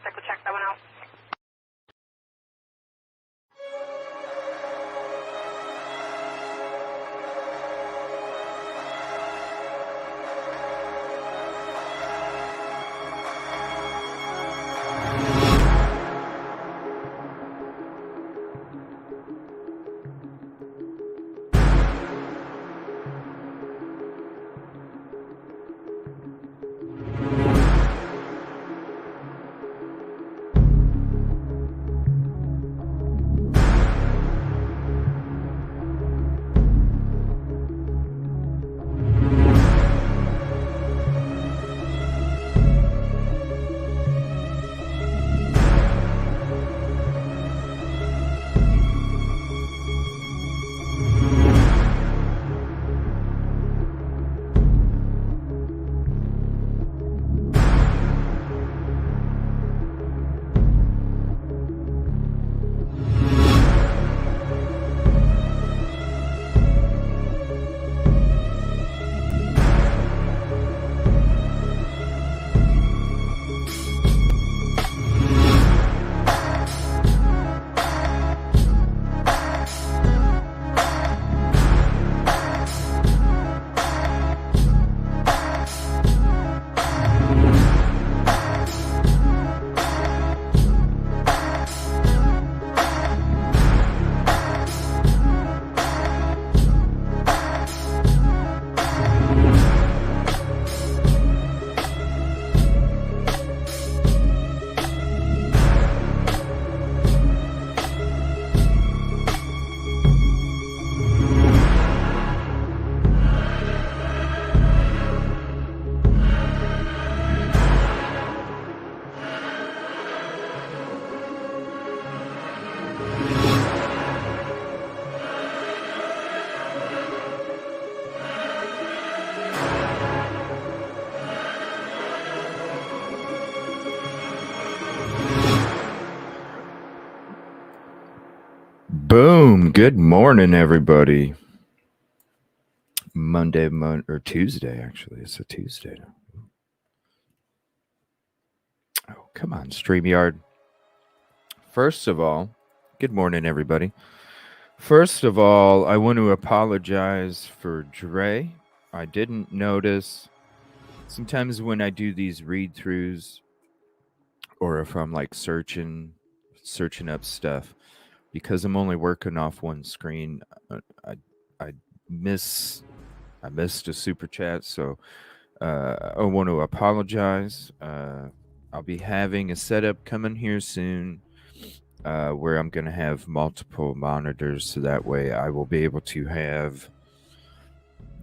Check, check that one out. Boom. Good morning, everybody. Or Tuesday, actually. It's a Tuesday. Oh, come on, StreamYard. First of all, good morning, everybody. First of all, I want to apologize for Dre. I didn't notice. Sometimes when I do these read-throughs, or if I'm like searching up stuff, because I'm only working off one screen, I missed a super chat, so I want to apologize. I'll be having a setup coming here soon where I'm going to have multiple monitors, so that way I will be able to have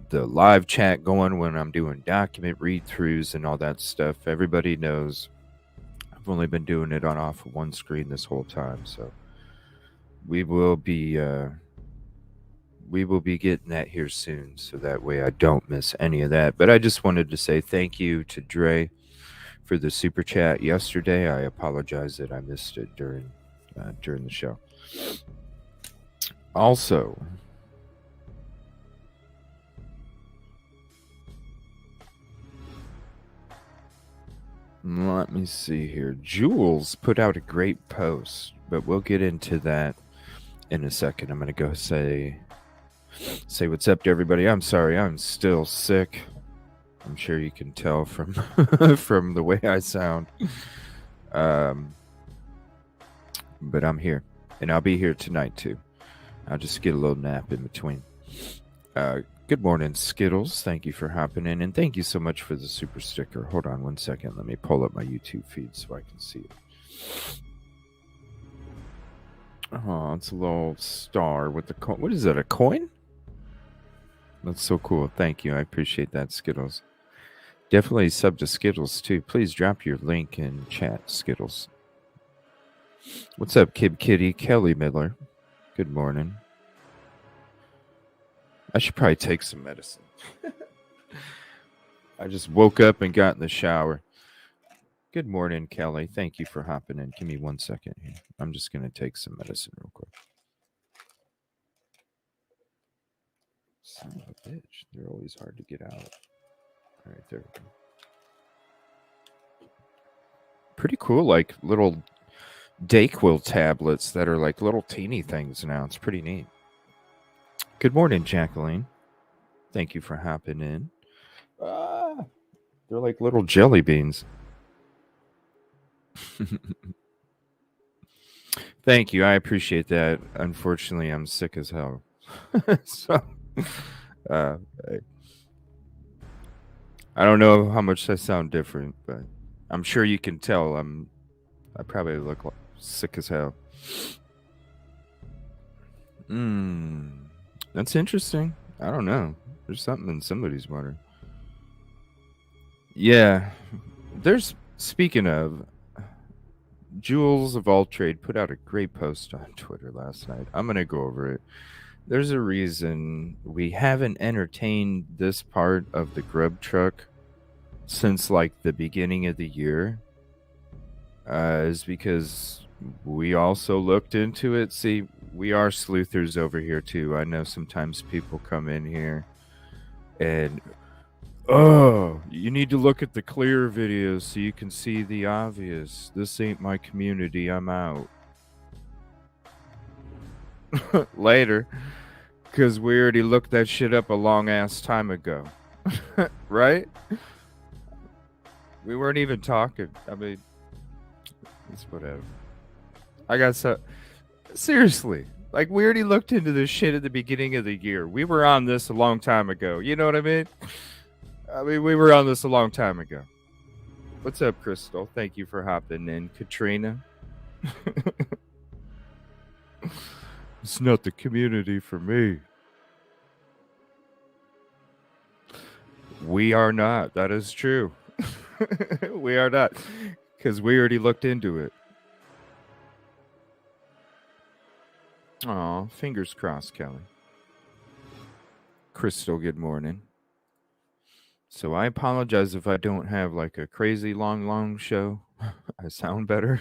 the live chat going when I'm doing document read-throughs and all that stuff. Everybody knows I've only been doing it on off of one screen this whole time, so we will be getting that here soon, so that way I don't miss any of that. But I just wanted to say thank you to Dre for the super chat yesterday. I apologize that I missed it during the show. Also, let me see here. Jules put out a great post, but we'll get into that in a second. I'm going to go say what's up to everybody. I'm sorry, I'm still sick. I'm sure you can tell from from the way I sound. But I'm here, and I'll be here tonight too. I'll just get a little nap in between. Good morning, Skittles. Thank you for hopping in, and thank you so much for the super sticker. Hold on one second. Let me pull up my YouTube feed so I can see it. Oh, it's a little star with the coin. What is that, a coin? That's so cool. Thank you. I appreciate that, Skittles. Definitely sub to Skittles, too. Please drop your link in chat, Skittles. What's up, Kid Kitty? Kelly Miller. Good morning. I should probably take some medicine. I just woke up and got in the shower. Good morning, Kelly. Thank you for hopping in. Give me 1 second here. I'm just going to take some medicine real quick. Son of a bitch. They're always hard to get out. All right, there we go. Pretty cool, like little Dayquil tablets that are like little teeny things now. It's pretty neat. Good morning, Jacqueline. Thank you for hopping in. They're like little jelly beans. Thank you. I appreciate that. Unfortunately, I'm sick as hell. So, uh, I don't know how much I sound different, but I'm sure you can tell I probably look like sick as hell. That's interesting. I don't know. There's something in somebody's water. Yeah. There's speaking of Jules of All Trade put out a great post on Twitter last night. I'm gonna go over it. There's a reason we haven't entertained this part of the grub truck since like the beginning of the year. Is because we also looked into it. See, we are sleuthers over here too. I know sometimes people come in here and you need to look at the clear videos so you can see the obvious. This ain't my community. I'm out. Later, because we already looked that shit up a long ass time ago. Right? We weren't even talking. I mean, it's whatever. I got so seriously. Like we already looked into this shit at the beginning of the year. We were on this a long time ago. You know what I mean? I mean, we were on this a long time ago. What's up, Crystal? Thank you for hopping in. Katrina. It's not the community for me. We are not. That is true. We are not. Because we already looked into it. Aw, fingers crossed, Kelly. Crystal, good morning. So I apologize if I don't have like a crazy long show. I sound better.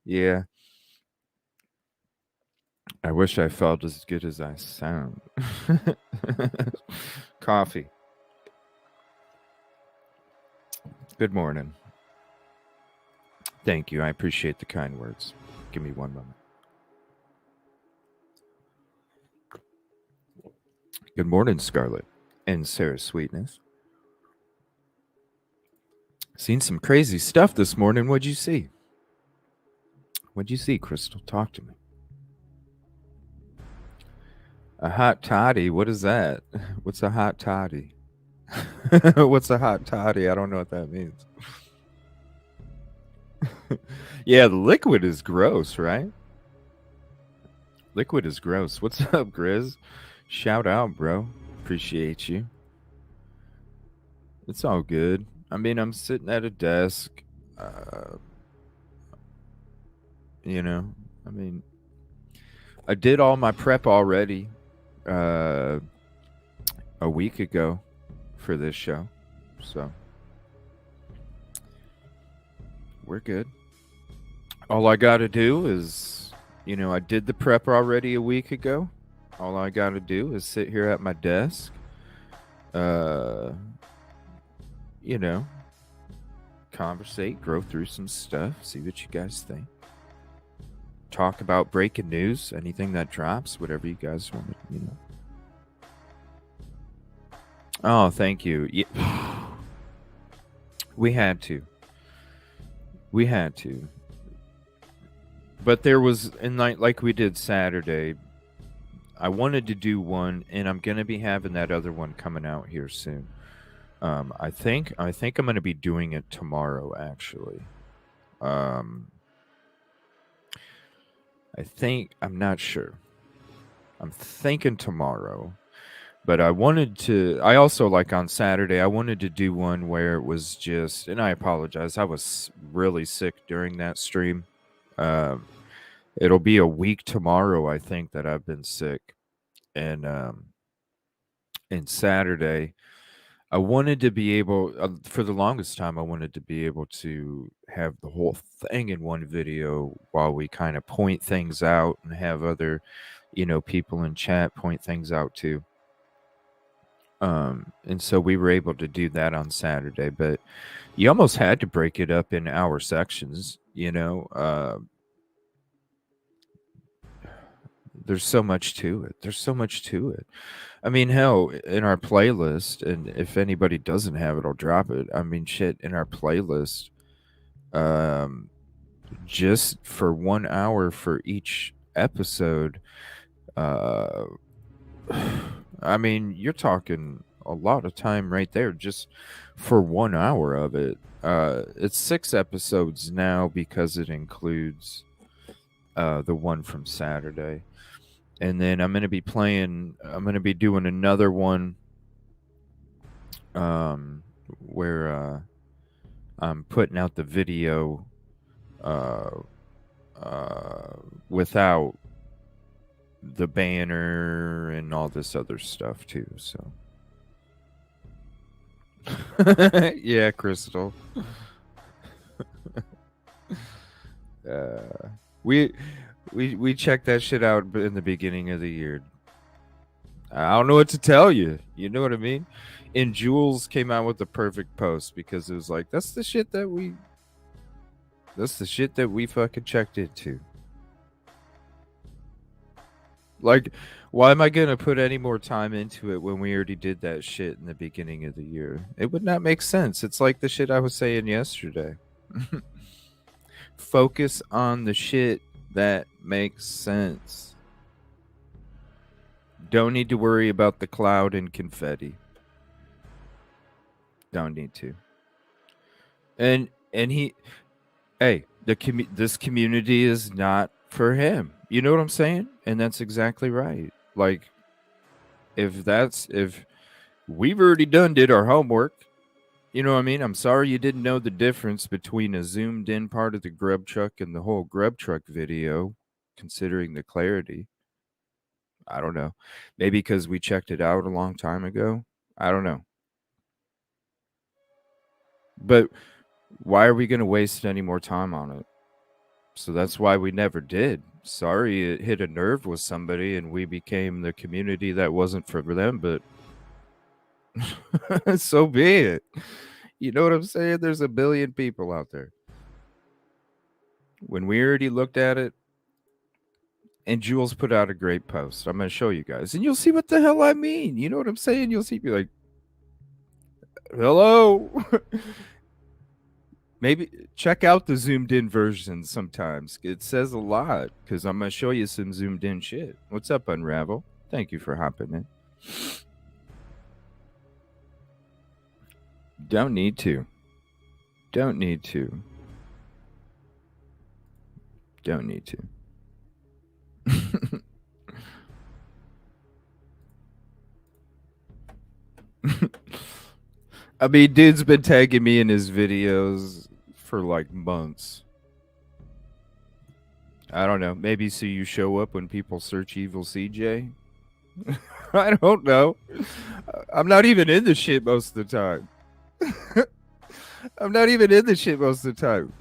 Yeah. I wish I felt as good as I sound. Coffee. Good morning. Thank you. I appreciate the kind words. Give me one moment. Good morning, Scarlett and Sarah Sweetness. Seen some crazy stuff this morning. What'd you see? What'd you see, Crystal? Talk to me. A hot toddy? What is that? What's a hot toddy? What's a hot toddy? I don't know what that means. Yeah, the liquid is gross, right? Liquid is gross. What's up, Grizz? Shout out, bro. Appreciate you. It's all good. I mean, I'm sitting at a desk. You know, I mean, I did all my prep already a week ago for this show. So we're good. All I got to do is, I did the prep already a week ago. All I got to do is sit here at my desk, conversate, go through some stuff, see what you guys think. Talk about breaking news, anything that drops, whatever you guys want to, Oh, thank you. Yeah. We had to. But there was, and like we did Saturday, I wanted to do one, and I'm going to be having that other one coming out here soon. I think I'm going to be doing it tomorrow, actually. I'm not sure. I'm thinking tomorrow. But I also like on Saturday, I wanted to do one where it was just, and I apologize, I was really sick during that stream. It'll be a week tomorrow, I think, that I've been sick. And Saturday, I wanted to be able, for the longest time, I wanted to be able to have the whole thing in one video while we kind of point things out and have other, people in chat point things out too. And so we were able to do that on Saturday, but you almost had to break it up in hour sections, you know. There's so much to it. There's so much to it. I mean, hell, in our playlist, and if anybody doesn't have it, I'll drop it. I mean, shit, in our playlist, um, just for 1 hour for each episode, uh, I mean, you're talking a lot of time right there just for 1 hour of it. It's 6 episodes now because it includes the one from Saturday. And then I'm going to be doing another one where I'm putting out the video uh, uh, without the banner and all this other stuff too. So, yeah, Crystal. Uh, we we checked that shit out in the beginning of the year. I don't know what to tell you. You know what I mean? And Jules came out with the perfect post because it was like, that's the shit that we fucking checked into. Like, why am I gonna put any more time into it when we already did that shit in the beginning of the year? It would not make sense. It's like the shit I was saying yesterday. Focus on the shit that makes sense. Don't need to worry about the cloud and confetti. Don't need to. And he, hey, this community is not for him. You know what I'm saying? And that's exactly right. Like, if we've already did our homework, you know what I mean? I'm sorry you didn't know the difference between a zoomed in part of the grub truck and the whole grub truck video, considering the clarity. I don't know. Maybe because we checked it out a long time ago. I don't know. But why are we going to waste any more time on it? So that's why we never did. Sorry, it hit a nerve with somebody and we became the community that wasn't for them, but so be it. You know what I'm saying? There's a billion people out there. When we already looked at it, and Jules put out a great post. I'm going to show you guys, and you'll see what the hell I mean. You know what I'm saying? You'll see, be like, hello. Maybe check out the zoomed in version sometimes. It says a lot because I'm going to show you some zoomed in shit. What's up, Unravel? Thank you for hopping in. Don't need to. Don't need to. Don't need to. I mean, dude's been tagging me in his videos for like months. I don't know. Maybe so you show up when people search Evil CJ? I don't know. I'm not even in the shit most of the time. I'm not even in the shit most of the time.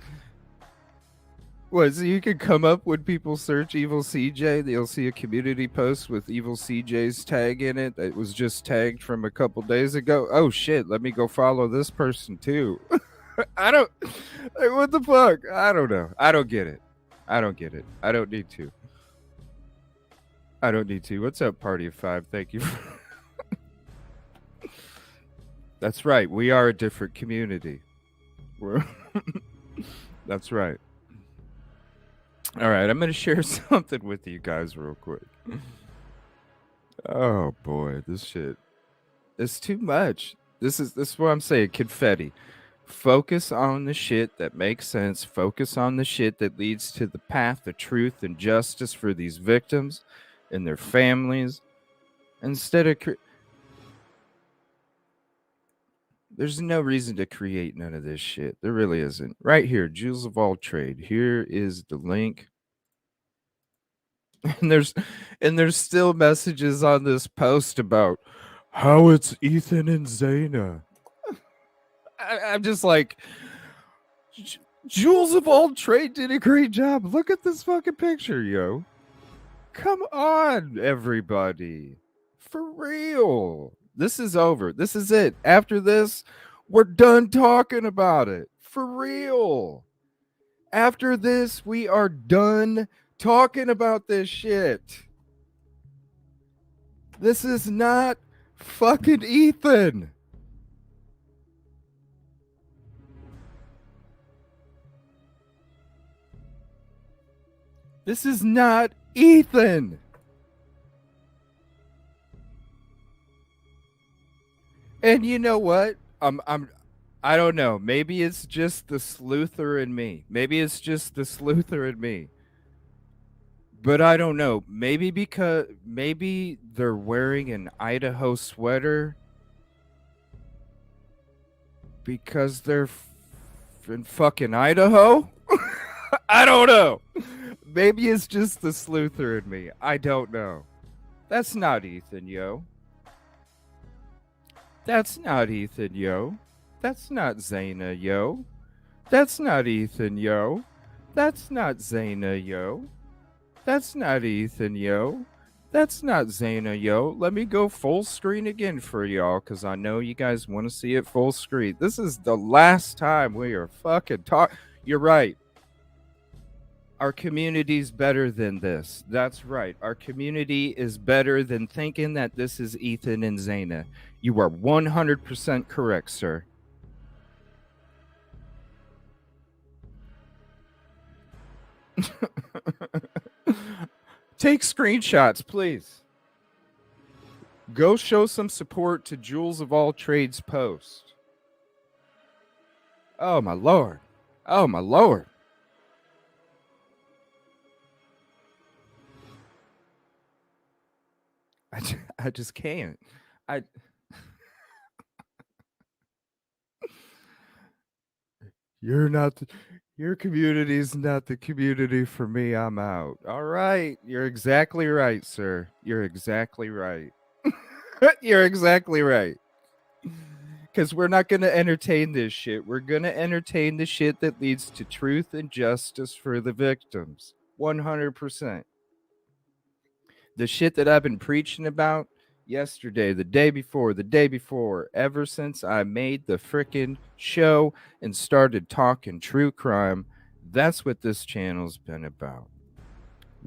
What, so you can come up when people search Evil CJ, they'll see a community post with Evil CJ's tag in it that was just tagged from a couple days ago. Oh shit, let me go follow this person too. I don't, like, what the fuck? I don't know. I don't get it. I don't get it. I don't need to. I don't need to. What's up, Party of Five? Thank you. That's right. We are a different community. That's right. All right, I'm going to share something with you guys real quick. Oh boy, this shit is too much. This is what I'm saying. Confetti. Focus on the shit that makes sense. Focus on the shit that leads to the path of truth and justice for these victims and their families. Instead of there's no reason to create none of this shit. There really isn't. Right here, Jewels of All Trade. Here is the link. And there's still messages on this post about how it's Ethan and Zaina. I'm just like, Jewels of All Trade did a great job. Look at this fucking picture, yo. Come on, everybody. For real. This is over. This is it. After this, we're done talking about it. For real. After this, we are done talking about this shit. This is not fucking Ethan. This is not Ethan. And you know what? I don't know. Maybe it's just the sleuther in me. Maybe it's just the sleuther in me. But I don't know. Maybe they're wearing an Idaho sweater because they're in fucking Idaho. I don't know. Maybe it's just the sleuther in me. I don't know. That's not Ethan, yo. That's not Ethan, yo. That's not Zaina, yo. That's not Ethan, yo. That's not Zaina, yo. That's not Ethan, yo. That's not Zaina, yo. Let me go full screen again for y'all, because I know you guys want to see it full screen. This is the last time we are fucking talk. You're right. Our community's better than this. That's right. Our community is better than thinking that this is Ethan and Zaina. You are 100% correct, sir. Take screenshots, please. Go show some support to Jules of All Trades post. Oh my lord. Oh my lord. I just can't. I You're not the, your community's not the community for me. I'm out. All right. You're exactly right, sir. You're exactly right. You're exactly right. Because we're not going to entertain this shit. We're going to entertain the shit that leads to truth and justice for the victims. 100%. The shit that I've been preaching about yesterday, the day before, ever since I made the frickin' show and started talking true crime, that's what this channel's been about.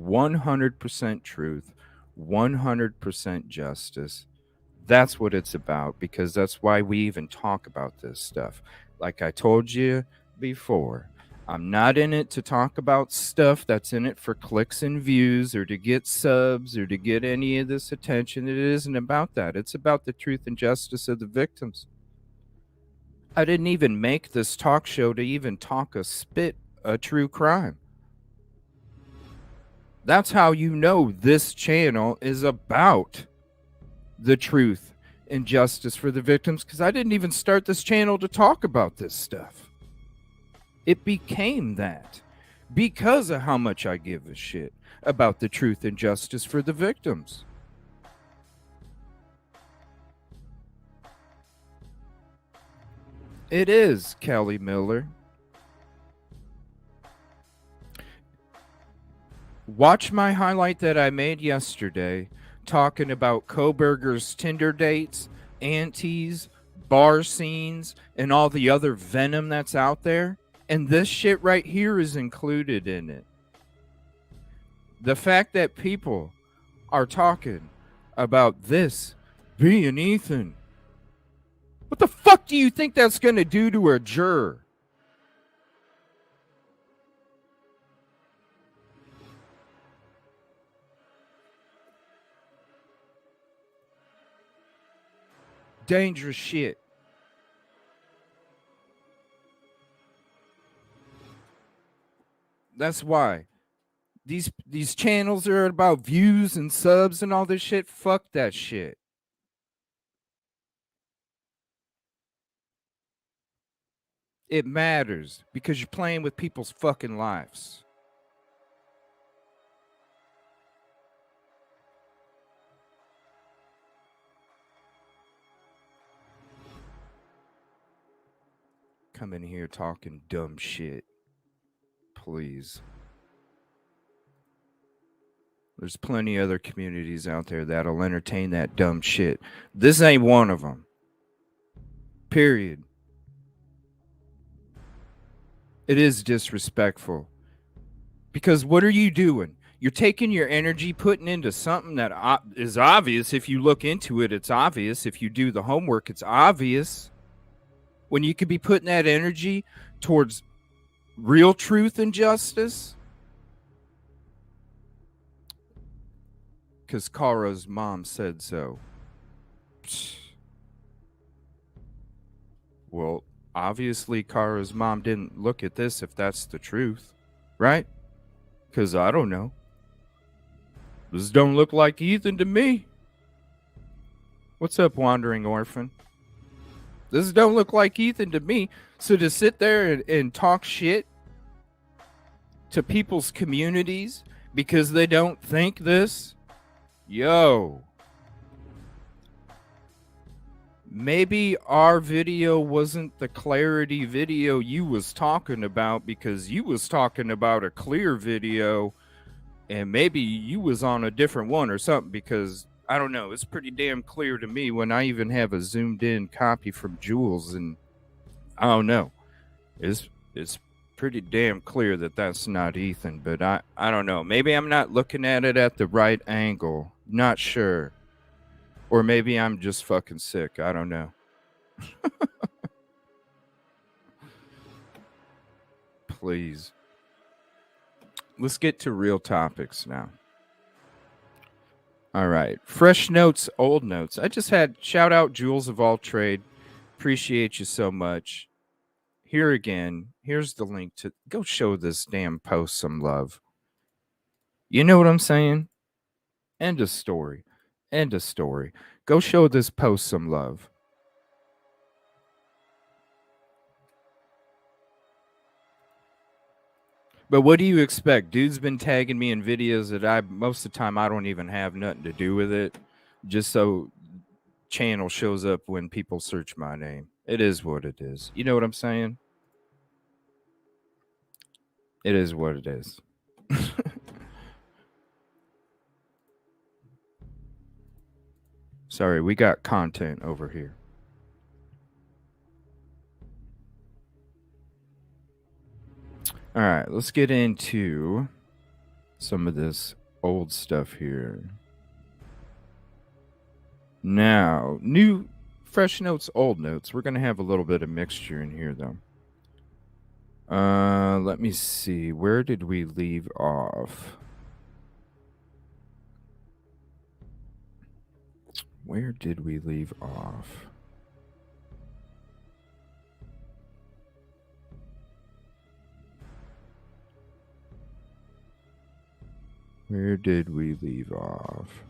100% truth, 100% justice. That's what it's about, because that's why we even talk about this stuff. Like I told you before, I'm not in it to talk about stuff that's in it for clicks and views or to get subs or to get any of this attention. It isn't about that. It's about the truth and justice of the victims. I didn't even make this talk show to even talk a true crime. That's how you know this channel is about the truth and justice for the victims, because I didn't even start this channel to talk about this stuff. It became that because of how much I give a shit about the truth and justice for the victims. It is, Kelly Miller. Watch my highlight that I made yesterday talking about Koberger's Tinder dates, aunties, bar scenes, and all the other venom that's out there. And this shit right here is included in it. The fact that people are talking about this being Ethan. What the fuck do you think that's going to do to a juror? Dangerous shit. That's why these channels are about views and subs and all this shit. Fuck that shit. It matters because you're playing with people's fucking lives. Come in here talking dumb shit. Please. There's plenty of other communities out there that'll entertain that dumb shit. This ain't one of them. Period. It is disrespectful. Because what are you doing? You're taking your energy, putting into something that is obvious. If you look into it, it's obvious. If you do the homework, it's obvious. When you could be putting that energy towards real truth and justice. Because Kara's mom said so. Well, obviously Kara's mom didn't look at this if that's the truth, right? Because I don't know. This don't look like Ethan to me. What's up, wandering orphan? This don't look like Ethan to me. So to sit there and talk shit to people's communities because they don't think this, yo, maybe our video wasn't the clarity video you was talking about, because you was talking about a clear video and maybe you was on a different one or something, because I don't know, it's pretty damn clear to me when I even have a zoomed in copy from Jules, and I don't know, it's pretty damn clear that that's not Ethan. But I don't know, maybe I'm not looking at it at the right angle, not sure, or maybe I'm just fucking sick, I don't know. Please, let's get to real topics now. All right. Fresh notes, old notes. I just had shout out Jules of All Trade. Appreciate you so much. Here again, here's the link to go show this damn post some love. You know what I'm saying? End of story. End of story. Go show this post some love. But what do you expect? Dude's been tagging me in videos that most of the time I don't even have nothing to do with it, just so channel shows up when people search my name. It is what it is. You know what I'm saying? It is what it is. Sorry, we got content over here. All right, let's get into some of this old stuff here. Now, new, fresh notes, old notes. We're going to have a little bit of mixture in here, though. Let me see. Where did we leave off? Where did we leave off? Where did we leave off?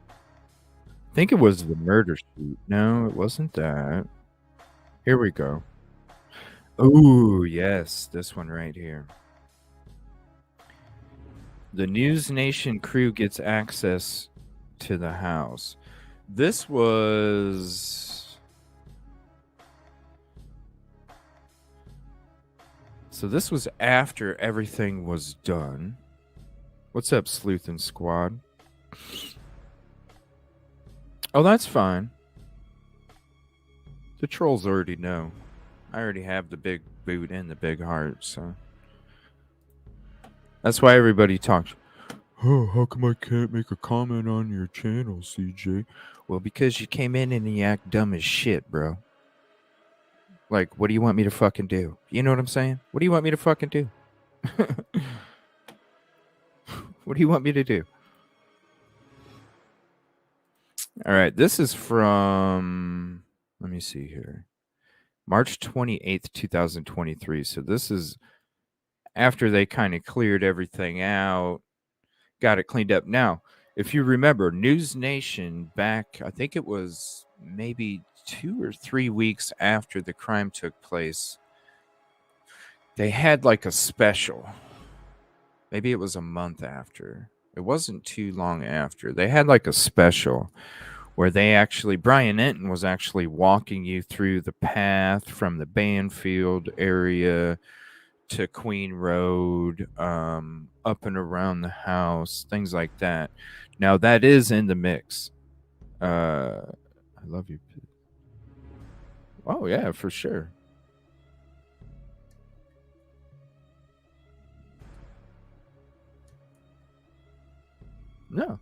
I think it was the murder sheet. No, it wasn't that. Here we go. Oh, yes, this one right here. The News Nation crew gets access to the house. This was... So this was after everything was done. What's up, Sleuth and Squad? Oh, that's fine. The trolls already know. I already have the big boot and the big heart, so... That's why everybody talks. Oh, how come I can't make a comment on your channel, CJ? Well, because you came in and you act dumb as shit, bro. Like, what do you want me to fucking do? You know what I'm saying? What do you want me to fucking do? What do you want me to do? All right, this is from, let me see here, March 28th, 2023. So this is after they kind of cleared everything out, got it cleaned up. Now, if you remember, News Nation back, I think it was maybe 2 or 3 weeks after the crime took place, they had like a special. Maybe it was a month after. It wasn't too long after. They had like a special where they actually, Brian Enton was actually walking you through the path from the Banfield area to Queen Road, up and around the house, things like that. Now that is in the mix. I love you. Oh yeah, for sure. No,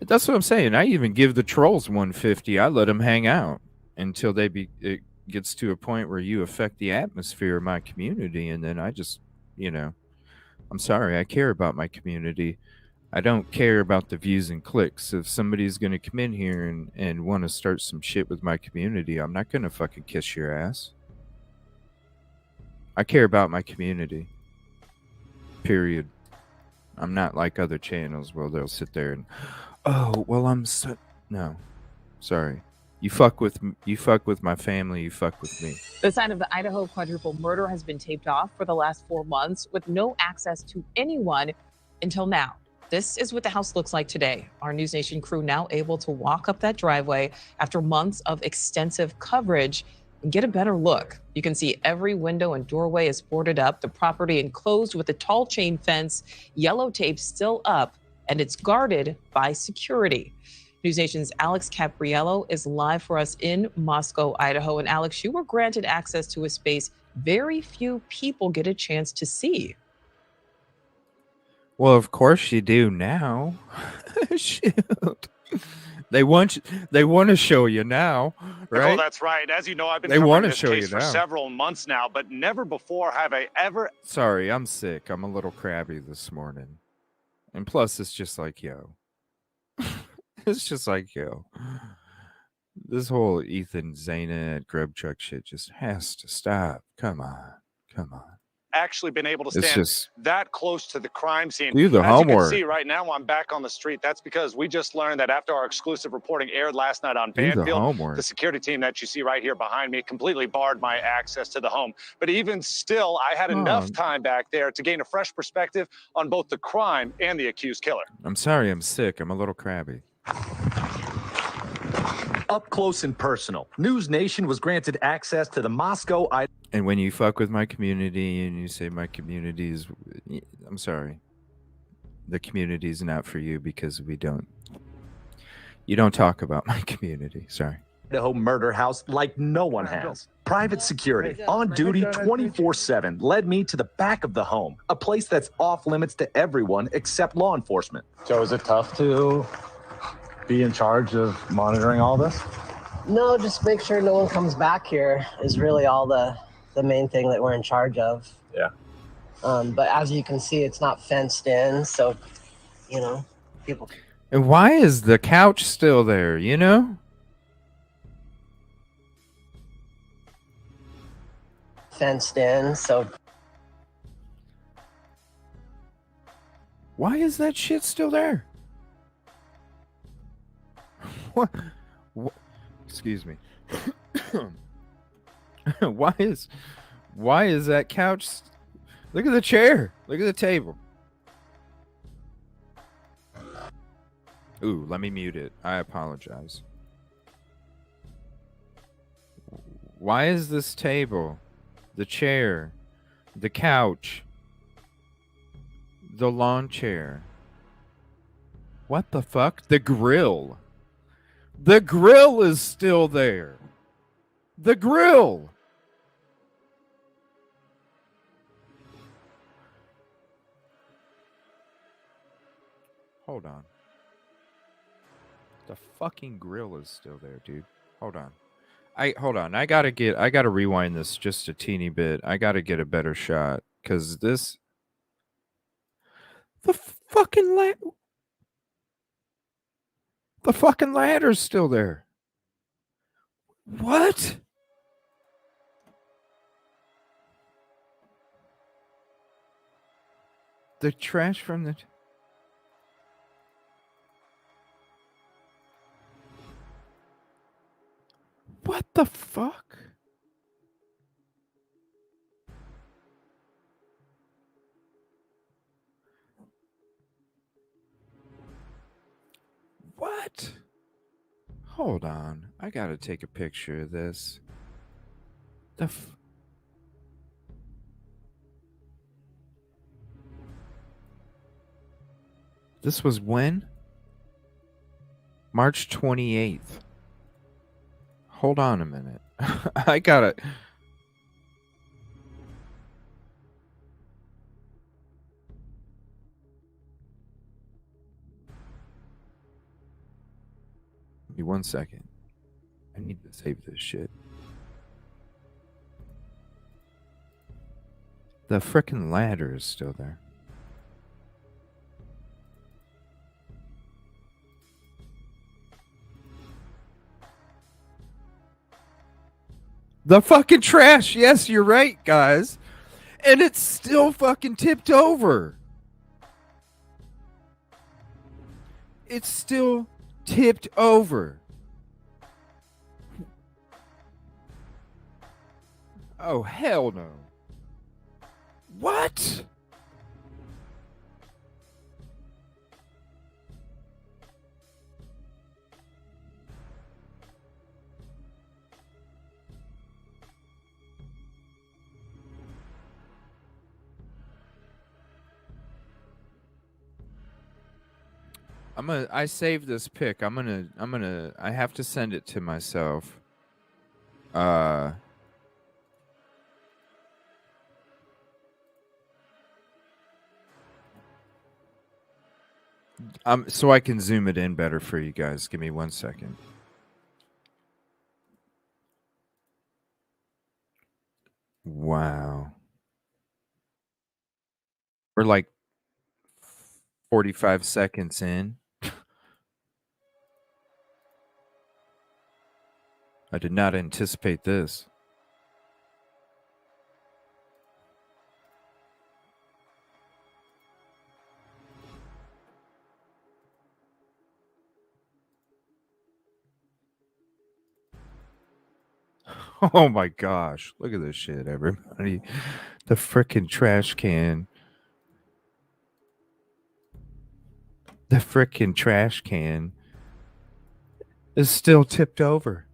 that's what I'm saying. I even give the trolls 150. I let them hang out until it gets to a point where you affect the atmosphere of my community, and then I just, you know, I'm sorry. I care about my community. I don't care about the views and clicks. If somebody's going to come in here and want to start some shit with my community, I'm not going to fucking kiss your ass. I care about my community. Period. I'm not like other channels where they'll sit there and, oh, well, no, sorry. You fuck with my family. You fuck with me. The site of the Idaho quadruple murder has been taped off for the last 4 months with no access to anyone until now. This is what the house looks like today. Our News Nation crew now able to walk up that driveway after months of extensive coverage and get a better look. You can see every window and doorway is boarded up, the property enclosed with a tall chain fence, yellow tape still up, and it's guarded by security. News Nation's Alex Capriello is live for us in Moscow, Idaho. And Alex, you were granted access to a space very few people get a chance to see. Well, of course you do now. Shoot. They want to show you now, right? Oh, that's right. As you know, I've been They covering wanna this show you case for now. several months now, but never before have I ever. Sorry, I'm sick. I'm a little crabby this morning. And plus, it's just like, yo. It's just like, yo. This whole Ethan Zana at Grub Truck shit just has to stop. Come on. Actually been able to It's stand just that close to the crime scene. do the As you can homework. see right now, I'm back on the street. That's because we just learned that after our exclusive reporting aired last night on Do the Banfield, homework. the security team that you see right here behind me completely barred my access to the home. But even still, I had enough time back there to gain a fresh perspective on both the crime and the accused killer. I'm sorry, I'm sick. I'm a little crabby. Up close and personal, News Nation was granted access to the Moscow. And when you fuck with my community and you say my community is, I'm sorry, the community is not for you because you don't talk about my community. Sorry. Idaho murder house like no one has. Private security on duty 24/7 led me to the back of the home, a place that's off limits to everyone except law enforcement. Joe, is it tough to be in charge of monitoring all this? No, just make sure no one comes back here is really all the main thing that we're in charge of. Yeah. But as you can see, it's not fenced in, so, people. And why is the couch still there, Fenced in, so. Why is that shit still there? What? Excuse me. Why is that couch? Look at the chair. Look at the table. Ooh, let me mute it. I apologize. Why is this table, the chair, the couch, the lawn chair? What the fuck? The grill. The grill is still there. The grill. Hold on. The fucking grill is still there, dude. Hold on. Hold on. I gotta rewind this just a teeny bit. I gotta get a better shot. Cause the fucking ladder's still there. What? The trash from the... What the fuck? What? Hold on. I gotta take a picture of this. This was when? March 28th. Hold on a minute. I gotta... Give me 1 second. I need to save this shit. The frickin' ladder is still there. The fucking trash. Yes, you're right, guys. And it's still fucking tipped over. It's still tipped over. Oh, hell no. What? I saved this pic. I have to send it to myself. So I can zoom it in better for you guys. Give me 1 second. Wow. We're like 45 seconds in. I did not anticipate this. Oh my gosh. Look at this shit, everybody. The frickin' trash can. The frickin' trash can is still tipped over.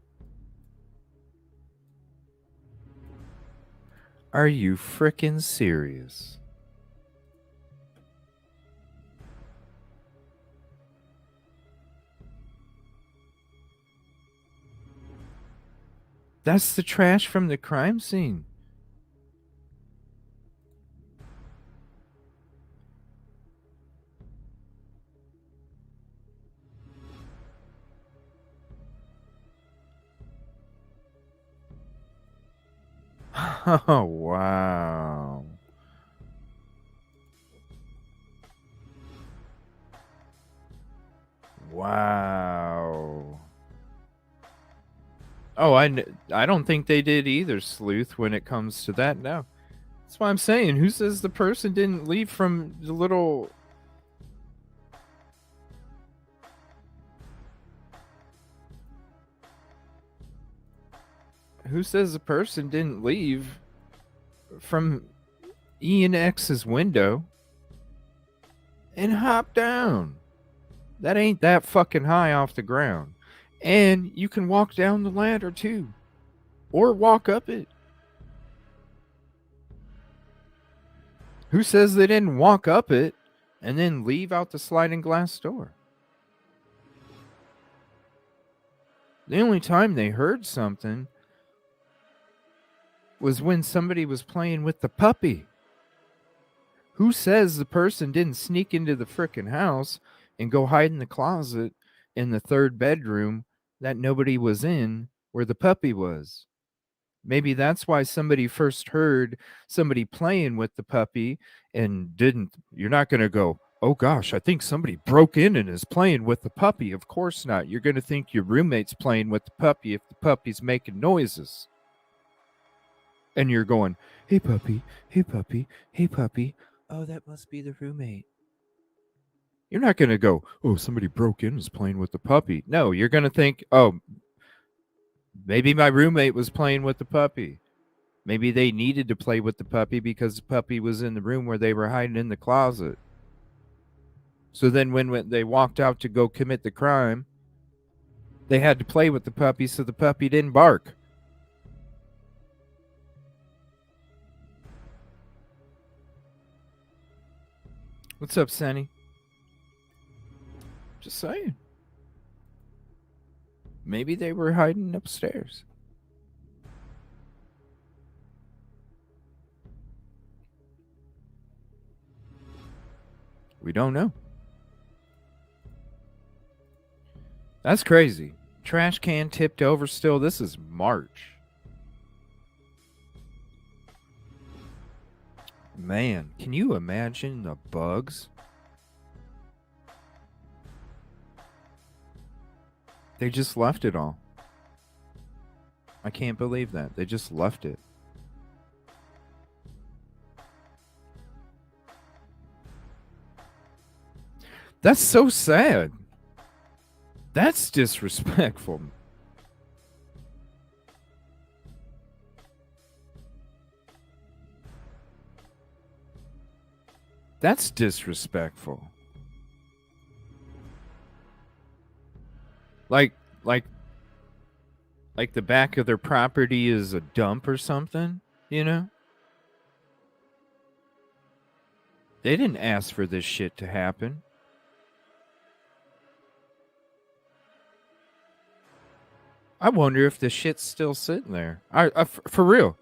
Are you frickin' serious? That's the trash from the crime scene. Oh, wow. Wow. Oh, I don't think they did either, Sleuth, when it comes to that. No. That's why I'm saying. Who says the person didn't leave from the little... Who says the person didn't leave from Ian X's window and hop down? That ain't that fucking high off the ground. And you can walk down the ladder too. Or walk up it. Who says they didn't walk up it and then leave out the sliding glass door? The only time they heard something was when somebody was playing with the puppy. Who says the person didn't sneak into the frickin' house and go hide in the closet in the third bedroom that nobody was in where the puppy was? Maybe that's why somebody first heard somebody playing with the puppy and didn't. You're not going to go, oh gosh, I think somebody broke in and is playing with the puppy. Of course not. You're going to think your roommate's playing with the puppy if the puppy's making noises. And you're going, hey puppy, hey puppy, hey puppy. Oh, that must be the roommate. You're not going to go, oh, somebody broke in and is playing with the puppy. No, you're going to think, oh, maybe my roommate was playing with the puppy. Maybe they needed to play with the puppy because the puppy was in the room where they were hiding in the closet. So then when they walked out to go commit the crime, they had to play with the puppy so the puppy didn't bark. What's up, Sonny? just saying. Maybe they were hiding upstairs. We don't know. That's crazy. Trash can tipped over still. This is March. Man, can you imagine the bugs? They just left it all. I can't believe that. They just left it. That's so sad. That's disrespectful. That's disrespectful. Like the back of their property is a dump or something, you know? They didn't ask for this shit to happen. I wonder if the shit's still sitting there. For real.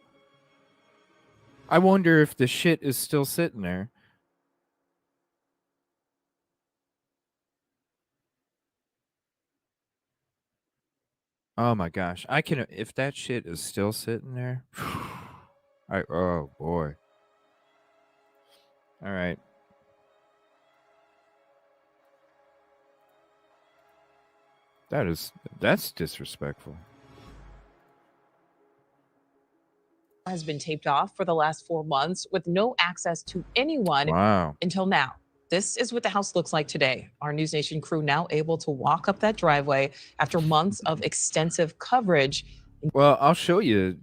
I wonder if the shit is still sitting there. Oh my gosh. If that shit is still sitting there. Oh boy. All right. That's disrespectful. Has been taped off for the last 4 months with no access to anyone until now. This is what the house looks like today. Our News Nation crew now able to walk up that driveway after months of extensive coverage. Well, I'll show you.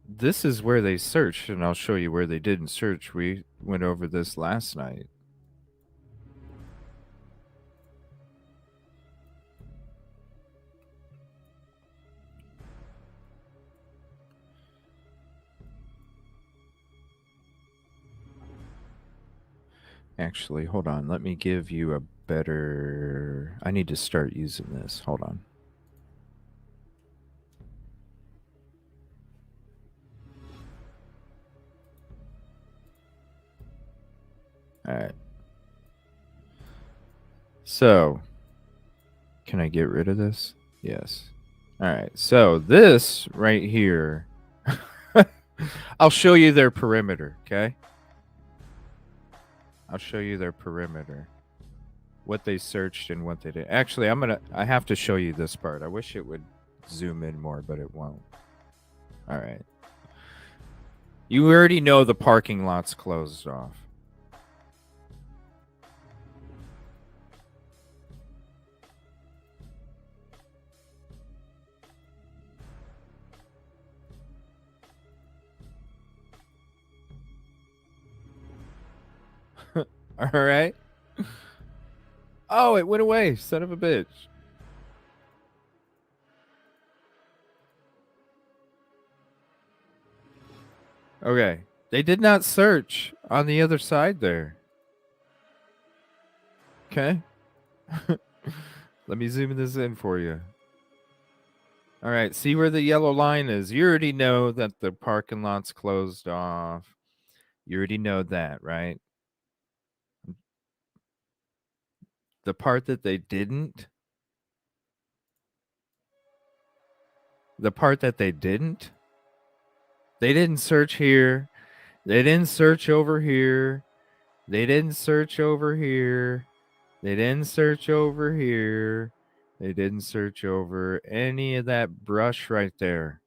This is where they searched, and I'll show you where they didn't search. We went over this last night. Actually, hold on. Let me give you a better... I need to start using this. Hold on. All right. So, can I get rid of this? Yes. All right. So, this right here, I'll show you their perimeter, okay? I'll show you their perimeter. What they searched and what they did. Actually, I have to show you this part. I wish it would zoom in more, but it won't. All right. You already know the parking lot's closed off. All right. Oh, it went away. Son of a bitch. Okay. They did not search on the other side there. Okay. Let me zoom this in for you. All right. See where the yellow line is? You already know that the parking lot's closed off. You already know that, right? The part that they didn't. The part that they didn't. They didn't search here. They didn't search over here. They didn't search over here. They didn't search over here. They didn't search over any of that brush right there.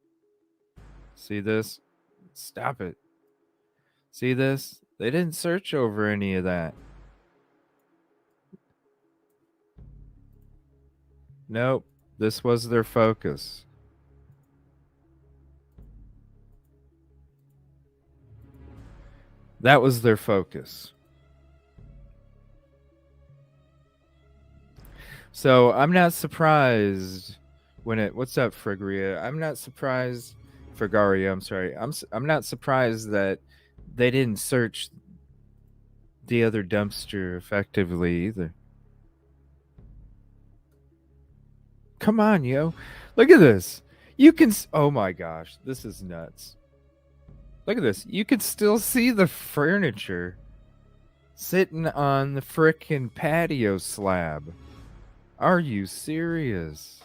See this? Stop it. See this? They didn't search over any of that. Nope. This was their focus. That was their focus. So I'm not surprised when it... What's up, Frigaria? I'm not surprised... Frigaria, I'm sorry. I'm not surprised that they didn't search the other dumpster effectively either. Come on, yo. Look at this. You can... Oh my gosh. This is nuts. Look at this. You can still see the furniture sitting on the frickin' patio slab. Are you serious?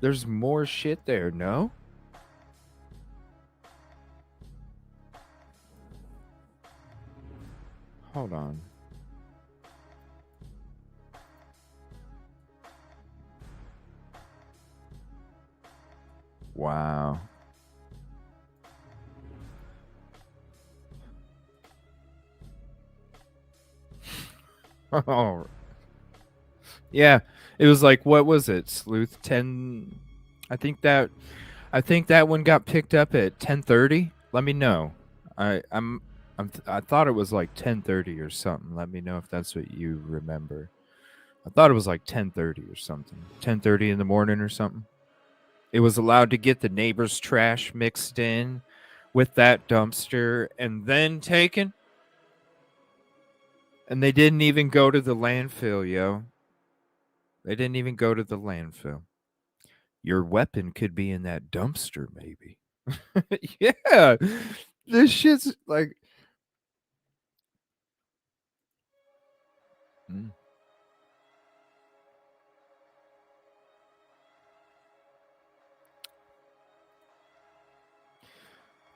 There's more shit there, no? Hold on. Wow. Oh. Yeah, it was like, what was it? Sleuth 10. I think that one got picked up at 10:30. Let me know. I thought it was like 10:30 or something. Let me know if that's what you remember. I thought it was like 10:30 or something. 10:30 in the morning or something. It was allowed to get the neighbor's trash mixed in with that dumpster and then taken. And they didn't even go to the landfill, yo. They didn't even go to the landfill. Your weapon could be in that dumpster, maybe. Yeah. This shit's like... Mm.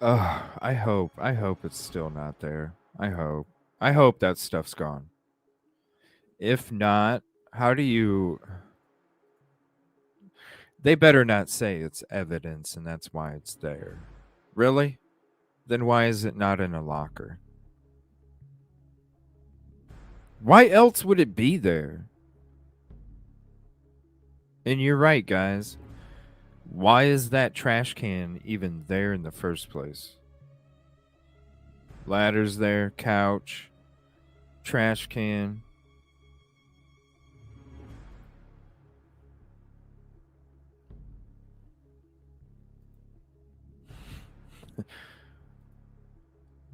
I hope it's still not there. I hope that stuff's gone. If not, how do you... They better not say it's evidence and that's why it's there. Really? Then why is it not in a locker? Why else would it be there? And you're right, guys. Why is that trash can even there in the first place? Ladder's there, couch, trash can.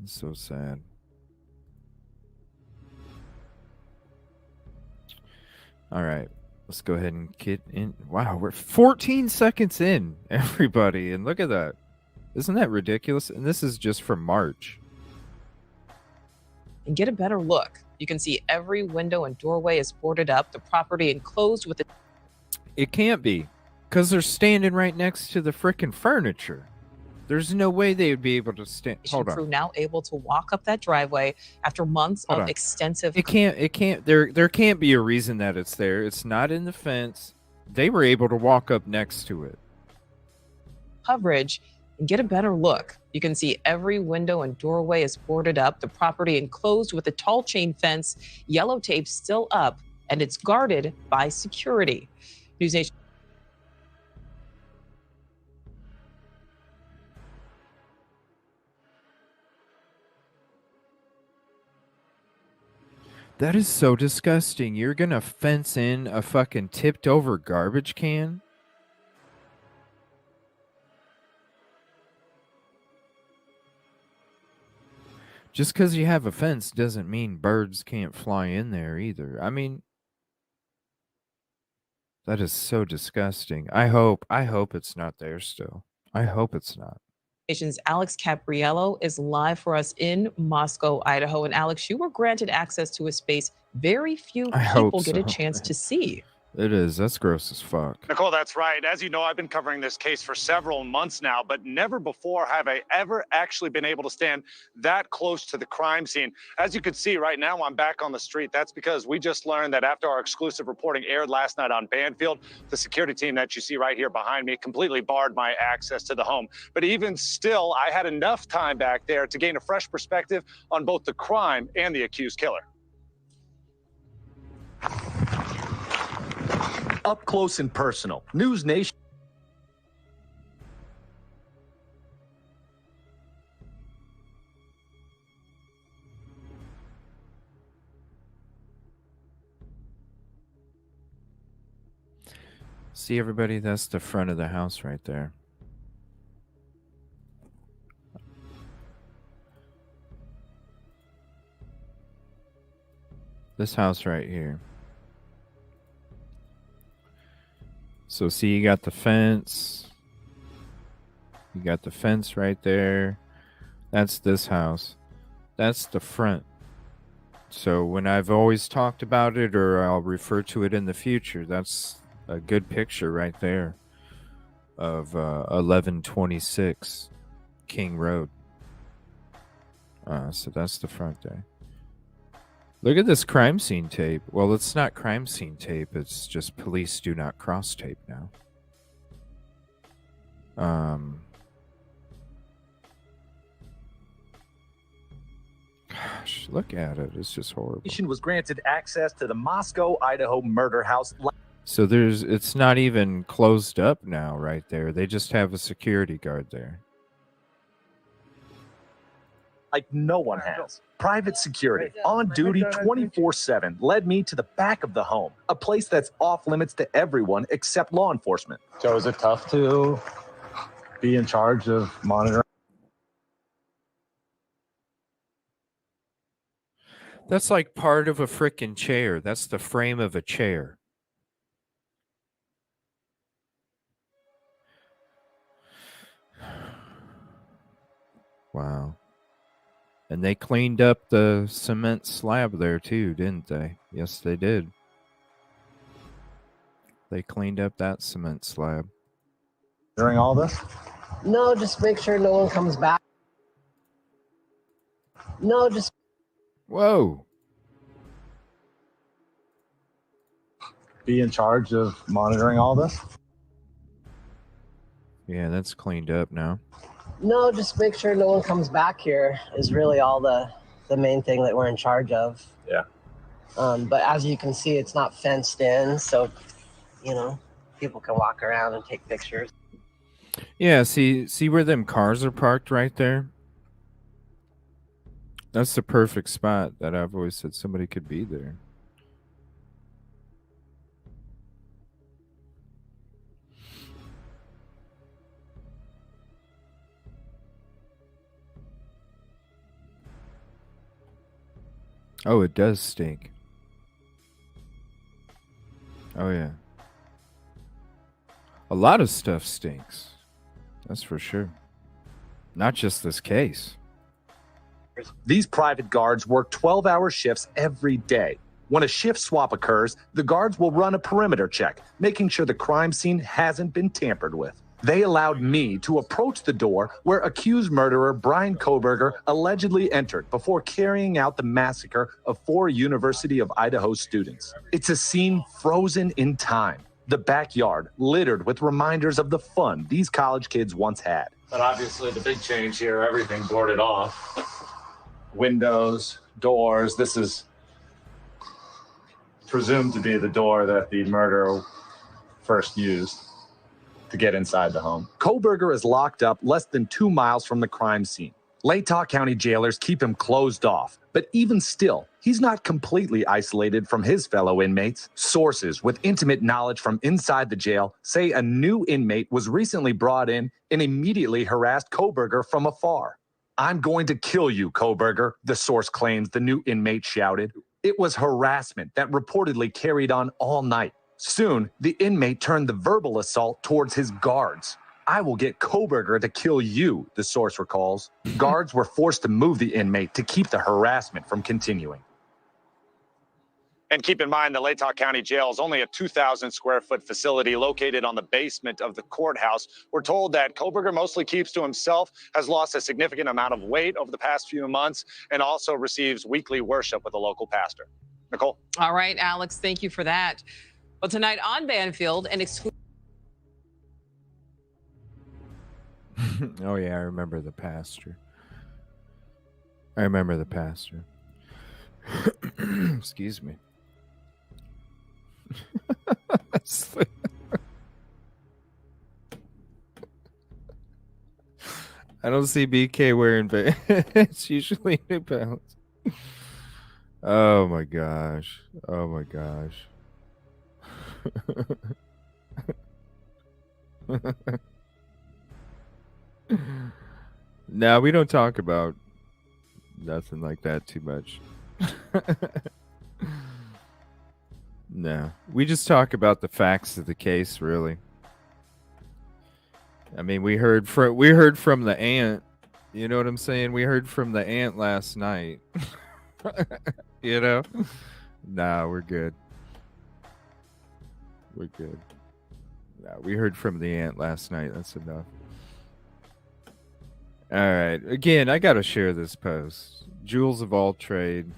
It's so sad. All right. Let's go ahead and get in. Wow, we're 14 seconds in, everybody. And look at that. Isn't that ridiculous? And this is just from March. And get a better look. You can see every window and doorway is boarded up, the property enclosed with... It can't be, because they're standing right next to the frickin' furniture. There's no way they would be able to stand. Hold on. Crew now able to walk up that driveway after months of extensive... It can't. There can't be a reason that it's there. It's not in the fence. They were able to walk up next to it. Coverage and get a better look. You can see every window and doorway is boarded up, the property enclosed with a tall chain fence, yellow tape still up, and it's guarded by security. News Nation. That is so disgusting. You're gonna fence in a fucking tipped over garbage can? Just because you have a fence doesn't mean birds can't fly in there either. I mean, that is so disgusting. I hope it's not there still. I hope it's not. Nation's Alex Capriello is live for us in Moscow, Idaho. And Alex, you were granted access to a space very few people get a chance to see. It is. That's gross as fuck. Nicole, that's right. As you know, I've been covering this case for several months now, but never before have I ever actually been able to stand that close to the crime scene. As you can see right now, I'm back on the street. That's because we just learned that after our exclusive reporting aired last night on Banfield, the security team that you see right here behind me completely barred my access to the home. But even still, I had enough time back there to gain a fresh perspective on both the crime and the accused killer. Up close and personal. News Nation. See, everybody, that's the front of the house right there. This house right here. So see, you got the fence. You got the fence right there. That's this house. That's the front. So when I've always talked about it, or I'll refer to it in the future, that's a good picture right there of 1126 King Road. So that's the front there. Look at this crime scene tape. Well, it's not crime scene tape. It's just police do not cross tape now. Gosh, look at it. It's just horrible. Was granted access to the Moscow, Idaho murder house. So it's not even closed up now right there. They just have a security guard there. Like no one has. Private security, on duty 24/7, led me to the back of the home, a place that's off limits to everyone except law enforcement. So is it tough to be in charge of monitoring? That's like part of a frickin' chair. That's the frame of a chair. Wow. And they cleaned up the cement slab there too, didn't they? Yes, they did. They cleaned up that cement slab. During all this? No, just make sure no one comes back. No, just. Whoa. Be in charge of monitoring all this? Yeah, that's cleaned up now. No, just make sure no one comes back here is really all the main thing that we're in charge of. Yeah. But as you can see, it's not fenced in, so, people can walk around and take pictures. Yeah, see where them cars are parked right there? That's the perfect spot that I've always said somebody could be there. Oh, it does stink. Oh, yeah. A lot of stuff stinks. That's for sure. Not just this case. These private guards work 12-hour shifts every day. When a shift swap occurs, the guards will run a perimeter check, making sure the crime scene hasn't been tampered with. They allowed me to approach the door where accused murderer Brian Kohberger allegedly entered before carrying out the massacre of 4 University of Idaho students. It's a scene frozen in time. The backyard littered with reminders of the fun these college kids once had. But obviously the big change here, everything boarded off. Windows, doors. This is presumed to be the door that the murderer first used to get inside the home. Kohberger is locked up less than 2 miles from the crime scene. Latah County jailers keep him closed off, but even still, he's not completely isolated from his fellow inmates. Sources with intimate knowledge from inside the jail say a new inmate was recently brought in and immediately harassed Kohberger from afar. "I'm going to kill you, Kohberger," the source claims the new inmate shouted. It was harassment that reportedly carried on all night. Soon, the inmate turned the verbal assault towards his guards. "I will get Kohberger to kill you," the source recalls. Guards were forced to move the inmate to keep the harassment from continuing. And keep in mind, the Latah County Jail is only a 2,000 square foot facility located on the basement of the courthouse. We're told that Kohberger mostly keeps to himself, has lost a significant amount of weight over the past few months, and also receives weekly worship with a local pastor. Nicole? All right, Alex, thank you for that. Well, tonight on Banfield, an exclusive. Oh, yeah, I remember the pastor. Excuse me. I don't see BK wearing it's usually New Balance. Oh my gosh. No, we don't talk about nothing like that too much. No, we just talk about the facts of the case, really. I mean, we heard from the aunt. You know what I'm saying? We heard from the aunt last night. You know? Nah, we're good. We're good. Nah, we heard from the aunt last night. That's enough. All right. Again, I got to share this post. Jules of all trade.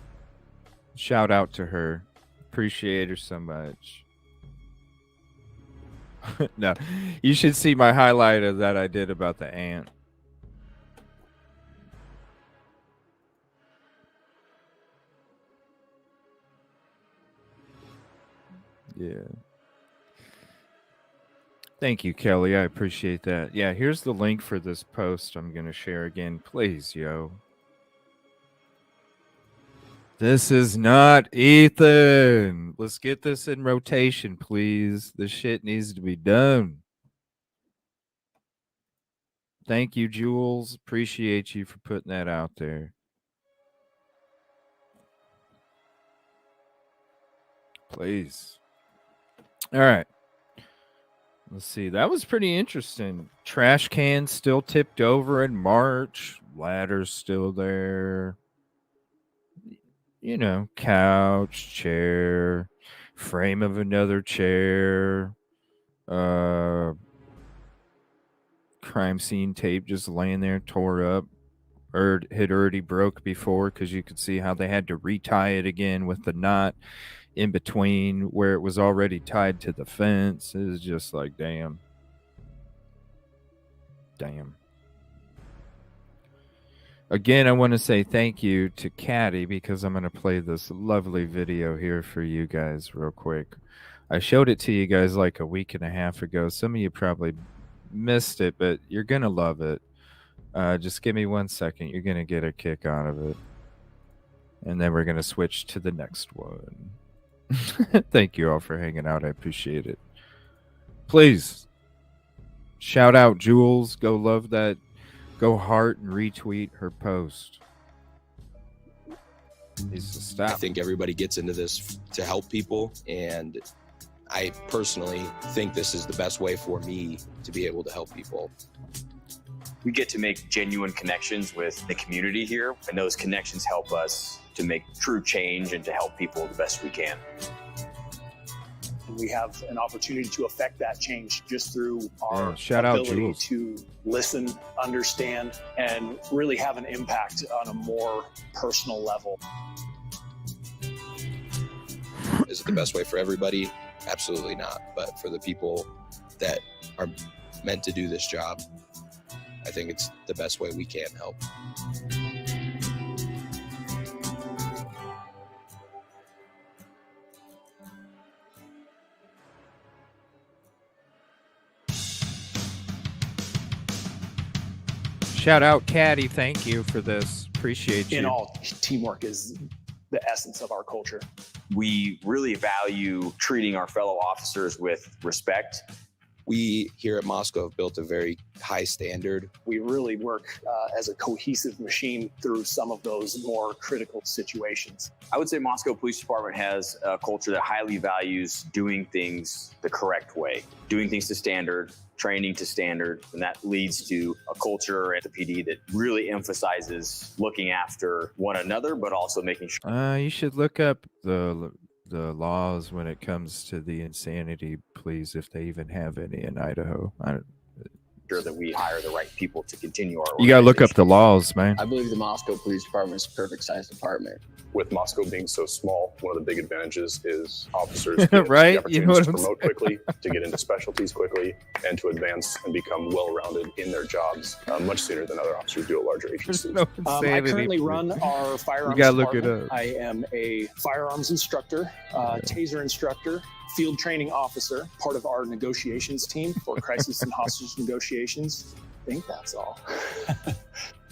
Shout out to her. Appreciate her so much. No, you should see my highlight of that I did about the ant. Yeah. Thank you, Kelly. I appreciate that. Yeah, here's the link for this post I'm going to share again. Please, yo. This is not Ethan. Let's get this in rotation, please. This shit needs to be done. Thank you, Jules. Appreciate you for putting that out there. Please. All right. Let's see. That was pretty interesting. Trash can still tipped over in March. Ladder's still there. You know, couch, chair, frame of another chair, crime scene tape just laying there, tore up. Had already broke before because you could see how they had to retie it again with the knot in between where it was already tied to the fence. It was just like, damn. Again, I want to say thank you to Caddy because I'm going to play this lovely video here for you guys real quick. I showed it to you guys like a week and a half ago. Some of you probably missed it, but you're going to love it. Just give me 1 second. You're going to get a kick out of it. And then we're going to switch to the next one. Thank you all for hanging out. I appreciate it. Please, shout out Jules. Go love that. Go heart and retweet her post. Needs to stop. I think everybody gets into this to help people, and I personally think this is the best way for me to be able to help people. We get to make genuine connections with the community here, and those connections help us to make true change and to help people the best we can. We have an opportunity to affect that change just through our ability to listen, understand, and really have an impact on a more personal level. Is it the best way for everybody? Absolutely not. But for the people that are meant to do this job, I think it's the best way we can help. Shout out, Caddy. Thank you for this. Appreciate you. In all, teamwork is the essence of our culture. We really value treating our fellow officers with respect. We here at Moscow have built a very high standard. We really work as a cohesive machine through some of those more critical situations. I would say Moscow Police Department has a culture that highly values doing things the correct way, doing things to standard, training to standard, and that leads to a culture at the PD that really emphasizes looking after one another, but also making sure. You should look up the laws when it comes to the insanity pleas, if they even have any in Idaho. Sure that we hire the right people to continue our. You gotta look up the laws, man. I believe the Moscow Police Department is a perfect size department. With Moscow being so small, one of the big advantages is officers get right? the opportunities You know what to I'm promote saying? quickly, to get into specialties quickly, and to advance and become well-rounded in their jobs much sooner than other officers do at larger agencies. No I currently run our firearms You gotta look department. it up. I am a firearms instructor, taser instructor, field training officer, part of our negotiations team for crisis and hostage negotiations. I think that's all.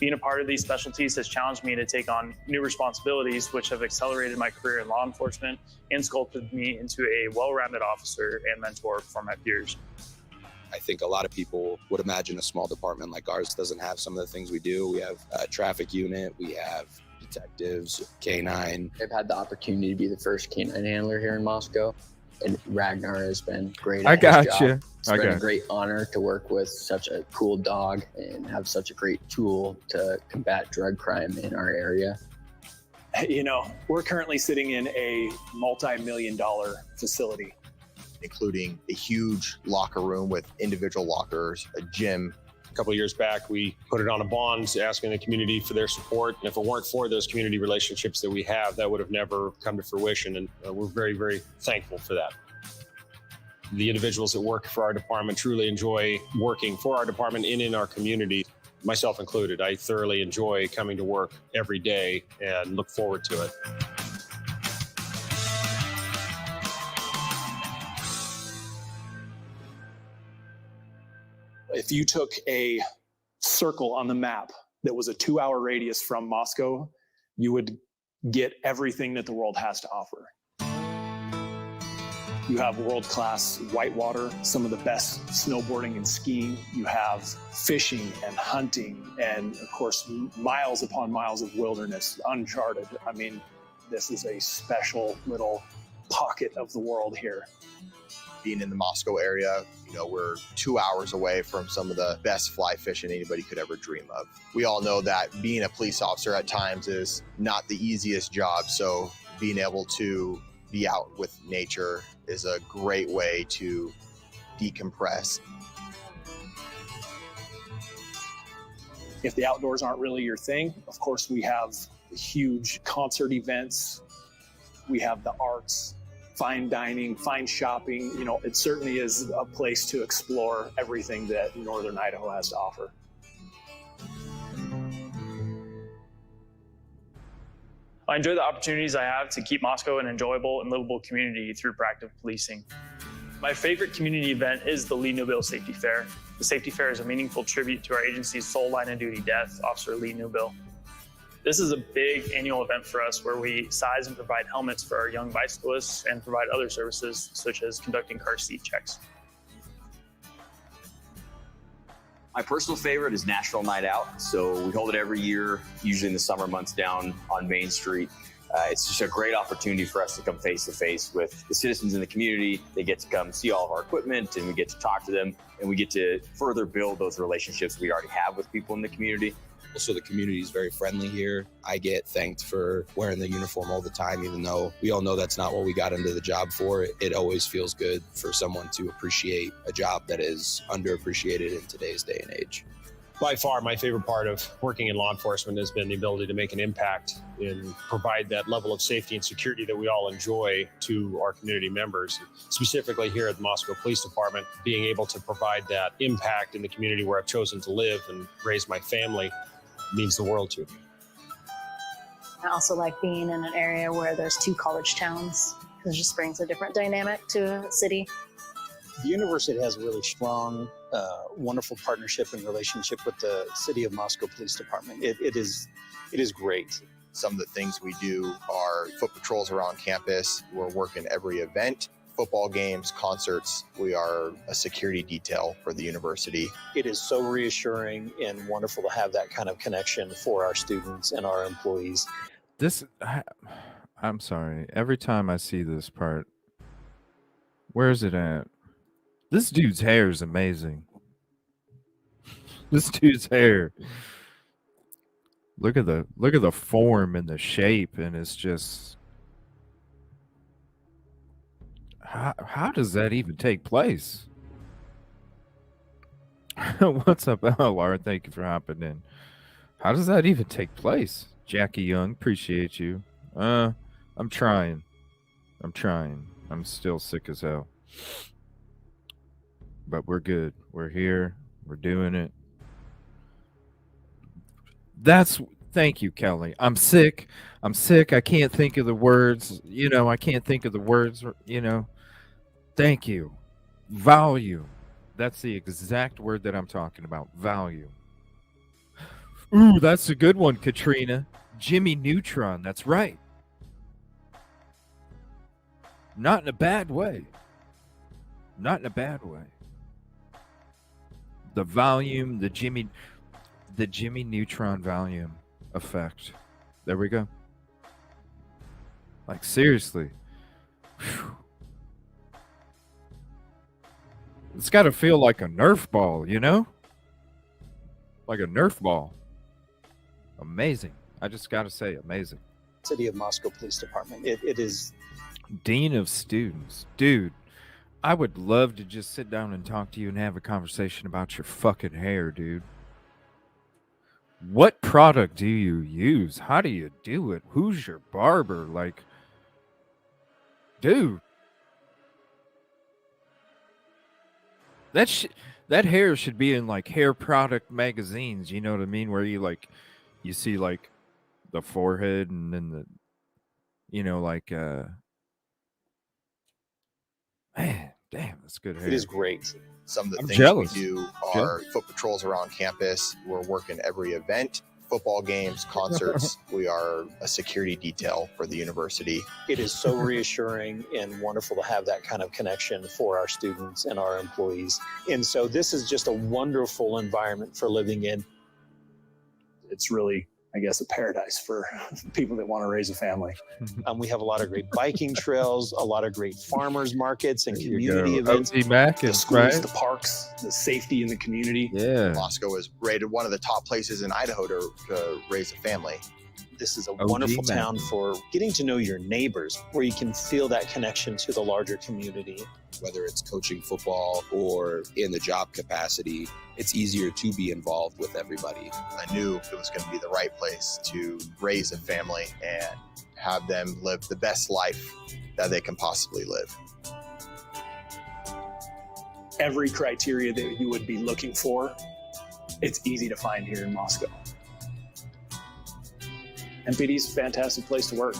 Being a part of these specialties has challenged me to take on new responsibilities, which have accelerated my career in law enforcement and sculpted me into a well-rounded officer and mentor for my peers. I think a lot of people would imagine a small department like ours doesn't have some of the things we do. We have a traffic unit, we have detectives, K9. I've had the opportunity to be the first canine handler here in Moscow. And Ragnar has been great I at his got job. you. It's been a great honor to work with such a cool dog and have such a great tool to combat drug crime in our area. You know, we're currently sitting in a multi-million-dollar facility, including a huge locker room with individual lockers, a gym. A couple of years back, we put it on a bond asking the community for their support. And if it weren't for those community relationships that we have, that would have never come to fruition. And we're very, very thankful for that. The individuals that work for our department truly enjoy working for our department and in our community, myself included. I thoroughly enjoy coming to work every day and look forward to it. If you took a circle on the map that was a 2-hour radius from Moscow, you would get everything that the world has to offer. You have world-class whitewater, some of the best snowboarding and skiing. You have fishing and hunting, and of course, miles upon miles of wilderness, uncharted. I mean, this is a special little pocket of the world here. Being in the Moscow area, you know, we're 2 hours away from some of the best fly fishing anybody could ever dream of. We all know that being a police officer at times is not the easiest job, so being able to be out with nature is a great way to decompress. If the outdoors aren't really your thing, of course, we have huge concert events. We have the arts, fine dining, fine shopping. You know, it certainly is a place to explore everything that Northern Idaho has to offer. I enjoy the opportunities I have to keep Moscow an enjoyable and livable community through proactive policing. My favorite community event is the Lee Newbill Safety Fair. The Safety Fair is a meaningful tribute to our agency's sole line of duty death, Officer Lee Newbill. This is a big annual event for us where we size and provide helmets for our young bicyclists and provide other services such as conducting car seat checks. My personal favorite is National Night Out. So we hold it every year, usually in the summer months down on Main Street. It's just a great opportunity for us to come face to face with the citizens in the community. They get to come see all of our equipment and we get to talk to them and we get to further build those relationships we already have with people in the community. Also, the community is very friendly here. I get thanked for wearing the uniform all the time, even though we all know that's not what we got into the job for. It always feels good for someone to appreciate a job that is underappreciated in today's day and age. By far, my favorite part of working in law enforcement has been the ability to make an impact and provide that level of safety and security that we all enjoy to our community members. Specifically here at the Moscow Police Department, being able to provide that impact in the community where I've chosen to live and raise my family means the world to me. I also like being in an area where there's 2 college towns, because it just brings a different dynamic to a city. The university has a really strong, wonderful partnership and relationship with the City of Moscow Police Department. It is great. Some of the things we do are foot patrols around campus. We're working every event, football games, concerts. We are a security detail for the university. It is so reassuring and wonderful to have that kind of connection for our students and our employees. I'm sorry. Every time I see this part, where is it at? This dude's hair is amazing. This dude's hair. Look at the form and the shape, and it's just how does that even take place? What's up, LR? Thank you for hopping in. How does that even take place? Jackie Young, appreciate you. I'm trying. I'm still sick as hell. But we're good. We're here. We're doing it. Thank you, Kelly. I'm sick. I can't think of the words. Thank you. Volume. That's the exact word that I'm talking about. Volume. Ooh, that's a good one, Katrina. Jimmy Neutron. That's right. Not in a bad way. The volume, the Jimmy Neutron volume effect. There we go. Like, seriously. Whew. It's got to feel like a Nerf ball, you know? Like a Nerf ball. Amazing. I just got to say, amazing. City of Moscow Police Department. It is Dean of Students. Dude, I would love to just sit down and talk to you and have a conversation about your fucking hair, dude. What product do you use? How do you do it? Who's your barber? Like, dude. That hair should be in like hair product magazines, you know what I mean? Where you like, you see like the forehead and then the, you know, like, man, damn, that's good hair. It is great. Some of the I'm things jealous. we do are foot patrols around campus. We're working every event, football games, concerts. We are a security detail for the university. It is so reassuring and wonderful to have that kind of connection for our students and our employees. And so this is just a wonderful environment for living in. It's really, I guess, a paradise for people that want to raise a family. We have a lot of great biking trails, a lot of great farmers markets and There you community go. events. OG Mac The is schools, right. the parks, the safety in the community. Yeah. Moscow is rated one of the top places in Idaho to raise a family. This is a OG wonderful Mac. town for getting to know your neighbors, where you can feel that connection to the larger community. Whether it's coaching football or in the job capacity, it's easier to be involved with everybody. I knew it was going to be the right place to raise a family and have them live the best life that they can possibly live. Every criteria that you would be looking for, it's easy to find here in Moscow. MPD's a fantastic place to work.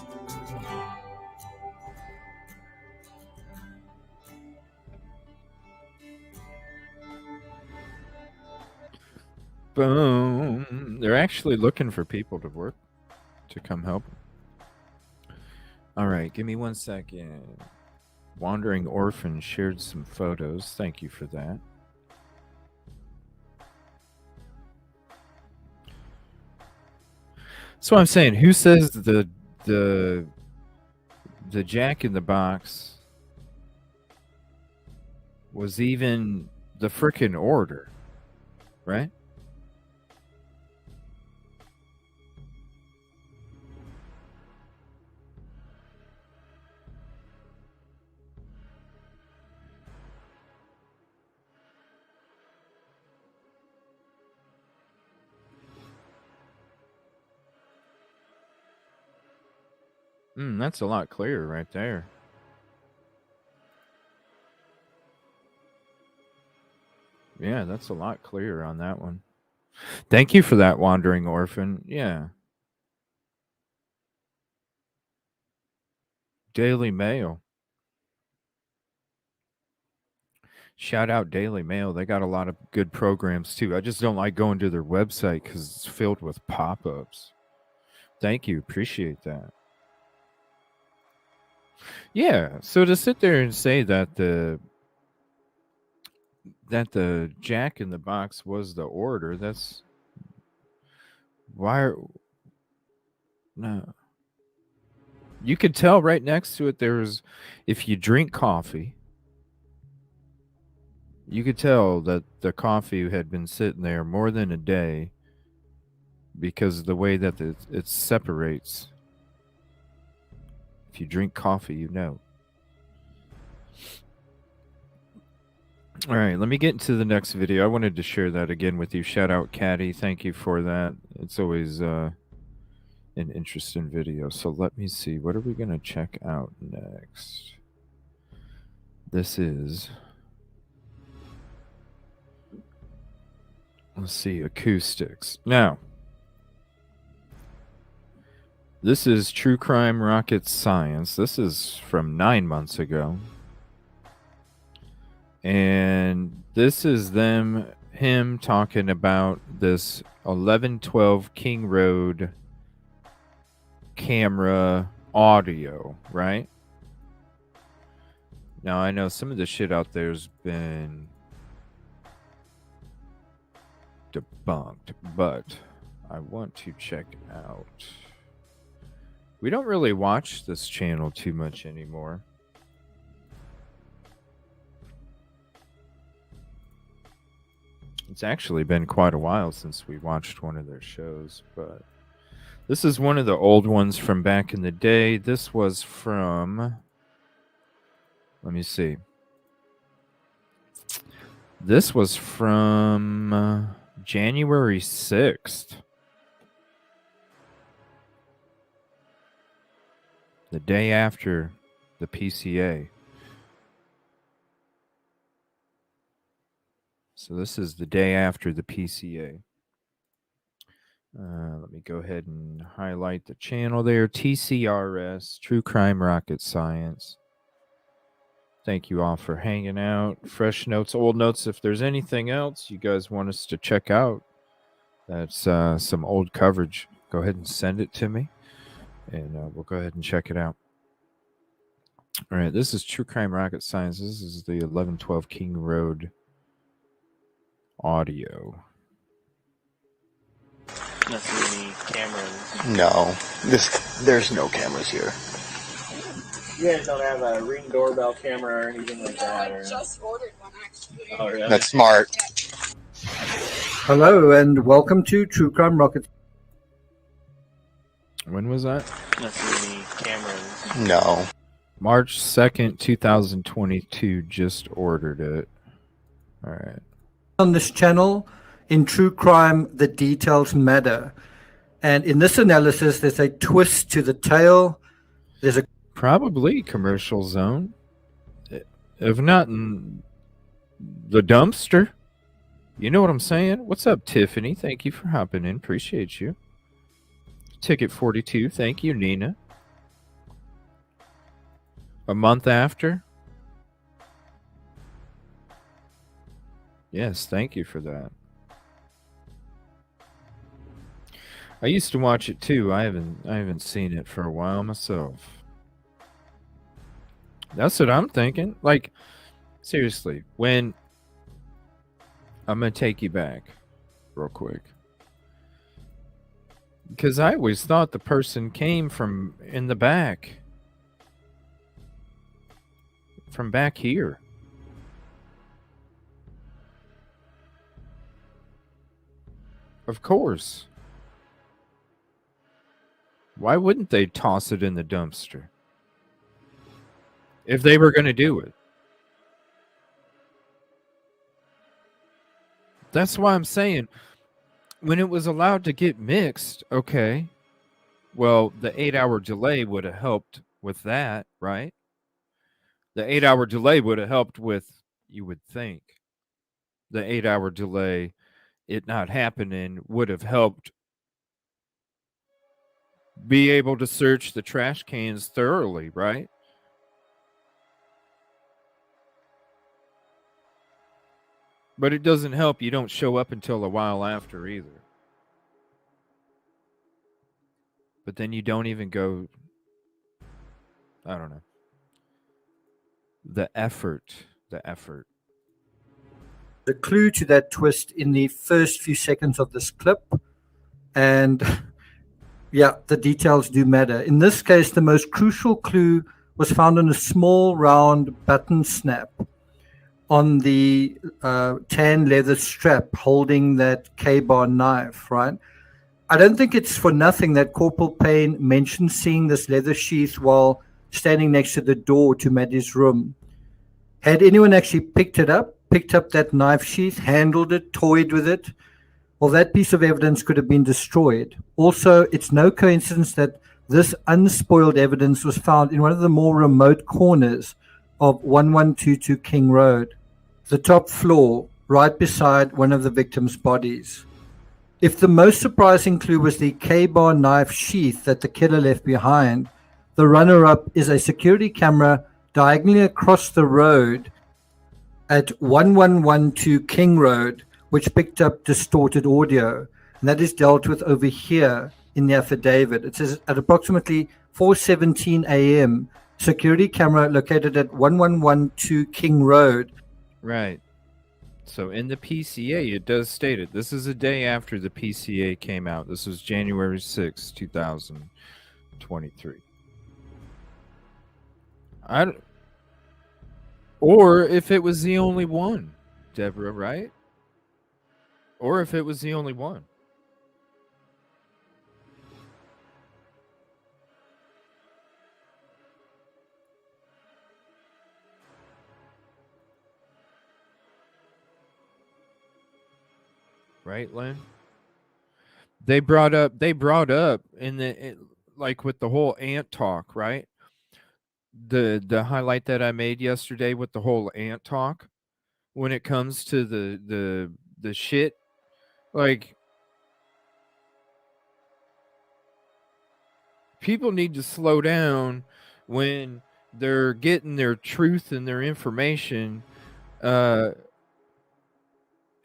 Boom. They're actually looking for people to work, to come help. All right, give me 1 second. Wandering Orphan shared some photos. Thank you for that. So I'm saying, who says the Jack in the Box was even the frickin' order, right? That's a lot clearer right there. Yeah, that's a lot clearer on that one. Thank you for that, Wandering Orphan. Yeah. Daily Mail. Shout out Daily Mail. They got a lot of good programs too. I just don't like going to their website because it's filled with pop-ups. Thank you. Appreciate that. Yeah. So to sit there and say that the Jack in the Box was the order, that's why. No. You could tell right next to it there's, if you drink coffee, you could tell that the coffee had been sitting there more than a day because of the way that it separates. If you drink coffee, you know. All right, let me get into the next video. I wanted to share that again with you. Shout out, Caddy. Thank you for that. It's always an interesting video. So let me see. What are we going to check out next? This is... Let's see, acoustics. Now, this is True Crime Rocket Science. This is from 9 months ago. And this is him talking about this 1112 King Road camera audio, right? Now, I know some of the shit out there's been debunked, but I want to check out. We don't really watch this channel too much anymore. It's actually been quite a while since we watched one of their shows, but this is one of the old ones from back in the day. This was from, let me see. This was from January 6th. The day after the PCA. So this is the day after the PCA. Let me go ahead and highlight the channel there. TCRS, True Crime Rocket Science. Thank you all for hanging out. Fresh notes, old notes. If there's anything else you guys want us to check out, that's some old coverage, go ahead and send it to me, and we'll go ahead and check it out. All right, this is True Crime Rocket Science. This is the 1112 King Road audio. Not see any cameras. No, there's no cameras here. You guys don't have a Ring doorbell camera or anything like that? I just ordered one, actually. Oh, really? That's smart. Hello and welcome to True Crime Rocket. When was that? Not see any cameras. No. March 2nd, 2022. Just ordered it. All right. On this channel, in True Crime, the details matter. And in this analysis, there's a twist to the tale. There's a probably commercial zone. If not in the dumpster. You know what I'm saying? What's up, Tiffany? Thank you for hopping in. Appreciate you. Ticket 42. Thank you, Nina. A month after? Yes, thank you for that. I used to watch it too. I haven't seen it for a while myself. That's what I'm thinking. Like, seriously, when I'm gonna take you back real quick. Because I always thought the person came from in the back. From back here. Of course. Why wouldn't they toss it in the dumpster? If they were going to do it. That's why I'm saying, when it was allowed to get mixed, okay, well, the 8-hour delay would have helped with that, right? The 8-hour delay would have helped with, you would think, the 8-hour delay, it not happening, would have helped be able to search the trash cans thoroughly, right? But it doesn't help. You don't show up until a while after either. But then you don't even go, I don't know. The effort. The clue to that twist in the first few seconds of this clip. And yeah, the details do matter. In this case, the most crucial clue was found on a small round button snap on the tan leather strap holding that K-bar knife, right? I don't think it's for nothing that Corporal Payne mentioned seeing this leather sheath while standing next to the door to Maddie's room. Had anyone actually picked up that knife sheath, handled it, toyed with it, well, that piece of evidence could have been destroyed. Also, it's no coincidence that this unspoiled evidence was found in one of the more remote corners of 1122 King Road, the top floor, right beside one of the victims' bodies. If the most surprising clue was the K-bar knife sheath that the killer left behind, the runner-up is a security camera diagonally across the road at 1112 King Road, which picked up distorted audio. And that is dealt with over here in the affidavit. It says at approximately 4:17 a.m., security camera located at 1112 King Road. Right. So in the PCA, it does state it. This is a day after the PCA came out. This was January 6, 2023. Or if it was the only one, Deborah, right? or if it was the only one. Right, Lynn? They brought up in like with the whole ant talk, right? The highlight that I made yesterday with the whole ant talk, when it comes to the shit, like, people need to slow down when they're getting their truth and their information.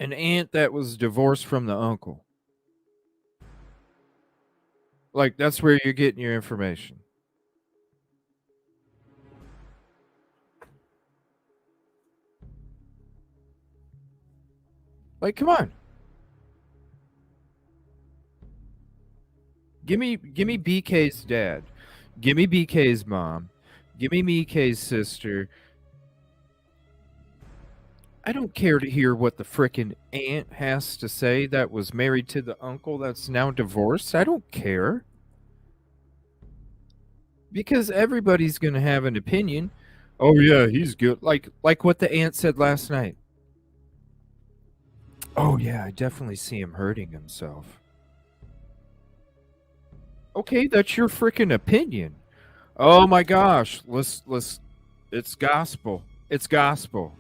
An aunt that was divorced from the uncle. Like, that's where you're getting your information. Like, come on. Give me BK's dad. Give me BK's mom. Give me BK's sister. I don't care to hear what the frickin' aunt has to say that was married to the uncle that's now divorced. I don't care. Because everybody's going to have an opinion. Oh, yeah, he's good. Like what the aunt said last night. Oh, yeah, I definitely see him hurting himself. Okay, that's your frickin' opinion. Oh, my gosh. Let's it's gospel. It's gospel.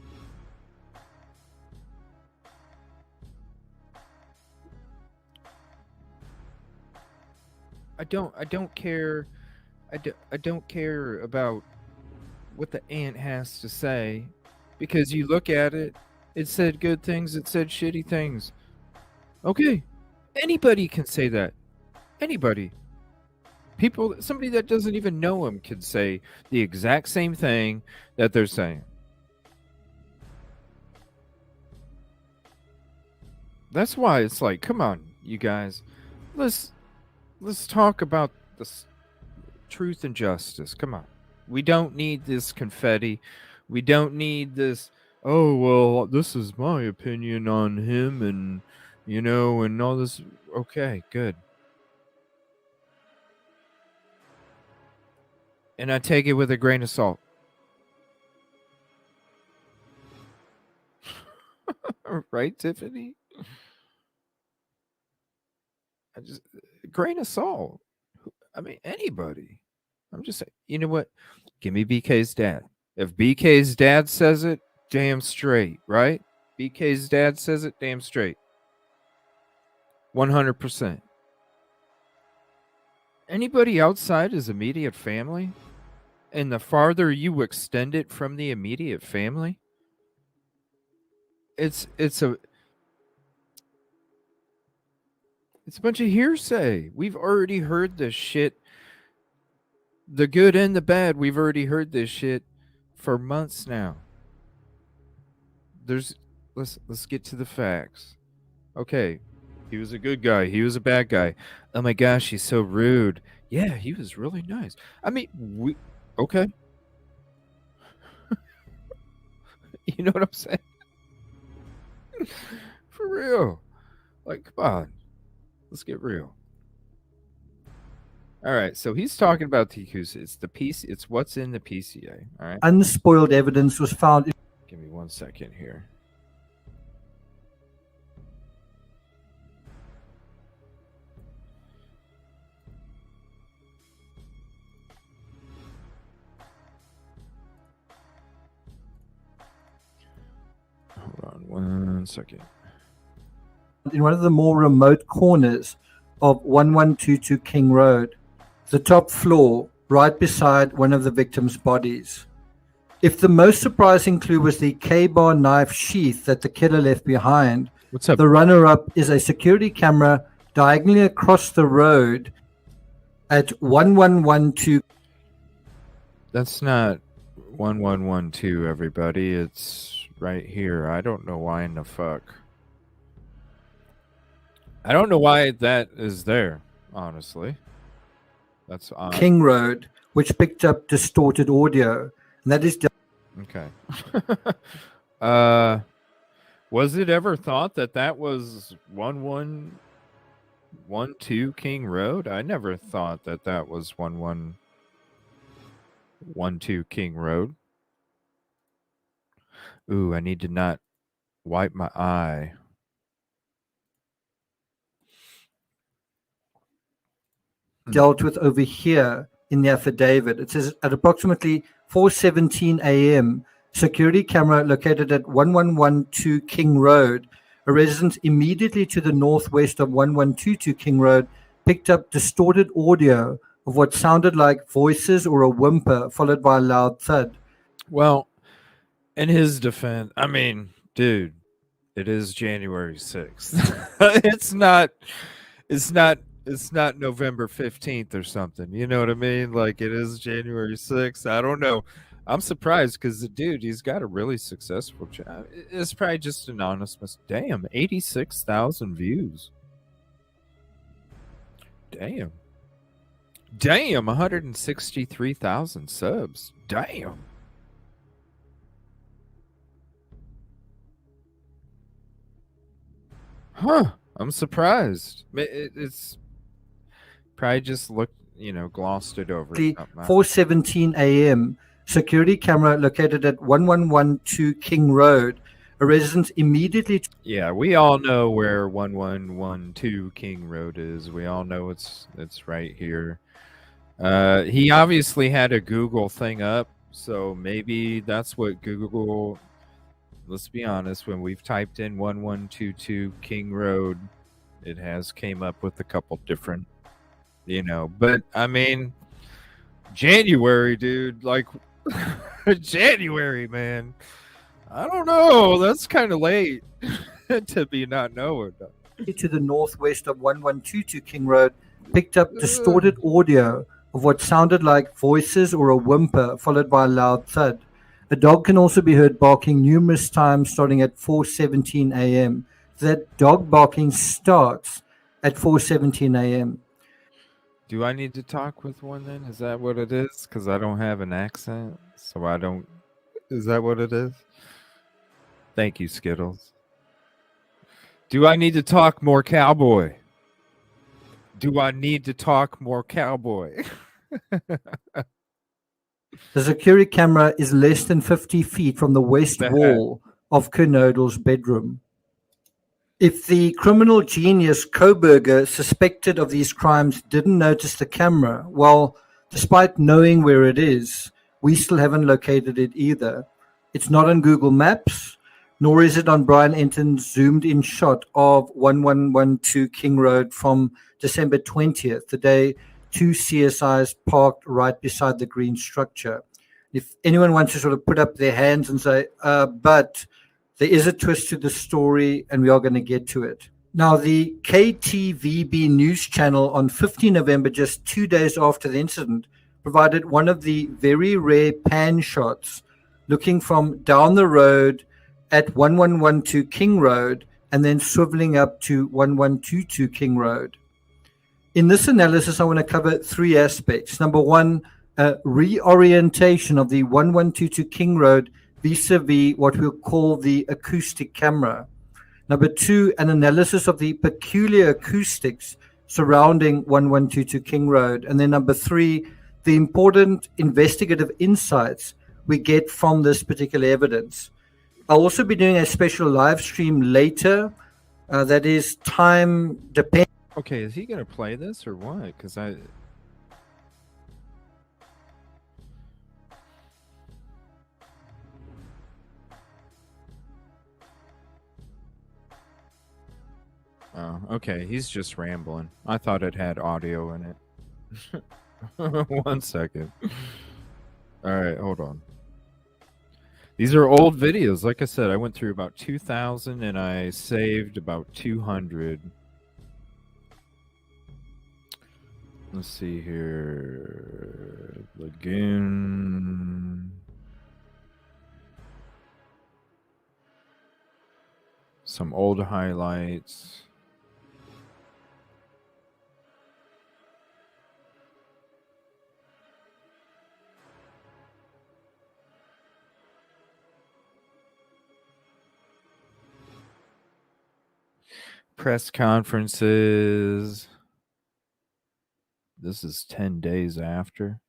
I don't care. I don't care about what the aunt has to say, because you look at it, it said good things, it said shitty things. Okay, anybody can say that. Anybody. Somebody that doesn't even know him can say the exact same thing that they're saying. That's why it's like, come on, you guys, let's talk about this truth and justice. Come on. We don't need this confetti. We don't need this, oh, well, this is my opinion on him and, and all this. Okay, good. And I take it with a grain of salt. Right, Tiffany? Grain of salt. I mean, anybody. I'm just saying, you know what? Give me BK's dad. If BK's dad says it, damn straight, right? BK's dad says it, damn straight. 100%. Anybody outside his immediate family, and the farther you extend it from the immediate family, it's a bunch of hearsay. We've already heard this shit. The good and the bad, we've already heard this shit for months now. Let's get to the facts. Okay, he was a good guy. He was a bad guy. Oh my gosh, he's so rude. Yeah, he was really nice. I mean, okay. You know what I'm saying? For real. Like, come on. Let's get real. All right, so he's talking about TQs. It's what's in the PCA. All right. Unspoiled evidence was found. Give me 1 second here. Hold on 1 second. In one of the more remote corners of 1122 King Road, the top floor, right beside one of the victims' bodies. If the most surprising clue was the K-bar knife sheath that the killer left behind, what's up? The runner-up is a security camera diagonally across the road at 1112. That's not 1112, everybody. It's right here. I don't know why in the fuck. I don't know why that is there, honestly. That's odd. King Road, which picked up distorted audio. And that is okay. Was it ever thought that that was 1112 King Road? I never thought that that was 1112 King Road. Ooh, I need to not wipe my eye. Dealt with over here in the affidavit. It says at approximately 4:17 a.m., security camera located at 1112 King Road, a residence immediately to the northwest of 1122 King Road, picked up distorted audio of what sounded like voices or a whimper, followed by a loud thud. Well, in his defense, I mean, dude, it is January 6th. It's not November 15th or something. You know what I mean? Like, it is January 6th. I don't know. I'm surprised because the dude, he's got a really successful job. It's probably just an anonymous. Damn, 86,000 views. Damn. 163,000 subs. Damn. Huh. I'm surprised. It's probably just looked, glossed it over. 4:17 a.m., security camera located at 1112 King Road, a residence immediately. Yeah, we all know where 1112 King Road is. We all know it's right here. He obviously had a Google thing up, so maybe that's what Google. Let's be honest, when we've typed in 1122 King Road, it has came up with a couple different, but I mean, January, dude, like January, man. I don't know. That's kind of late to be not knowing. To the northwest of 1122 King Road, picked up distorted audio of what sounded like voices or a whimper, followed by a loud thud. A dog can also be heard barking numerous times starting at 4:17 a.m. That dog barking starts at 4:17 a.m. Do I need to talk with one then? Is that what it is? Because I don't have an accent, so I don't. Is that what it is? Thank you, Skittles. Do I need to talk more cowboy? Do I need to talk more cowboy? The security camera is less than 50 feet from the west wall of Kernodle's bedroom. If the criminal genius Koberger, suspected of these crimes, didn't notice the camera, well, despite knowing where it is, we still haven't located it either. It's not on Google Maps, nor is it on Brian Enton's zoomed-in shot of 1112 King Road from December 20th, the day two CSIs parked right beside the green structure. If anyone wants to sort of put up their hands and say, but there is a twist to the story, and we are going to get to it. Now, the KTVB news channel on 15 November, just 2 days after the incident, provided one of the very rare pan shots looking from down the road at 1112 King Road and then swiveling up to 1122 King Road. In this analysis, I want to cover three aspects. Number one, a reorientation of the 1122 King Road vis-a-vis what we'll call the acoustic camera. Number two, an analysis of the peculiar acoustics surrounding 1122 King Road. And then number three, the important investigative insights we get from this particular evidence. I'll also be doing a special live stream later that is time dependent. Okay, is he going to play this or what? Because I... Oh, okay. He's just rambling. I thought it had audio in it. 1 second. All right, hold on. These are old videos. Like I said, I went through about 2,000 and I saved about 200. Let's see here. Lagoon. Some old highlights. Press conferences. This is 10 days after.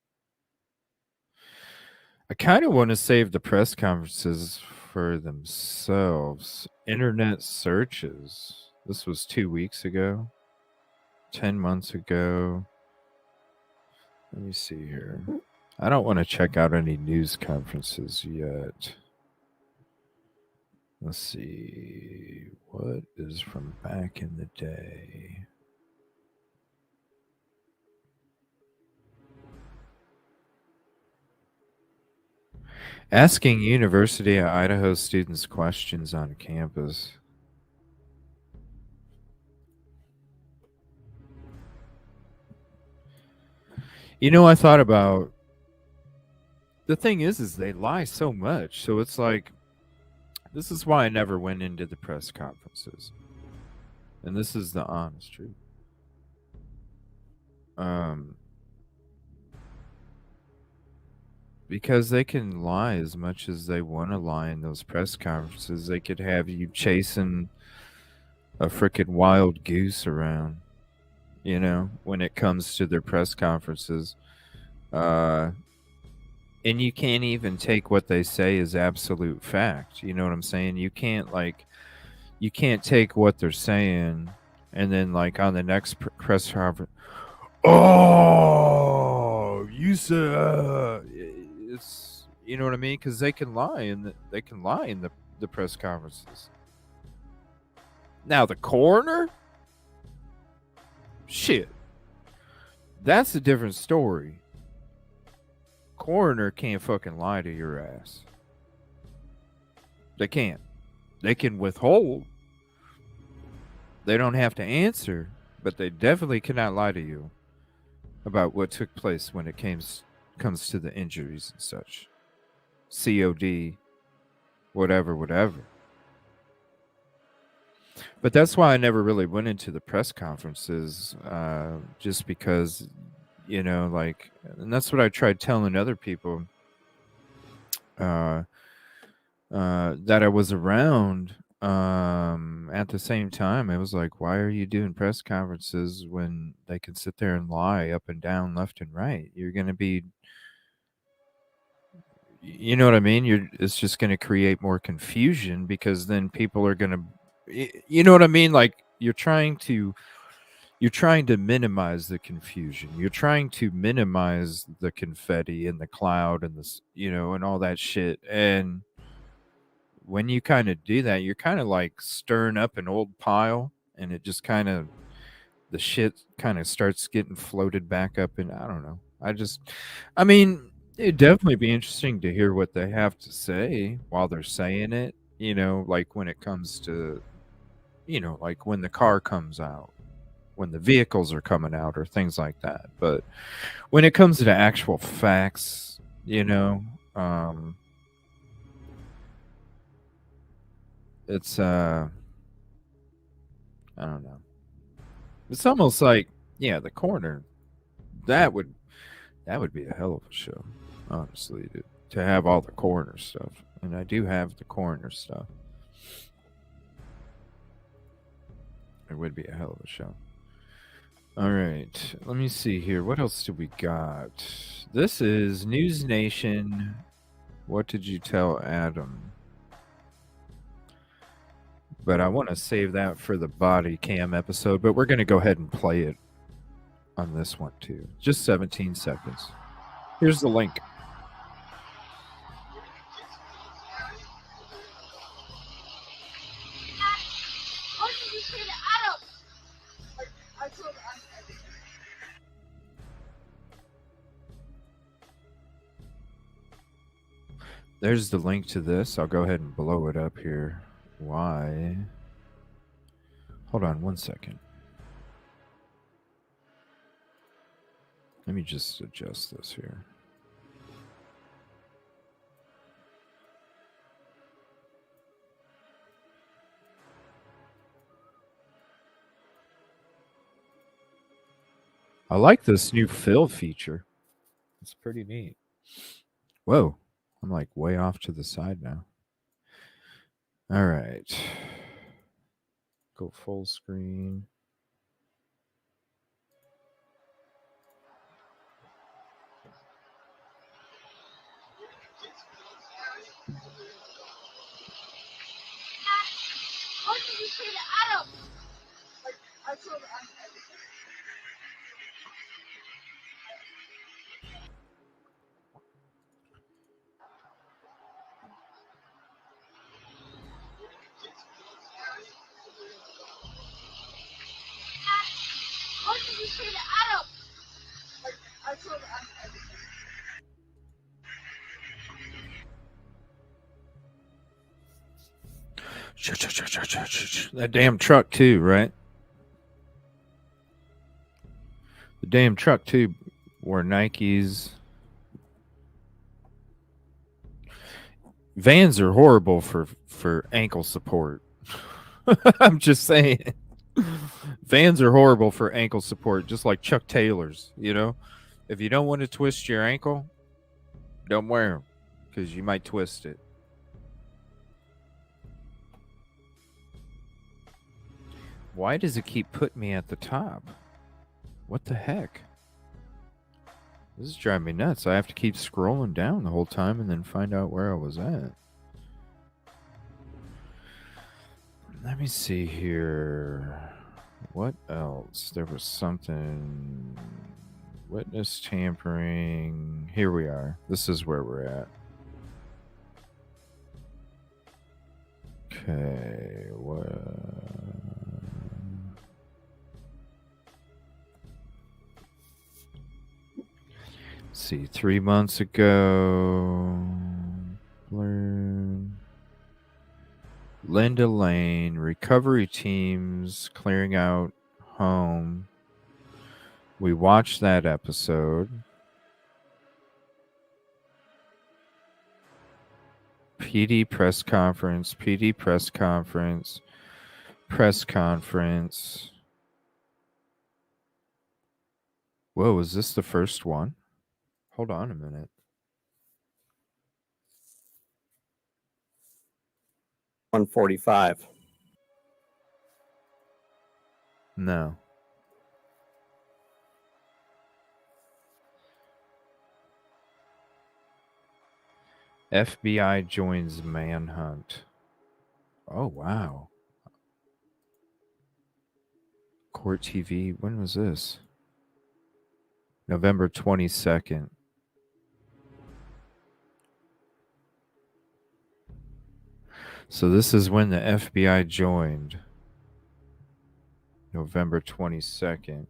I kind of want to save the press conferences for themselves. Internet searches. This was 2 weeks ago. 10 months ago. Let me see here. I don't want to check out any news conferences yet. Let's see. What is from back in the day? Asking University of Idaho students questions on campus. You know, I thought about, the thing is they lie so much. So it's like, this is why I never went into the press conferences. And this is the honest truth. Because they can lie as much as they want to lie in those press conferences. They could have you chasing a freaking wild goose around, you know, when it comes to their press conferences. And you can't even take what they say as absolute fact. You know what I'm saying? You can't take what they're saying and then like on the next press conference, oh, you said it's, you know what I mean? Because they can lie in the press conferences. Now the coroner, shit, that's a different story. Coroner can't fucking lie to your ass. They can't. They can withhold. They don't have to answer, but they definitely cannot lie to you about what took place when it comes to the injuries and such. COD, whatever. But that's why I never really went into the press conferences, just because, you know, like, and that's what I tried telling other people that I was around at the same time. It was like, why are you doing press conferences when they can sit there and lie up and down, left and right? You're going to be, you know what I mean? It's just going to create more confusion, because then people are going to, you know what I mean? Like, you're trying to minimize the confusion. You're trying to minimize the confetti and the cloud and this, you know, and all that shit. And when you kind of do that, you're kind of like stirring up an old pile, and it just kind of, the shit kind of starts getting floated back up. And I don't know. I mean, it'd definitely be interesting to hear what they have to say while they're saying it, you know, like when it comes to, you know, like when the car comes out, when the vehicles are coming out, or things like that. But when it comes to actual facts, you know, it's I don't know. It's almost like, yeah, the corner, that would be a hell of a show, honestly, to have all the coroner stuff. And I do have the coroner stuff. It would be a hell of a show. All right, let me see here. What else do we got? This is News Nation. What did you tell Adam? But I want to save that for the body cam episode, but we're going to go ahead and play it on this one too. Just 17 seconds. Here's the link. There's the link to this. I'll go ahead and blow it up here. Why? Hold on one second. Let me just adjust this here. I like this new fill feature. It's pretty neat. Whoa. I'm like way off to the side now. All right. Go full screen. How did you say that? Adam? Like, I told How did you say that? Adam? Like, I told That damn truck too, right? The damn truck too wore Nikes. Vans are horrible for ankle support. I'm just saying. Vans are horrible for ankle support, just like Chuck Taylor's, you know? If you don't want to twist your ankle, don't wear them because you might twist it. Why does it keep putting me at the top? What the heck? This is driving me nuts. I have to keep scrolling down the whole time and then find out where I was at. Let me see here. What else? There was something. Witness tampering. Here we are. This is where we're at. Okay. What? Let's see. 3 months ago. Linda Lane. Recovery teams clearing out home. We watched that episode. PD press conference. PD press conference. Press conference. Whoa, is this the first one? Hold on a minute. $145. No. FBI joins manhunt. Oh, wow. Court TV. When was this? November 22nd. So this is when the FBI joined. November 22nd.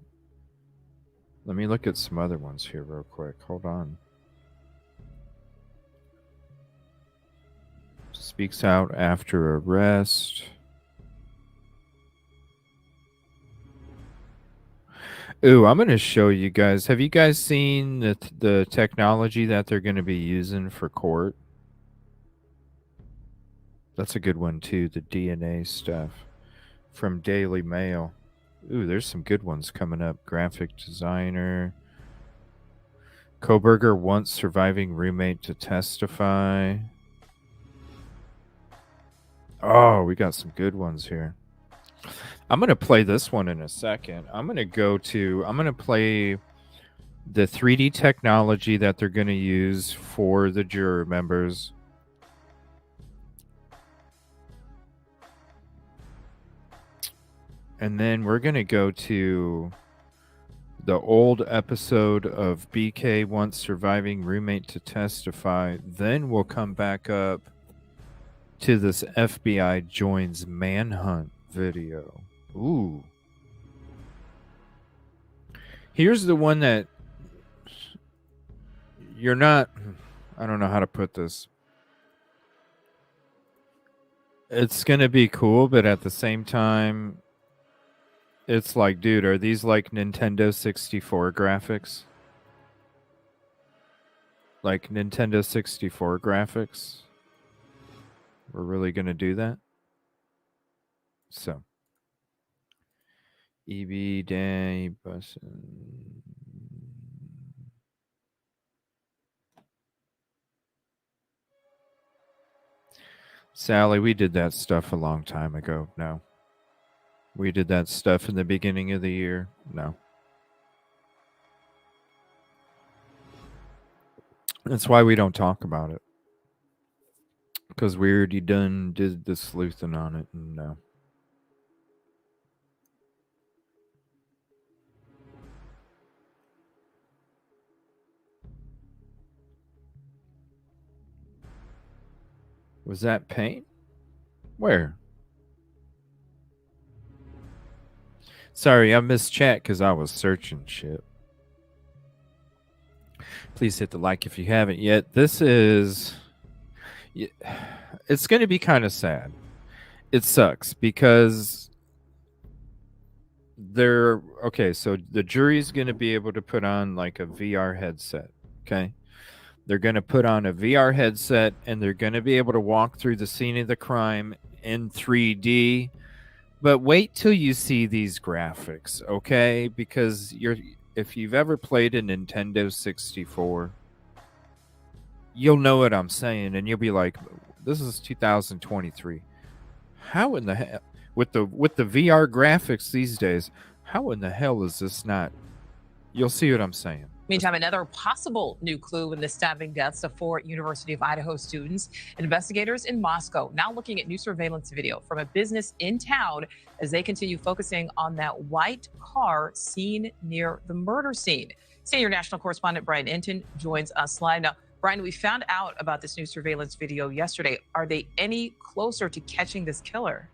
Let me look at some other ones here real quick. Hold on. Speaks out after arrest. Ooh, I'm going to show you guys. Have you guys seen the technology that they're going to be using for court? That's a good one too, the DNA stuff from Daily Mail. Ooh, there's some good ones coming up. Graphic designer. Koberger wants surviving roommate to testify. Oh, we got some good ones here. I'm going to play this one in a second. I'm going to play the 3D technology that they're going to use for the juror members. And then we're going to go to the old episode of BK wants surviving roommate to testify. Then we'll come back up to this FBI joins manhunt video. Ooh. Here's the one that you're not... I don't know how to put this. It's going to be cool, but at the same time... It's like, dude, are these like Nintendo 64 graphics? Like Nintendo 64 graphics? We're really going to do that? So. EB Day Bussin. Sally, we did that stuff a long time ago. No. we did that stuff in the beginning of the year. No. That's why we don't talk about it. Because we already did the sleuthing on it. And no. Was that paint? Where? Sorry, I missed chat because I was searching shit. Please hit the like if you haven't yet. This is... It's going to be kind of sad. It sucks because they're... Okay, so the jury's going to be able to put on like a VR headset. Okay? They're going to put on a VR headset and they're going to be able to walk through the scene of the crime in 3D. But wait till you see these graphics, okay? Because if you've ever played a Nintendo 64, you'll know what I'm saying, and you'll be like, "This is 2023. How in the hell with the VR graphics these days? How in the hell is this not?" You'll see what I'm saying. Meantime, another possible new clue in the stabbing deaths of 4 University of Idaho students. Investigators in Moscow now looking at new surveillance video from a business in town as they continue focusing on that white car seen near the murder scene. Senior national correspondent Brian Enton joins us live now. Brian, we found out about this new surveillance video yesterday. Are they any closer to catching this killer?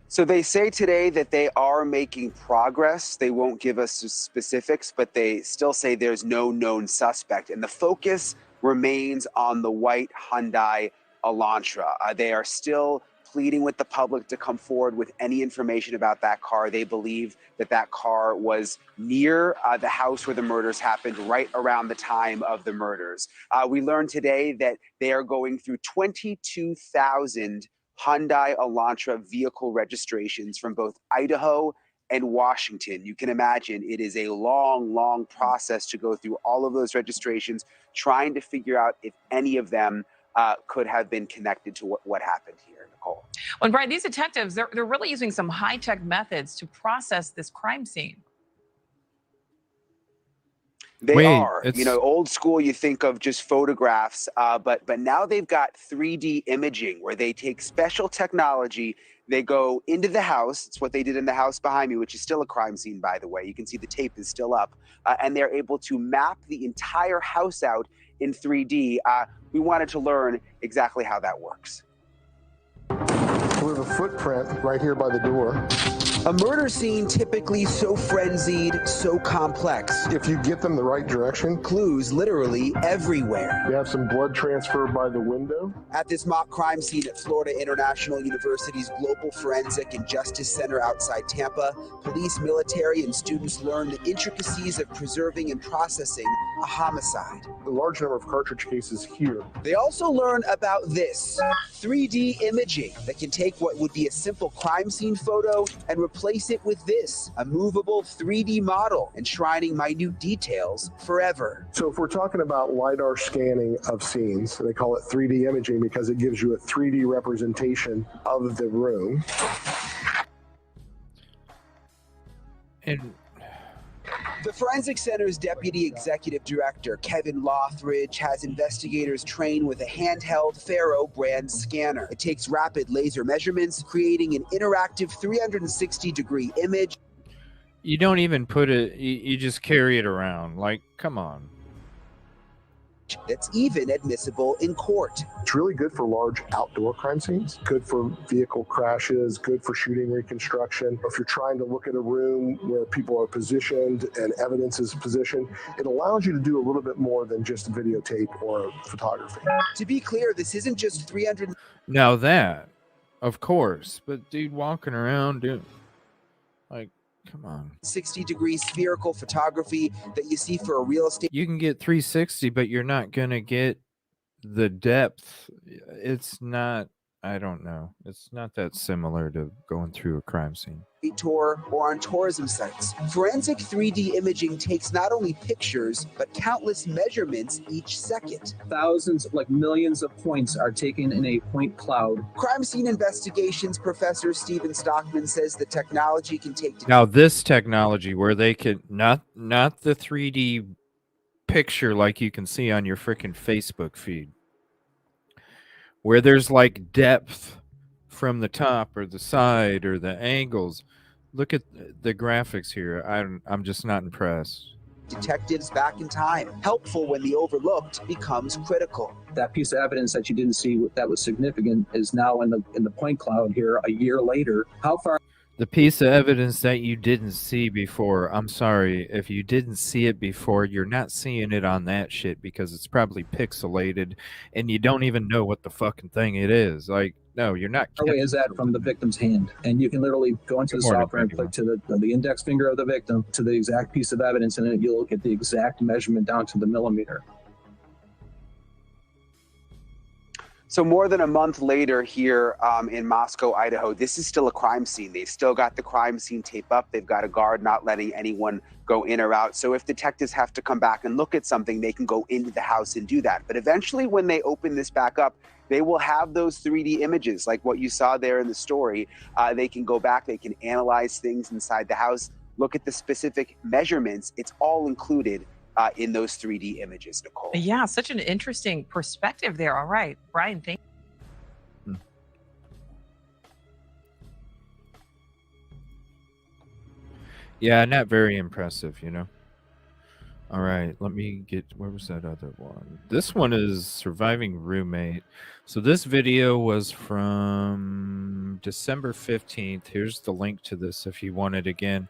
So they say today that they are making progress. They won't give us specifics, but they still say there's no known suspect. And the focus remains on the white Hyundai Elantra. They are still pleading with the public to come forward with any information about that car. They believe that that car was near the house where the murders happened, right around the time of the murders. We learned today that they are going through 22,000 Hyundai Elantra vehicle registrations from both Idaho and Washington. You can imagine it is a long, long process to go through all of those registrations, trying to figure out if any of them could have been connected to what happened here, Nicole. Well, Brian, these detectives, they're really using some high-tech methods to process this crime scene. They are, old school. You think of just photographs, but now they've got 3D imaging where they take special technology. They go into the house. It's what they did in the house behind me, which is still a crime scene, by the way. You can see the tape is still up, and they're able to map the entire house out in 3D. We wanted to learn exactly how that works. We have a footprint right here by the door. A murder scene typically so frenzied, so complex. If you get them the right direction. Clues literally everywhere. You have some blood transfer by the window. At this mock crime scene at Florida International University's Global Forensic and Justice Center outside Tampa, police, military, and students learn the intricacies of preserving and processing a homicide. The large number of cartridge cases here. They also learn about this 3D imaging that can take what would be a simple crime scene photo and replace it with this, a movable 3D model, enshrining minute details forever. So if we're talking about LiDAR scanning of scenes, they call it 3D imaging because it gives you a 3D representation of the room. And the Forensic Center's Deputy Executive Director, Kevin Lothridge, has investigators trained with a handheld Faro brand scanner. It takes rapid laser measurements, creating an interactive 360-degree image. You don't even put it, you just carry it around. Like, come on. That's even admissible in court. It's really good for large outdoor crime scenes, good for vehicle crashes, good for shooting reconstruction. If you're trying to look at a room where people are positioned and evidence is positioned, it allows you to do a little bit more than just videotape or photography. To be clear, this isn't just 300. Now that, of course, but dude, walking around doing, like, come on. 60-degree spherical photography that you see for a real estate. You can get 360, but you're not going to get the depth. It's not, I don't know. It's not that similar to going through a crime scene. Tour or on tourism sites. Forensic 3D imaging takes not only pictures, but countless measurements each second. Thousands, like millions of points are taken in a point cloud. Crime scene investigations professor Stephen Stockman says the technology can take... Now, this technology where they can, not the 3D picture like you can see on your freaking Facebook feed, where there's like depth from the top or the side or the angles. Look at the graphics here. I'm just not impressed. Detectives back in time, helpful when the overlooked becomes critical. That piece of evidence that you didn't see that was significant is now in the point cloud here a year later. How far? The piece of evidence that you didn't see before, I'm sorry, if you didn't see it before, you're not seeing it on that shit because it's probably pixelated and you don't even know what the fucking thing it is. Like, no, you're not. How far away is that from the victim's hand? And you can literally go into the software and click to the index finger of the victim to the exact piece of evidence, and then you'll get the exact measurement down to the millimeter. So more than a month later here in Moscow, Idaho, this is still a crime scene. They've still got the crime scene tape up. They've got a guard not letting anyone go in or out. So if detectives have to come back and look at something, they can go into the house and do that. But eventually when they open this back up, they will have those 3D images like what you saw there in the story. They can go back, they can analyze things inside the house, look at the specific measurements. It's all included in those 3D images, Nicole. Yeah, such an interesting perspective there. All right, Brian, thank you. Yeah, not very impressive, you know. All right, let me get, where was that other one? This one is Surviving Roommate. So this video was from December 15th. Here's the link to this if you want it again.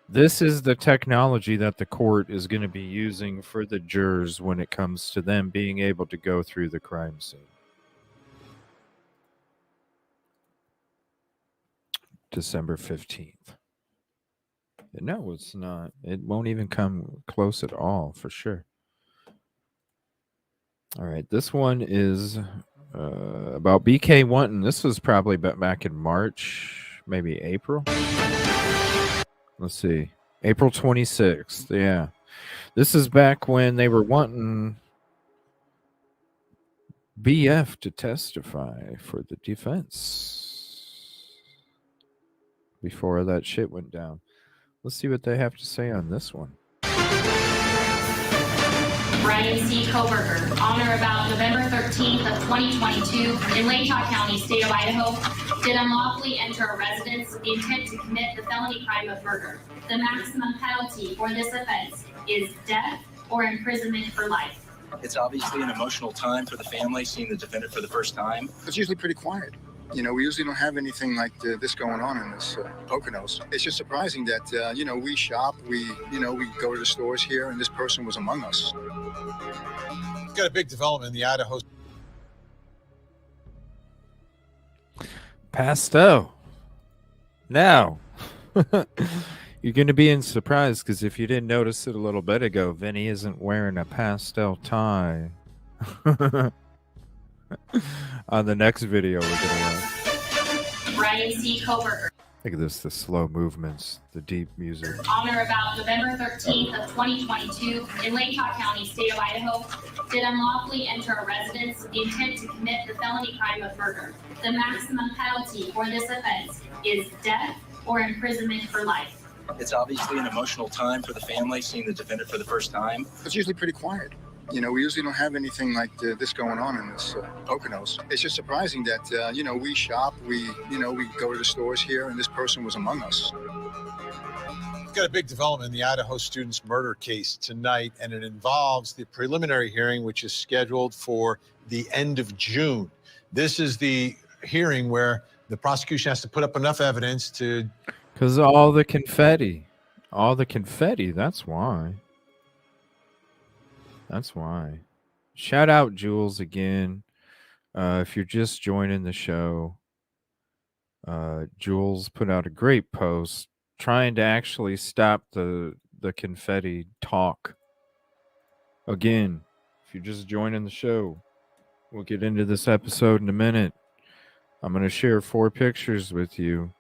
This is the technology that the court is going to be using for the jurors when it comes to them being able to go through the crime scene. December 15th. No, it's not. It won't even come close at all, for sure. All right, this one is about BK Wanton. This was probably back in March, maybe April. Let's see. April 26th. Yeah. This is back when they were wanting BF to testify for the defense before that shit went down. Let's see what they have to say on this one. Brian C. Koberger, on or about November 13th of 2022 in Latah County, state of Idaho, did unlawfully enter a residence with the intent to commit the felony crime of murder. The maximum penalty for this offense is death or imprisonment for life. It's obviously an emotional time for the family seeing the defendant for the first time. It's usually pretty quiet. You know, we usually don't have anything like this going on in this Poconos. It's just surprising that, you know, we shop, we go to the stores here, and this person was among us. We've got a big development in the Idaho. Pastel. Now, you're going to be in surprise because if you didn't notice it a little bit ago, Vinny isn't wearing a pastel tie. On the next video we're going to watch. Brian C. Koberger. Look at this, the slow movements, the deep music. On or about November 13th of 2022 in Latah County, state of Idaho, did unlawfully enter a residence with the intent to commit the felony crime of murder. The maximum penalty for this offense is death or imprisonment for life. It's obviously an emotional time for the family seeing the defendant for the first time. It's usually pretty quiet. You know, we usually don't have anything like this going on in this Poconos. It's just surprising that, you know, we shop, we go to the stores here, and this person was among us. We've got a big development in the Idaho student's murder case tonight, and it involves the preliminary hearing, which is scheduled for the end of June. This is the hearing where the prosecution has to put up enough evidence to... Because all the confetti, that's why. That's why. Shout out Jules again. If you're just joining the show, Jules put out a great post trying to actually stop the confetti talk. Again, if you're just joining the show, we'll get into this episode in a minute. I'm going to share 4 pictures with you.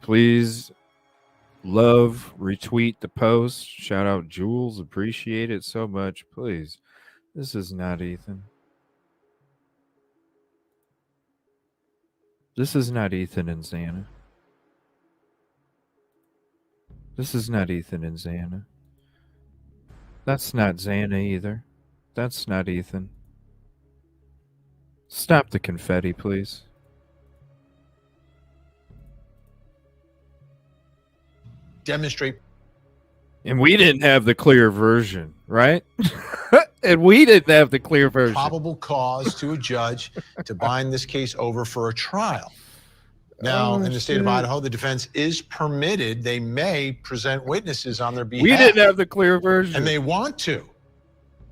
Please love, retweet the post. Shout out Jules. Appreciate it so much. Please. This is not Ethan. This is not Ethan and Xana. This is not Ethan and Xana. That's not Xana either. That's not Ethan. Stop the confetti, please. Demonstrate. And we didn't have the clear version, right? And we didn't have the clear version. Probable cause to a judge to bind this case over for a trial. Now, in the state of Idaho, the defense is permitted. They may present witnesses on their behalf. We didn't have the clear version. And they want to.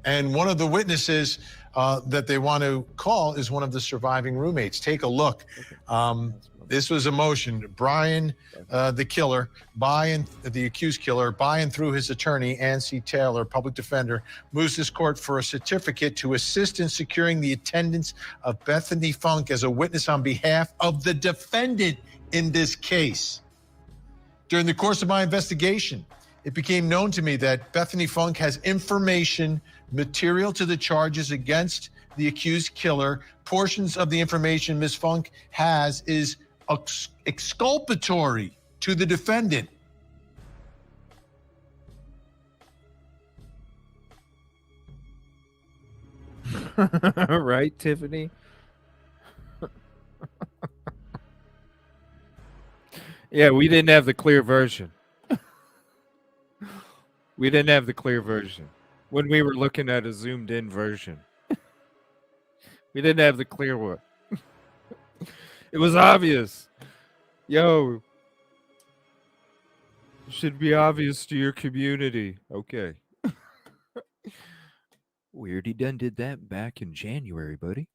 And one of the witnesses that they want to call is one of the surviving roommates. Take a look. This was a motion. Brian, the killer, the accused killer, by and through his attorney, Ann C. Taylor, public defender, moves this court for a certificate to assist in securing the attendance of Bethany Funk as a witness on behalf of the defendant in this case. During the course of my investigation, it became known to me that Bethany Funk has information material to the charges against the accused killer. Portions of the information Ms. Funk has is exculpatory to the defendant. Right, Tiffany? Yeah, we didn't have the clear version. We didn't have the clear version when we were looking at a zoomed in version. We didn't have the clear one. It was obvious. Yo, it should be obvious to your community. Okay. Weird, he done did that back in January, buddy.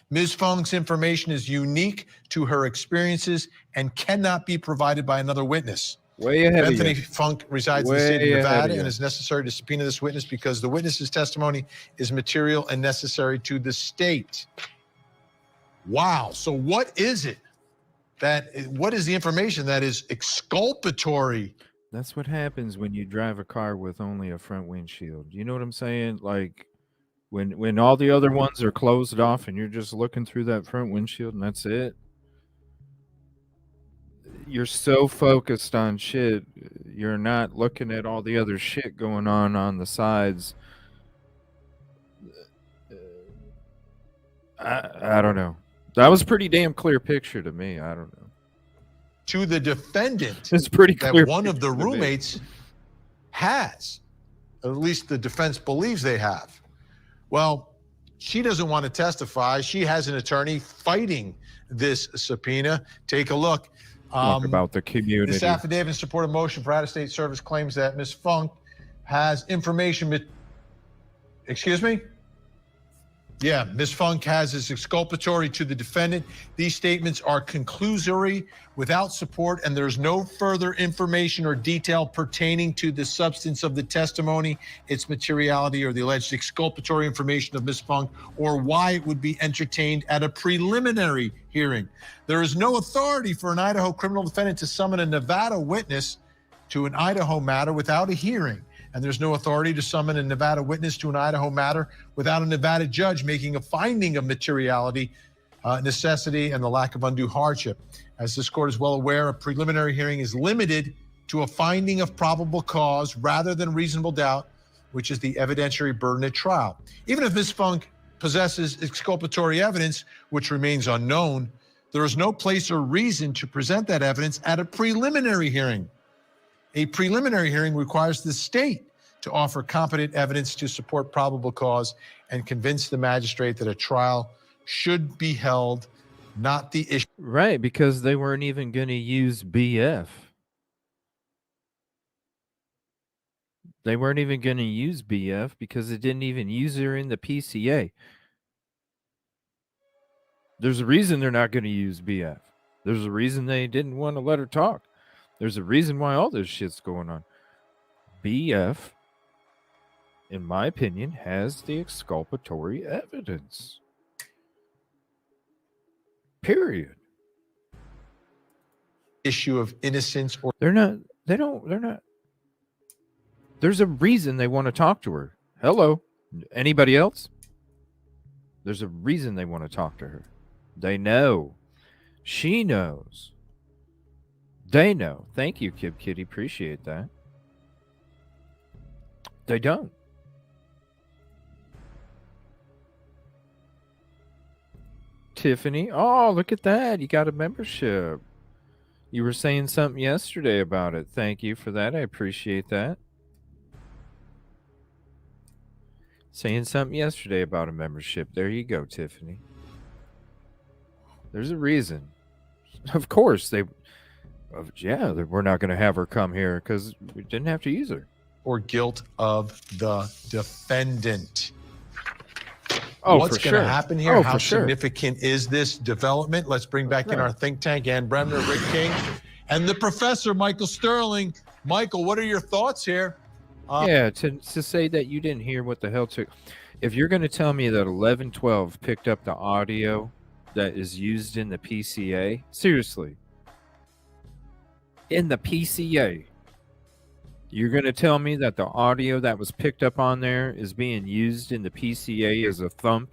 Ms. Funk's information is unique to her experiences and cannot be provided by another witness. Way ahead of you. Bethany Funk resides in the state of Nevada and is necessary to subpoena this witness because the witness's testimony is material and necessary to the state. Wow. So what is it what is the information that is exculpatory? That's what happens when you drive a car with only a front windshield. You know what I'm saying? Like when all the other ones are closed off and you're just looking through that front windshield and that's it. You're so focused on shit, you're not looking at all the other shit going on the sides. I don't know. That was a pretty damn clear picture to me. I don't know. To the defendant, it's pretty clear that one of the roommates has, at least the defense believes they have. Well, she doesn't want to testify. She has an attorney fighting this subpoena. Take a look. Talk about the community. This affidavit in support of motion for out-of-state service claims that Ms. Funk has information. Excuse me? Yeah, Ms. Funk has is exculpatory to the defendant. These statements are conclusory, without support, and there's no further information or detail pertaining to the substance of the testimony, its materiality, or the alleged exculpatory information of Ms. Funk, or why it would be entertained at a preliminary hearing. There is no authority for an Idaho criminal defendant to summon a Nevada witness to an Idaho matter without a hearing. And there's no authority to summon a Nevada witness to an Idaho matter without a Nevada judge making a finding of materiality, necessity, and the lack of undue hardship. As this court is well aware, a preliminary hearing is limited to a finding of probable cause rather than reasonable doubt, which is the evidentiary burden at trial. Even if Ms. Funk possesses exculpatory evidence, which remains unknown, there is no place or reason to present that evidence at a preliminary hearing. A preliminary hearing requires the state to offer competent evidence to support probable cause and convince the magistrate that a trial should be held, not the issue. Right, because they weren't even going to use BF. They weren't even going to use BF because it didn't even use her in the PCA. There's a reason they're not going to use BF. There's a reason they didn't want to let her talk. There's a reason why all this shit's going on. BF, in my opinion, has the exculpatory evidence. Period. Issue of innocence or they're not. There's a reason they want to talk to her. Hello. Anybody else? There's a reason they want to talk to her. They know. She knows. They know. Thank you, Kib Kitty. Appreciate that. They don't. Tiffany. Oh, look at that. You got a membership. You were saying something yesterday about it. Thank you for that. I appreciate that. Saying something yesterday about a membership. There you go, Tiffany. There's a reason. Of course, we're not going to have her come here because we didn't have to use her. Or guilt of the defendant. Oh, what's for going to sure. happen here? Oh, How for sure. significant is this development? Let's bring back in our think tank, Ann Bremner, Rick King, and the professor, Michael Sterling. Michael, what are your thoughts here? To say that you didn't hear what the hell took. If you're going to tell me that 1112 picked up the audio that is used in the PCA, seriously, in the PCA, you're going to tell me that the audio that was picked up on there is being used in the PCA as a thump?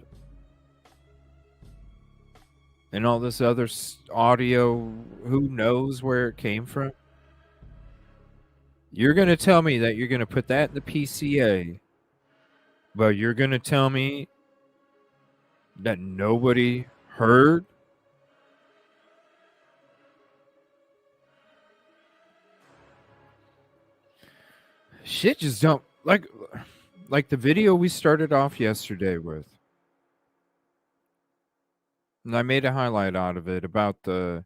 And all this other audio, who knows where it came from? You're going to tell me that you're going to put that in the PCA, but you're going to tell me that nobody heard? Shit just don't like the video we started off yesterday with. And I made a highlight out of it about the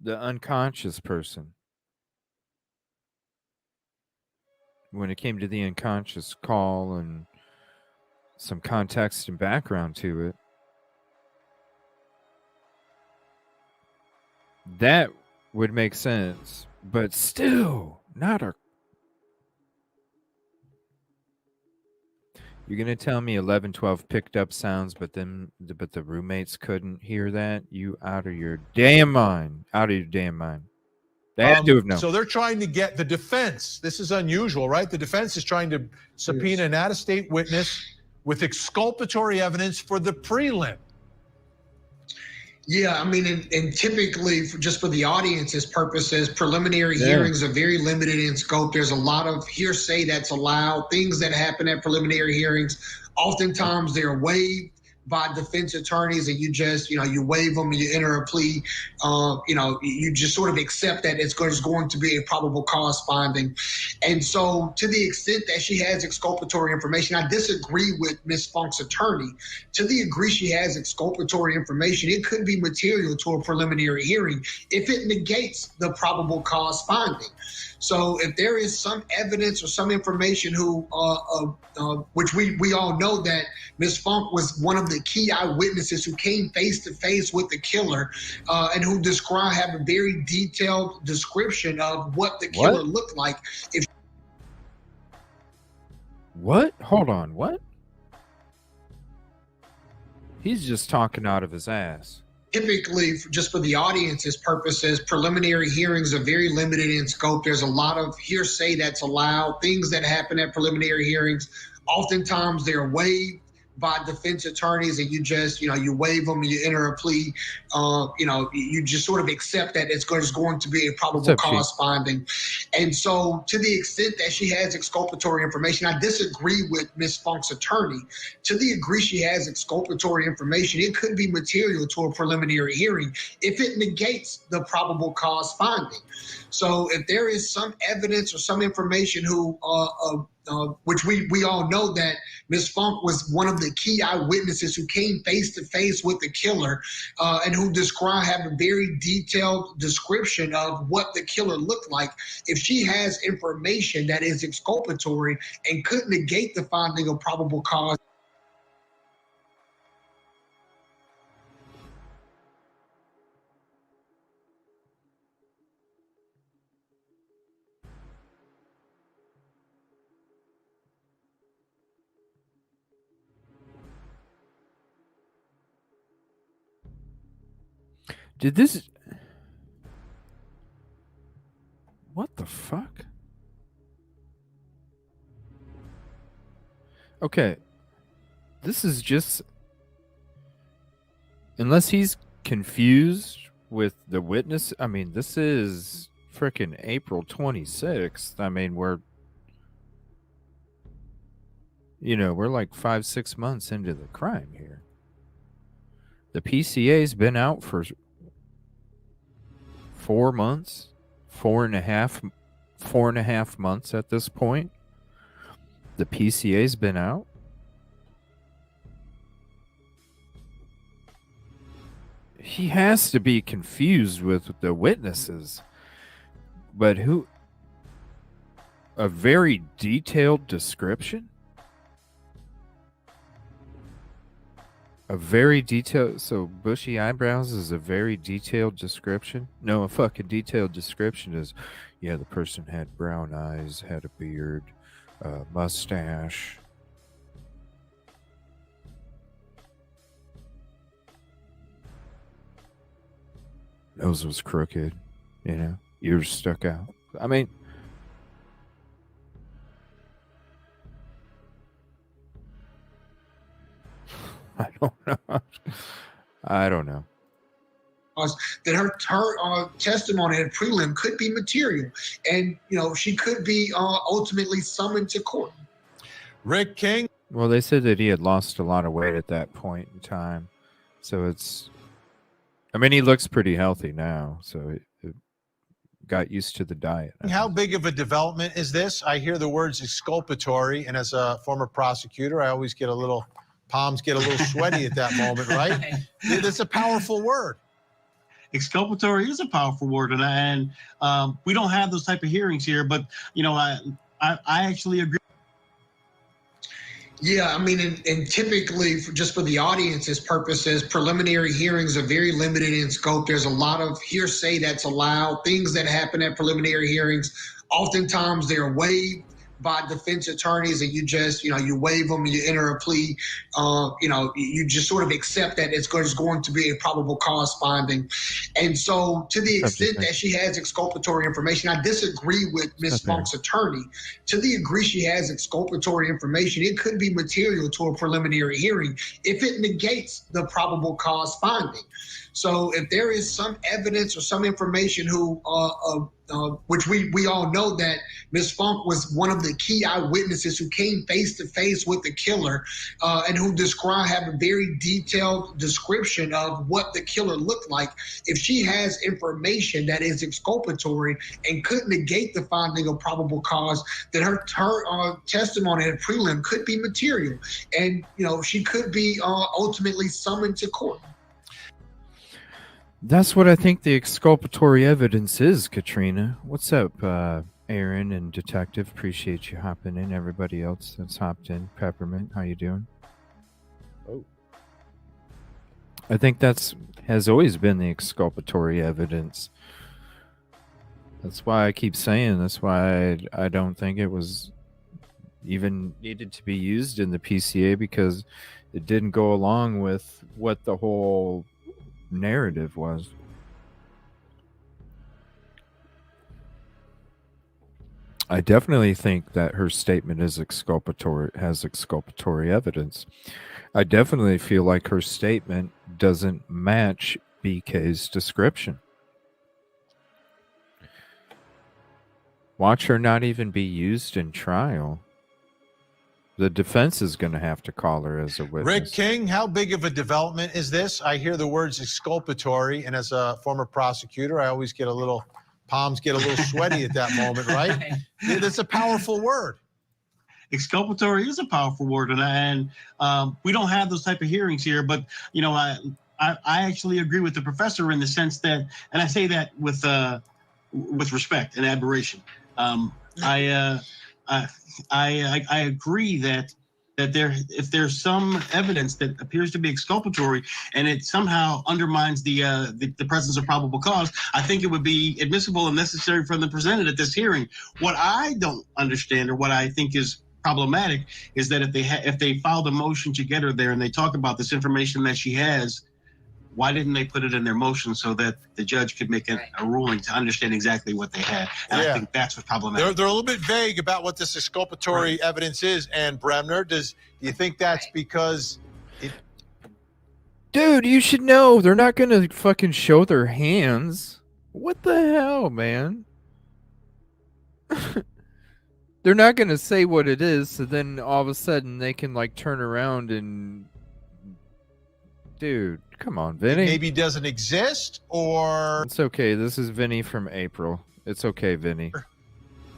unconscious person. When it came to the unconscious call and some context and background to it, that would make sense, but still not a. You're gonna tell me 1112 picked up sounds, but the roommates couldn't hear that? You out of your damn mind! Out of your damn mind! They had to have known. So they're trying to get the defense. This is unusual, right? The defense is trying to subpoena an out-of-state witness with exculpatory evidence for the prelim. Yeah, I mean, and typically, just for the audience's purposes, preliminary hearings are very limited in scope. There's a lot of hearsay that's allowed, things that happen at preliminary hearings. Oftentimes, they're waived by defense attorneys, and you just, you waive them, you enter a plea, you just sort of accept that it's going to be a probable cause finding. And so to the extent that she has exculpatory information, I disagree with Ms. Funk's attorney. To the degree she has exculpatory information, it could be material to a preliminary hearing if it negates the probable cause finding. So if there is some evidence or some information which we all know that Ms. Funk was one of the key eyewitnesses who came face to face with the killer and who have a very detailed description of what the killer looked like. What? Hold on. What? He's just talking out of his ass. Typically, just for the audience's purposes, preliminary hearings are very limited in scope. There's a lot of hearsay that's allowed, things that happen at preliminary hearings. Oftentimes, they're waived by defense attorneys, and you just, you waive them, you enter a plea, you just sort of accept that it's going to be a probable cause finding. And so to the extent that she has exculpatory information, I disagree with Ms. Funk's attorney. To the degree she has exculpatory information, it could be material to a preliminary hearing if it negates the probable cause finding. So if there is some evidence or some information which we all know that Ms. Funk was one of the key eyewitnesses who came face to face with the killer and who have a very detailed description of what the killer looked like. If she has information that is exculpatory and could negate the finding of probable cause, Did this... What the fuck? Okay. This is just... Unless he's confused with the witness... I mean, this is frickin' April 26th. I mean, we're like 5-6 months into the crime here. The PCA's been out for 4 months, 4.5 months at this point. The PCA's been out. He has to be confused with the witnesses. But who? A very detailed description? A very detailed... So bushy eyebrows is a very detailed description? No, a fucking detailed description is, yeah, the person had brown eyes, had a beard, mustache. Nose was crooked, ears stuck out. I mean, I don't know. That her testimony at prelim could be material, and she could be ultimately summoned to court. Rick King. Well, they said that he had lost a lot of weight at that point in time, so it's... I mean, he looks pretty healthy now, so it got used to the diet. How big of a development is this? I hear the words exculpatory, and as a former prosecutor, I always get palms get a little sweaty at that moment, right? It's a powerful word. Exculpatory is a powerful word, and we don't have those type of hearings here, but I actually agree. Yeah, I mean, and typically, just for the audience's purposes, preliminary hearings are very limited in scope. There's a lot of hearsay that's allowed, things that happen at preliminary hearings. Oftentimes, they're waived by defense attorneys, and you just, you waive them, you enter a plea, you just sort of accept that it's going to be a probable cause finding. And so to the extent that she has exculpatory information, I disagree with Ms. Funk's attorney. To the degree she has exculpatory information, it could be material to a preliminary hearing if it negates the probable cause finding. So if there is some evidence or some information which we all know that Ms. Funk was one of the key eyewitnesses who came face to face with the killer and who have a very detailed description of what the killer looked like. If she has information that is exculpatory and could negate the finding of probable cause, then her testimony at prelim could be material, and she could be ultimately summoned to court. That's what I think the exculpatory evidence is, Katrina. What's up, Aaron and Detective? Appreciate you hopping in. Everybody else that's hopped in. Peppermint, how you doing? Oh. I think has always been the exculpatory evidence. That's why I keep saying, that's why I don't think it was even needed to be used in the PCA, because it didn't go along with what the whole narrative was. I definitely think that her statement is has exculpatory evidence. I definitely feel like her statement doesn't match BK's description. Watch her not even be used in trial. The defense is going to have to call her as a witness. Rick King, how big of a development is this? I hear the words exculpatory, and as a former prosecutor, I always get palms get a little sweaty at that moment, right? It's a powerful word. Exculpatory is a powerful word, and we don't have those type of hearings here, but I actually agree with the professor in the sense that, and I say that with respect and admiration. I agree that if there's some evidence that appears to be exculpatory and it somehow undermines the presence of probable cause, I think it would be admissible and necessary for them to present it at this hearing. What I don't understand, or what I think is problematic, is that if they filed a motion to get her there and they talk about this information that she has, why didn't they put it in their motion so that the judge could make a ruling to understand exactly what they had? And I think that's what's problematic. They're a little bit vague about what this exculpatory evidence is. And Bremner, do you think that's because Dude, you should know they're not gonna fucking show their hands. What the hell, man? They're not gonna say what it is, so then all of a sudden they can like turn around and, dude, come on, Vinny. maybe doesn't exist, or It's okay. This is Vinny from April. It's okay, Vinny.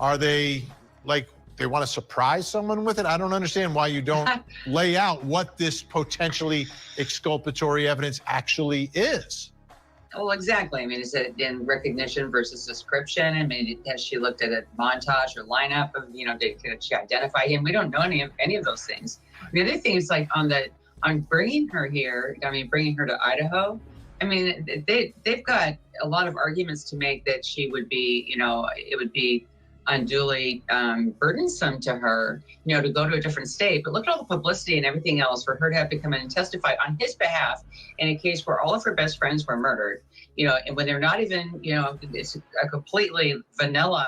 are they like they want to surprise someone with it? I don't understand why you don't lay out what this potentially exculpatory evidence actually is. Well, exactly. I mean, is it in recognition versus description? I mean, has she looked at a montage or lineup of, did she identify him? We don't know any of those things. The other thing is like on bringing her here, bringing her to Idaho, I mean, they've got a lot of arguments to make that she would be, it would be unduly burdensome to her, to go to a different state. But look at all the publicity and everything else for her to have to come in and testify on his behalf in a case where all of her best friends were murdered, and when they're not even, it's a completely vanilla,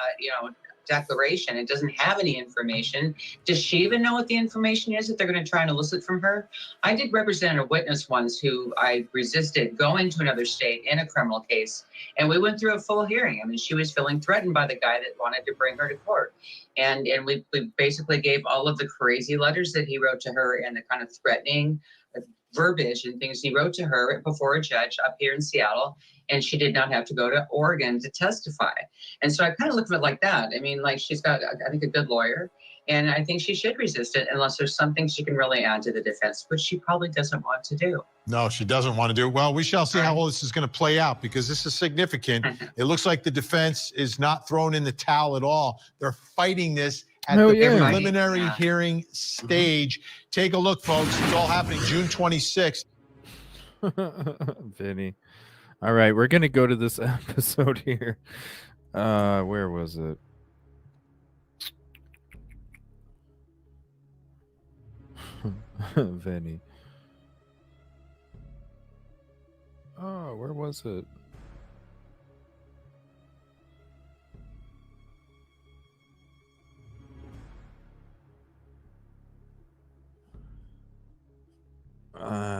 declaration. It doesn't have any information. Does she even know what the information is that they're going to try and elicit from her? I did represent a witness once who I resisted going to another state in a criminal case, and we went through a full hearing. I mean, she was feeling threatened by the guy that wanted to bring her to court, and we basically gave all of the crazy letters that he wrote to her and the kind of threatening verbiage and things he wrote to her before a judge up here in Seattle, and she did not have to go to Oregon to testify. And so I kind of look at it like that. I mean, like, she's got, I think, a good lawyer, and I think she should resist it unless there's something she can really add to the defense, which she probably doesn't want to do. No, she doesn't want to do it. Well, we shall see how all this is going to play out, because this is significant. It looks like the defense is not thrown in the towel at all. They're fighting this at the preliminary hearing stage. Take a look, folks. It's all happening June 26th. Vinny. All right, we're going to go to this episode here. Where was it? Vinny. Oh, where was it?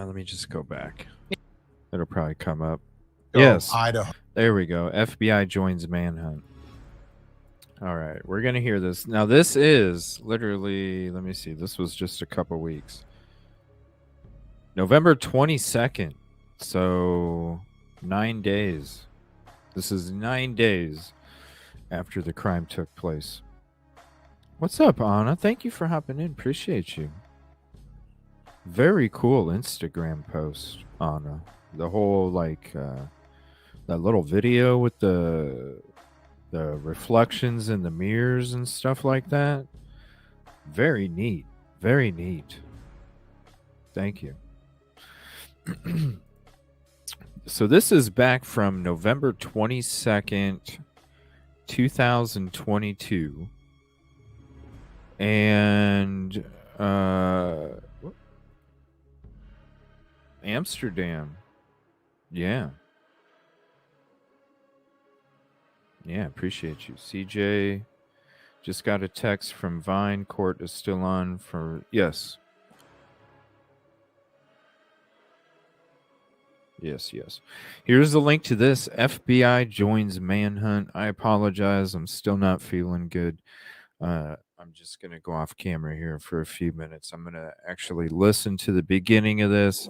Let me just go back. It'll probably come up. Yes. Idaho. There we go. FBI joins manhunt. All right. We're going to hear this. Now, this is literally, let me see. This was just a couple weeks. November 22nd. So 9 days. This is 9 days after the crime took place. What's up, Anna? Thank you for hopping in. Appreciate you. Very cool Instagram post, Anna. The whole, like, that little video with the reflections in the mirrors and stuff like that. Very neat. Very neat. Thank you. So this is back from November 22nd, 2022. And Amsterdam. Yeah. Yeah, appreciate you. CJ just got a text from Vine. Court is still on for... Yes. Yes. Here's the link to this. FBI joins manhunt. I apologize. I'm still not feeling good. I'm just going to go off camera here for a few minutes. I'm going to actually listen to the beginning of this.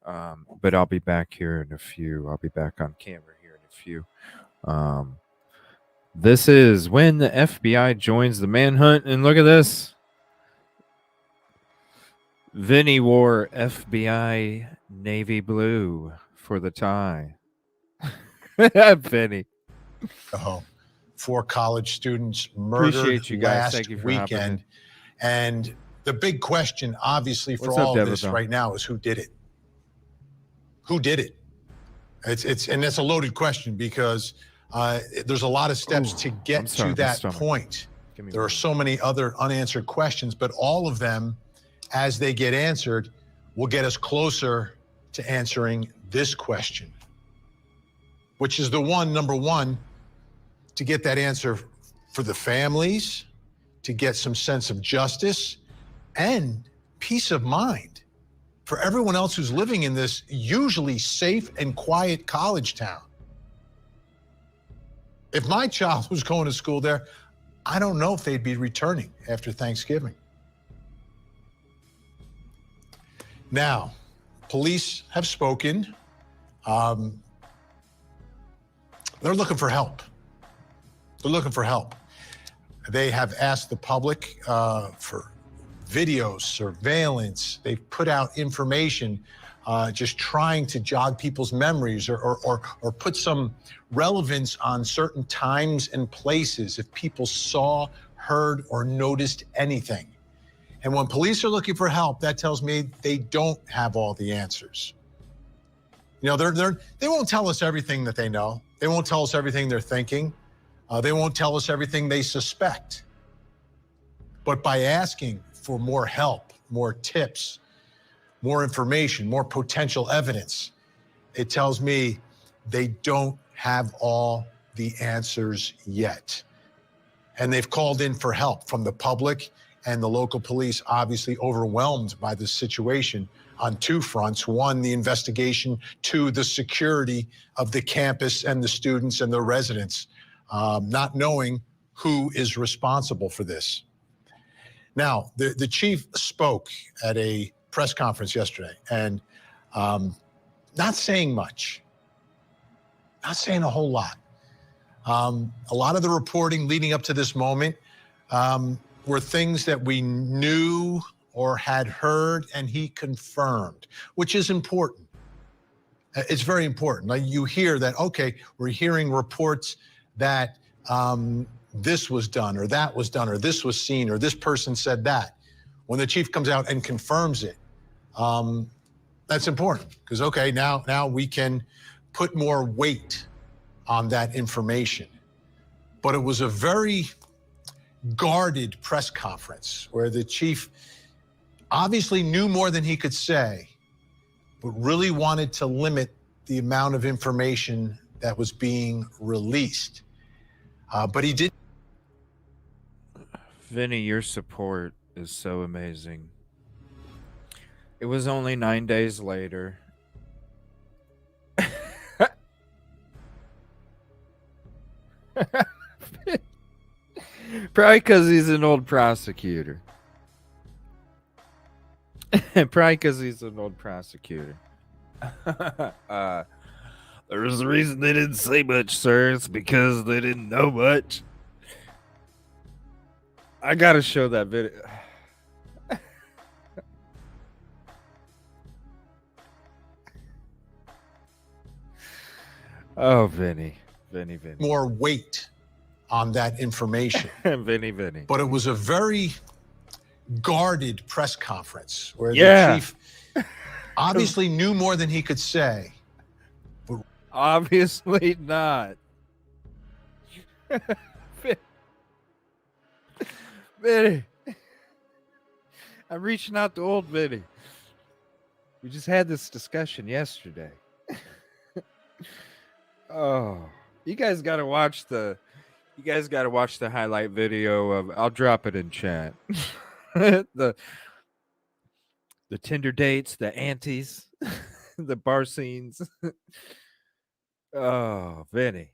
But I'll be back here in a few. I'll be back on camera here in a few. This is when the FBI joins the manhunt. And look at this. Vinny wore FBI navy blue for the tie. Vinny. Oh, 4 college students murdered you guys. last Thank you for weekend. And the big question, obviously, for What's up, all of this Devil? right now is who did it? Who did it? It's and that's a loaded question, because there's a lot of steps to get to that point. There are so many other unanswered questions, but all of them, as they get answered, will get us closer to answering this question, which is the one, number one, to get that answer for the families, to get some sense of justice and peace of mind for everyone else who's living in this usually safe and quiet college town. If my child was going to school there, I don't know if they'd be returning after Thanksgiving. Now, police have spoken. They're looking for help. They're looking for help. They have asked the public for videos, surveillance. They've put out information just trying to jog people's memories or put some relevance on certain times and places if people saw, heard, or noticed anything. And when police are looking for help, that tells me they don't have all the answers. You know, they won't tell us everything that they know. They won't tell us everything they're thinking. They won't tell us everything they suspect. But by asking for more help, more tips, more information, more potential evidence, it tells me they don't have all the answers yet. And they've called in for help from the public and the local police, obviously overwhelmed by this situation on two fronts. One, the investigation. Two, the security of the campus and the students and the residents, not knowing who is responsible for this. Now, the chief spoke at a press conference yesterday and not saying much, not saying a whole lot. A lot of the reporting leading up to this moment were things that we knew or had heard, and he confirmed, which is important. It's very important. Like you hear that, okay, we're hearing reports that this was done or that was done or this was seen or this person said that. When the chief comes out and confirms it, that's important because, okay, now we can put more weight on that information. But it was a very guarded press conference where the chief obviously knew more than he could say, but really wanted to limit the amount of information that was being released. But he did. Vinny, your support is so amazing. It was only 9 days later. Probably because he's an old prosecutor. There's a reason they didn't say much, sir. It's because they didn't know much. I gotta show that video. Oh, Vinny. More weight on that information. Vinny. But it was a very guarded press conference where the chief obviously knew more than he could say. But obviously not. Vinny. I'm reaching out to old Vinny. We just had this discussion yesterday. Oh, you guys got to watch the highlight video of, I'll drop it in chat. the Tinder dates, the aunties, the bar scenes. Oh, Vinny.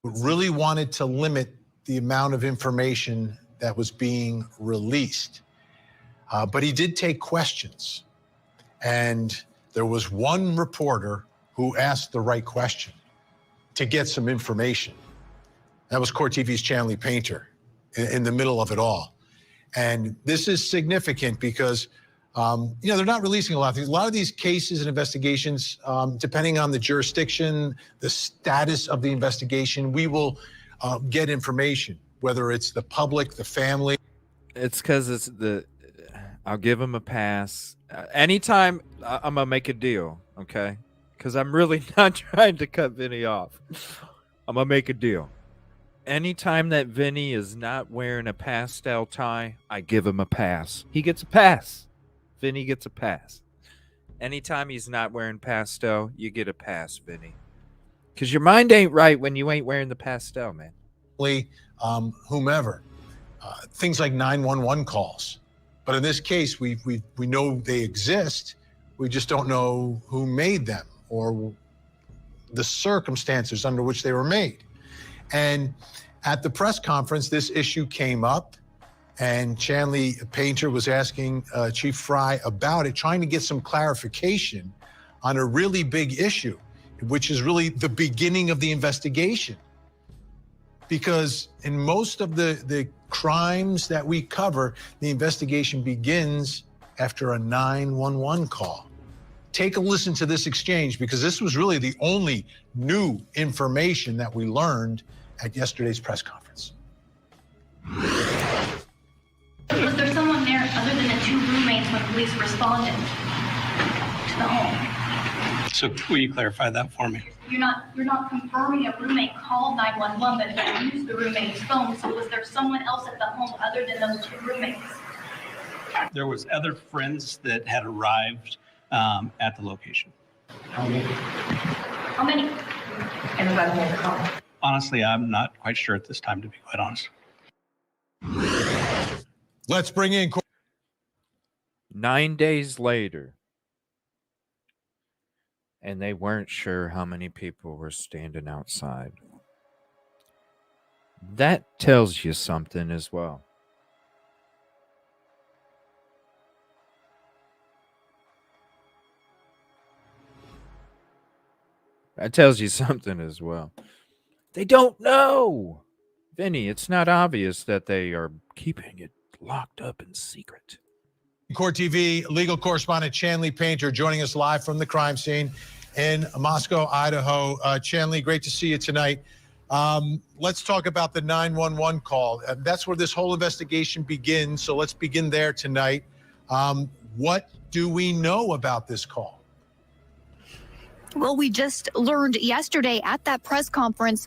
Really wanted to limit the amount of information that was being released. But he did take questions. And there was one reporter who asked the right question to get some information. That was Court TV's Chanley Painter in the middle of it all. And this is significant because, they're not releasing a lot of things. A lot of these cases and investigations, depending on the jurisdiction, the status of the investigation, we will get information, whether it's the public, the family. It's because I'll give him a pass. Anytime I'm going to make a deal, okay? Because I'm really not trying to cut Vinny off. I'm going to make a deal. Anytime that Vinny is not wearing a pastel tie, I give him a pass. He gets a pass. Vinny gets a pass. Anytime he's not wearing pastel, you get a pass, Vinny. Because your mind ain't right when you ain't wearing the pastel, man. Whomever. Things like 911 calls. But in this case, we know they exist. We just don't know who made them or the circumstances under which they were made. And at the press conference, this issue came up, and Chanley Painter was asking Chief Fry about it, trying to get some clarification on a really big issue, which is really the beginning of the investigation. Because in most of the crimes that we cover, the investigation begins after a 911 call. Take a listen to this exchange, because this was really the only new information that we learned at yesterday's press conference. Was there someone there other than the two roommates when police responded to the home? So will you clarify that for me? You're not confirming a roommate called 911, but they used the roommate's phone. So was there someone else at the home other than those two roommates? There was other friends that had arrived at the location. How many? And the weapon was called. Honestly, I'm not quite sure at this time, to be quite honest. Let's bring in 9 days later, and they weren't sure how many people were standing outside. That tells you something as well. That tells you something as well. They don't know. Vinny, it's not obvious that they are keeping it locked up in secret. Court TV legal correspondent Chanley Painter joining us live from the crime scene in Moscow, Idaho. Chanley, great to see you tonight. Let's talk about the 911 call. That's where this whole investigation begins. So let's begin there tonight. What do we know about this call? Well, we just learned yesterday at that press conference,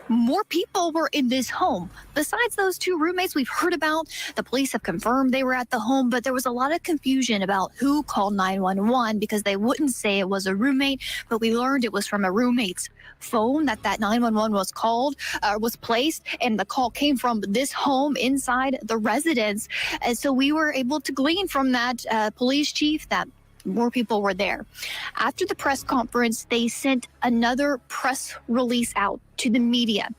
more people were in this home. Besides those two roommates we've heard about, the police have confirmed they were at the home, but there was a lot of confusion about who called 911 because they wouldn't say it was a roommate, but we learned it was from a roommate's phone that 911 was called, was placed, and the call came from this home inside the residence. And so we were able to glean from that police chief that more people were there. After the press conference, they sent another press release out to the media,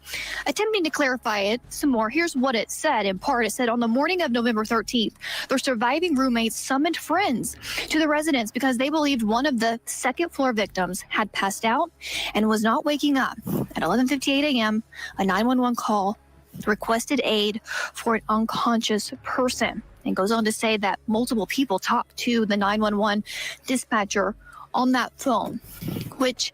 attempting to clarify it some more. Here's what it said. In part, it said, on the morning of November 13th, their surviving roommates summoned friends to the residence because they believed one of the second floor victims had passed out and was not waking up. At 11:58 a.m., a 911 call requested aid for an unconscious person. And goes on to say that multiple people talked to the 911 dispatcher on that phone, which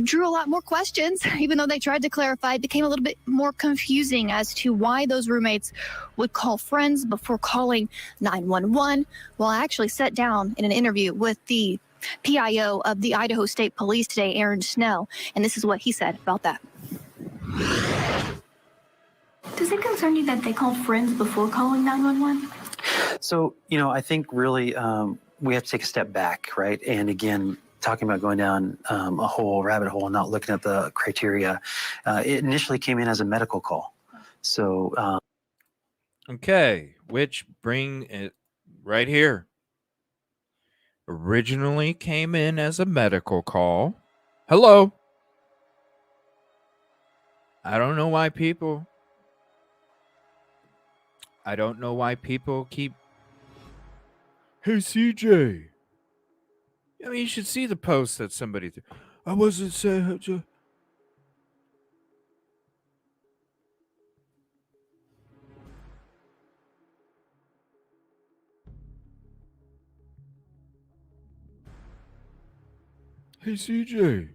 drew a lot more questions. Even though they tried to clarify, it became a little bit more confusing as to why those roommates would call friends before calling 911. Well, I actually sat down in an interview with the PIO of the Idaho State Police today, Aaron Snell, and this is what he said about that. Does it concern you that they called friends before calling 911? So, I think really we have to take a step back, right? And again, talking about going down a whole rabbit hole and not looking at the criteria, it initially came in as a medical call. So, okay, which bring it right here. Originally came in as a medical call. Hello. I don't know why people keep. Hey, CJ. I mean, you should see the post that somebody. I wasn't saying. Hey, CJ.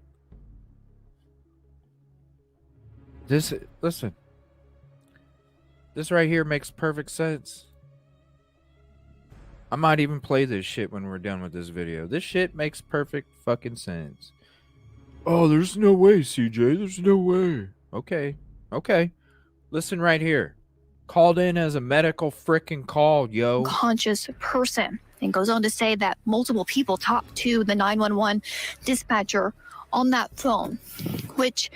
Listen. This right here makes perfect sense. I might even play this shit when we're done with this video. This shit makes perfect fucking sense. Oh, there's no way, CJ. There's no way. Okay. Listen right here. Called in as a medical frickin' call, yo. Conscious person. and goes on to say that multiple people talked to the 911 dispatcher on that phone, which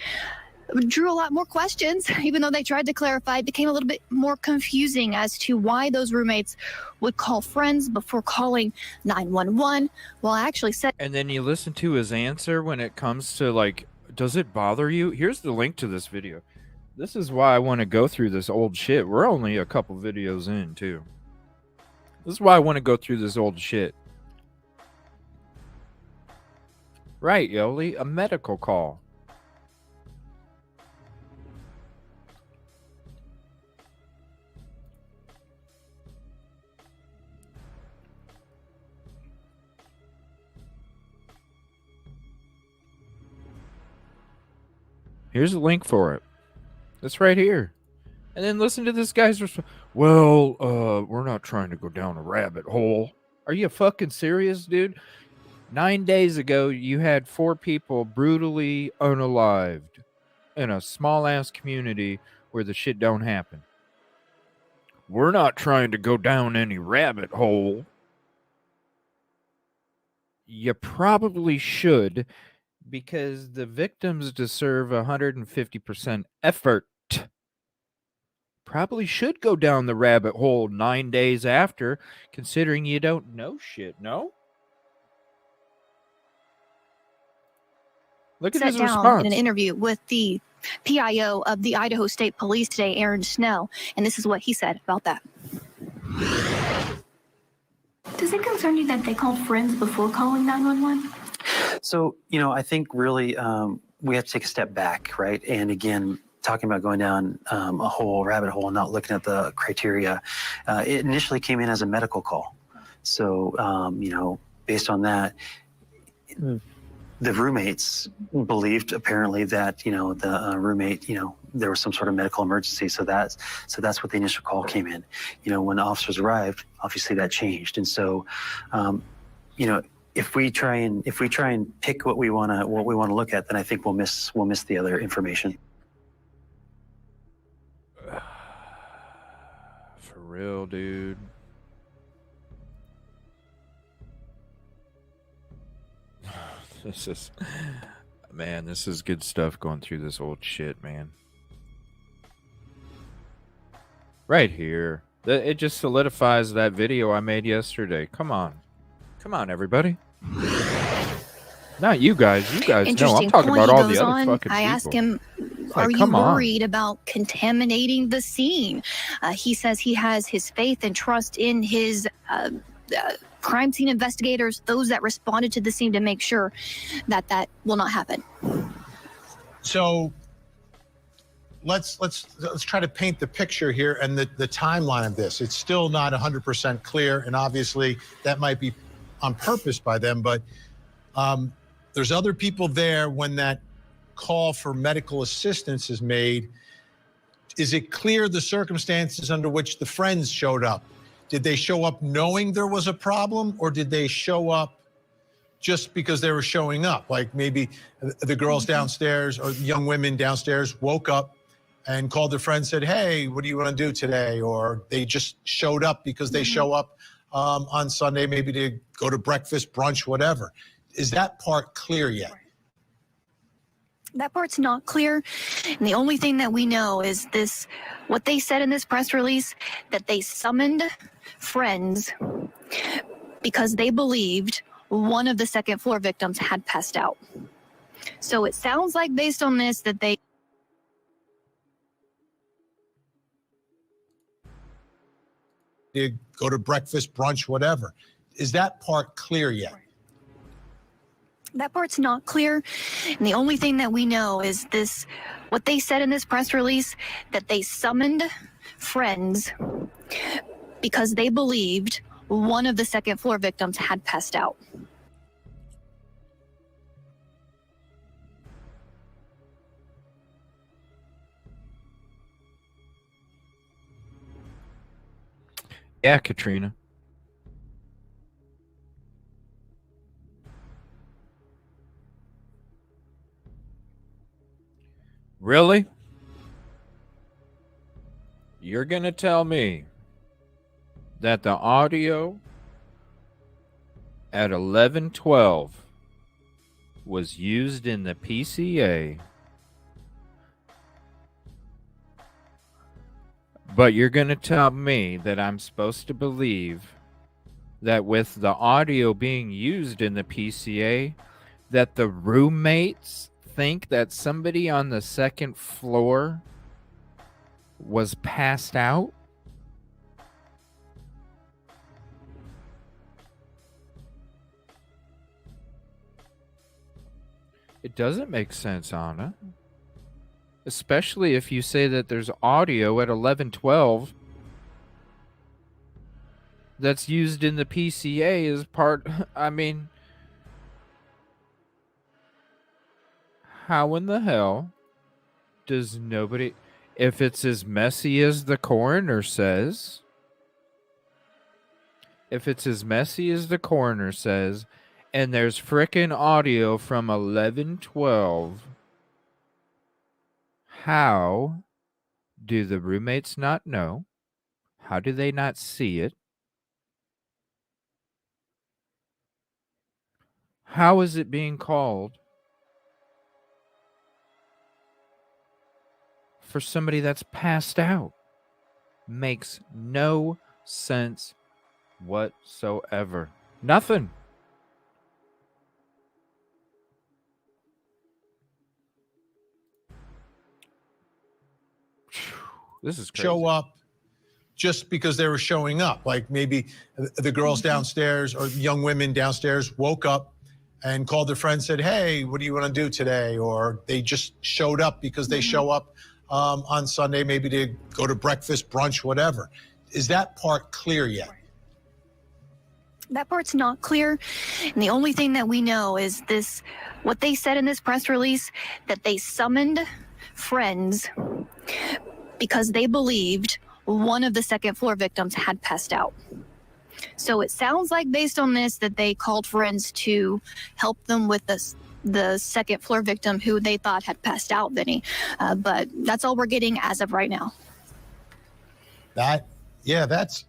drew a lot more questions. Even though they tried to clarify, it became a little bit more confusing as to why those roommates would call friends before calling 911. Well, I actually said. And then you listen to his answer when it comes to, like, does it bother you? Here's the link to this video. This is why I want to go through this old shit. We're only a couple videos in, too. This is why I want to go through this old shit. Right, Yoli, a medical call. Here's a link for it. It's right here. And then listen to this guy's response. Well, we're not trying to go down a rabbit hole. Are you fucking serious, dude? 9 days ago, you had 4 people brutally unalived in a small-ass community where the shit don't happen. We're not trying to go down any rabbit hole. You probably should, because the victims deserve 150% effort. Probably should go down the rabbit hole 9 days after, considering you don't know shit, no? Look at his down response. in an interview with the PIO of the Idaho State Police today, Aaron Snell, and this is what he said about that. Does it concern you that they called friends before calling 911? So, I think really we have to take a step back, right? And again, talking about going down a whole rabbit hole and not looking at the criteria, it initially came in as a medical call. So, based on that, the roommates believed apparently that, the roommate, there was some sort of medical emergency. So that's what the initial call came in. When the officers arrived, obviously that changed. And so, if we try and pick what we want to look at, then I think we'll miss the other information. For real, dude. This is good stuff going through this old shit, man. Right here. It just solidifies that video I made yesterday. Come on, everybody. Not you guys. You guys know. I'm talking about all the other fucking people. I asked him, are you worried about contaminating the scene? He says he has his faith and trust in his crime scene investigators, those that responded to the scene, to make sure that will not happen. So let's try to paint the picture here and the timeline of this. It's still not 100% clear, and obviously that might be on purpose by them, but there's other people there when that call for medical assistance is made. Is it clear the circumstances under which the friends showed up? Did they show up knowing there was a problem, or did they show up just because they were showing up? Like maybe the girls downstairs or young women downstairs woke up and called their friend and said, hey, what do you want to do today? Or they just showed up because they show up on Sunday, maybe to go to breakfast, brunch, whatever. Is that part clear yet? That part's not clear. And the only thing that we know is what they said in this press release, that they summoned friends because they believed one of the second floor victims had passed out. So it sounds like, based on this, that they did go to breakfast, brunch, whatever. Is that part clear yet? That part's not clear. And the only thing that we know is what they said in this press release, that they summoned friends because they believed one of the second floor victims had passed out. Yeah, Katrina. Really? You're going to tell me that the audio at 11:12 was used in the PCA. But you're going to tell me that I'm supposed to believe that with the audio being used in the PCA, that the roommates think that somebody on the second floor was passed out? It doesn't make sense, Anna. Especially if you say that there's audio at 11:12 that's used in the PCA as part. I mean, how in the hell does nobody, if it's as messy as the coroner says, and there's frickin' audio from 11:12, how do the roommates not know? How do they not see it? How is it being called for somebody that's passed out? Makes no sense whatsoever. Nothing. This is crazy. Show up just because they were showing up. Like maybe the girls downstairs or young women downstairs woke up and called their friend, said, hey, what do you want to do today? Or they just showed up because they show up on Sunday, maybe to go to breakfast, brunch, whatever. Is that part clear yet? That part's not clear. And the only thing that we know is this, what they said in this press release, that they summoned friends because they believed one of the second floor victims had passed out. So it sounds like based on this that they called friends to help them with the second floor victim who they thought had passed out, Vinny. But that's all we're getting as of right now. That's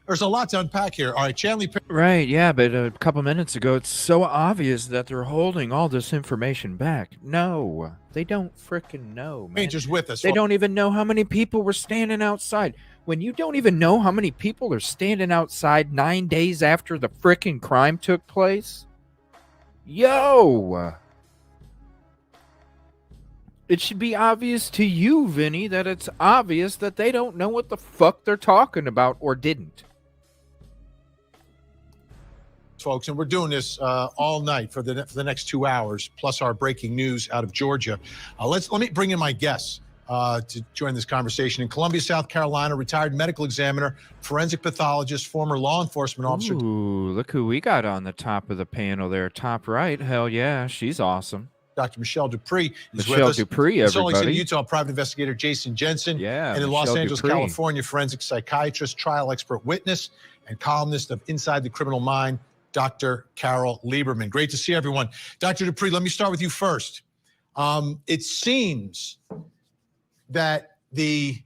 there's a lot to unpack here. All right, Chanley. Right, yeah, but a couple minutes ago, it's so obvious that they're holding all this information back. No, they don't frickin' know, man. Rangers with us. They don't even know how many people were standing outside. When you don't even know how many people are standing outside 9 days after the frickin' crime took place, yo! It should be obvious to you, Vinny, that it's obvious that they don't know what the fuck they're talking about or didn't. Folks, and we're doing this all night for the next 2 hours, plus our breaking news out of Georgia. Let me bring in my guests to join this conversation. In Columbia, South Carolina, retired medical examiner, forensic pathologist, former law enforcement officer. Ooh, look who we got on the top of the panel there, top right. Hell yeah, she's awesome. Dr. Michelle Dupree is with Michelle us. Dupree, in Salt Lake City, everybody. Utah, private investigator Jason Jensen. Yeah, and in Los Michelle Angeles, Dupree. California, forensic psychiatrist, trial expert witness, and columnist of Inside the Criminal Mind, Dr. Carol Lieberman. Great to see everyone. Dr. Dupree, let me start with you first. It seems that the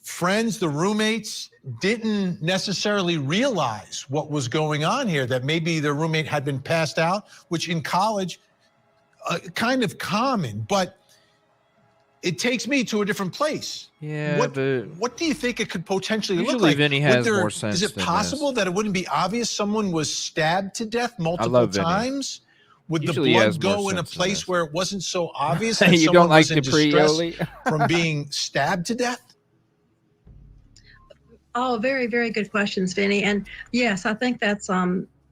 friends, the roommates, didn't necessarily realize what was going on here, that maybe their roommate had been passed out, which in college, kind of common, but it takes me to a different place. Yeah, what do you think it could potentially look like? Vinny has more sense Is it than possible this. that it wouldn't be obvious someone was stabbed to death multiple love Vinny. times? Would Usually he the has blood more go in a sense than place this. where it wasn't so obvious that You someone don't like was in Dupree, distress Yoli? from being stabbed to death? Oh, very, very good questions, Vinny. And yes, I think that's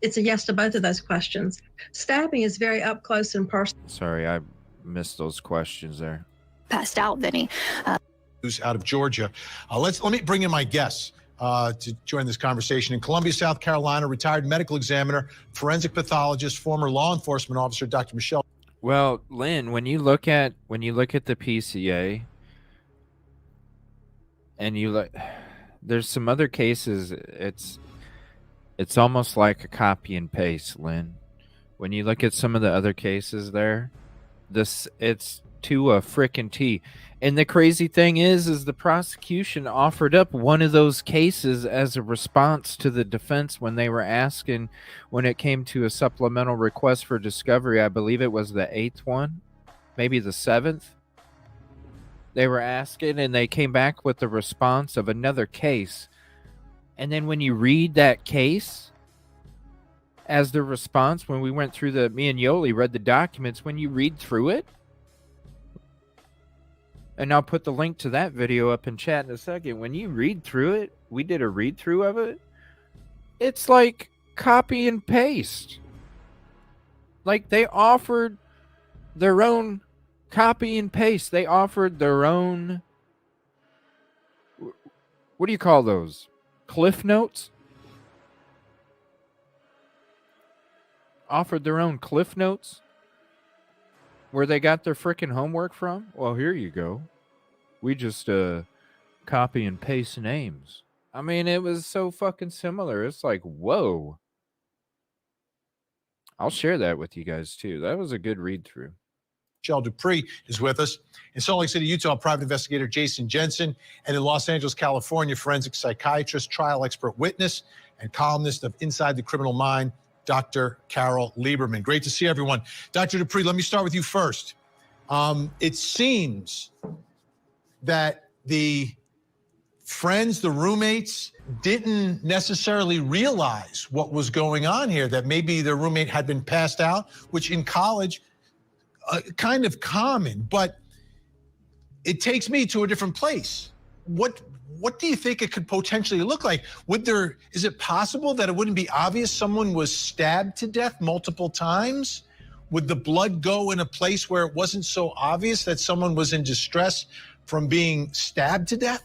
it's a yes to both of those questions. Stabbing is very up close and personal. Sorry, I missed those questions there. Passed out, Vinny. Who's out of Georgia. Let me bring in my guests to join this conversation. In Columbia, South Carolina, retired medical examiner, forensic pathologist, former law enforcement officer, Dr. Michelle. Well, Lynn, when you look at the PCA, and you look, there's some other cases. It's almost like a copy and paste, Lynn. When you look at some of the other cases there, it's to a frickin' T. And the crazy thing is the prosecution offered up one of those cases as a response to the defense when they were asking, when it came to a supplemental request for discovery. I believe it was the 8th one, maybe the 7th. They were asking, and they came back with the response of another case. And then when you read that case as the response, when we went through me and Yoli read the documents, when you read through it, and I'll put the link to that video up in chat in a second. When you read through it, we did a read through of it. It's like copy and paste. Like they offered their own copy and paste. They offered their own, what do you call those? Cliff notes? Offered their own Cliff notes where they got their freaking homework from. Well, here you go. We just copy and paste names. I mean, it was so fucking similar. It's like, whoa. I'll share that with you guys too. That was a good read through. Michelle Dupree is with us. In Salt Lake City, Utah, private investigator Jason Jensen, and in Los Angeles, California, forensic psychiatrist, trial expert witness, and columnist of Inside the Criminal Mind, Dr. Carol Lieberman. Great to see everyone. Dr. Dupree, let me start with you first. It seems that the friends, the roommates, didn't necessarily realize what was going on here, that maybe their roommate had been passed out, which in college, kind of common, but it takes me to a different place. What do you think it could potentially look like? Is it possible that it wouldn't be obvious someone was stabbed to death multiple times? Would the blood go in a place where it wasn't so obvious that someone was in distress from being stabbed to death?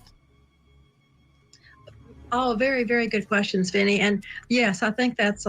Oh, very, very good questions, Vinny. And yes, I think that's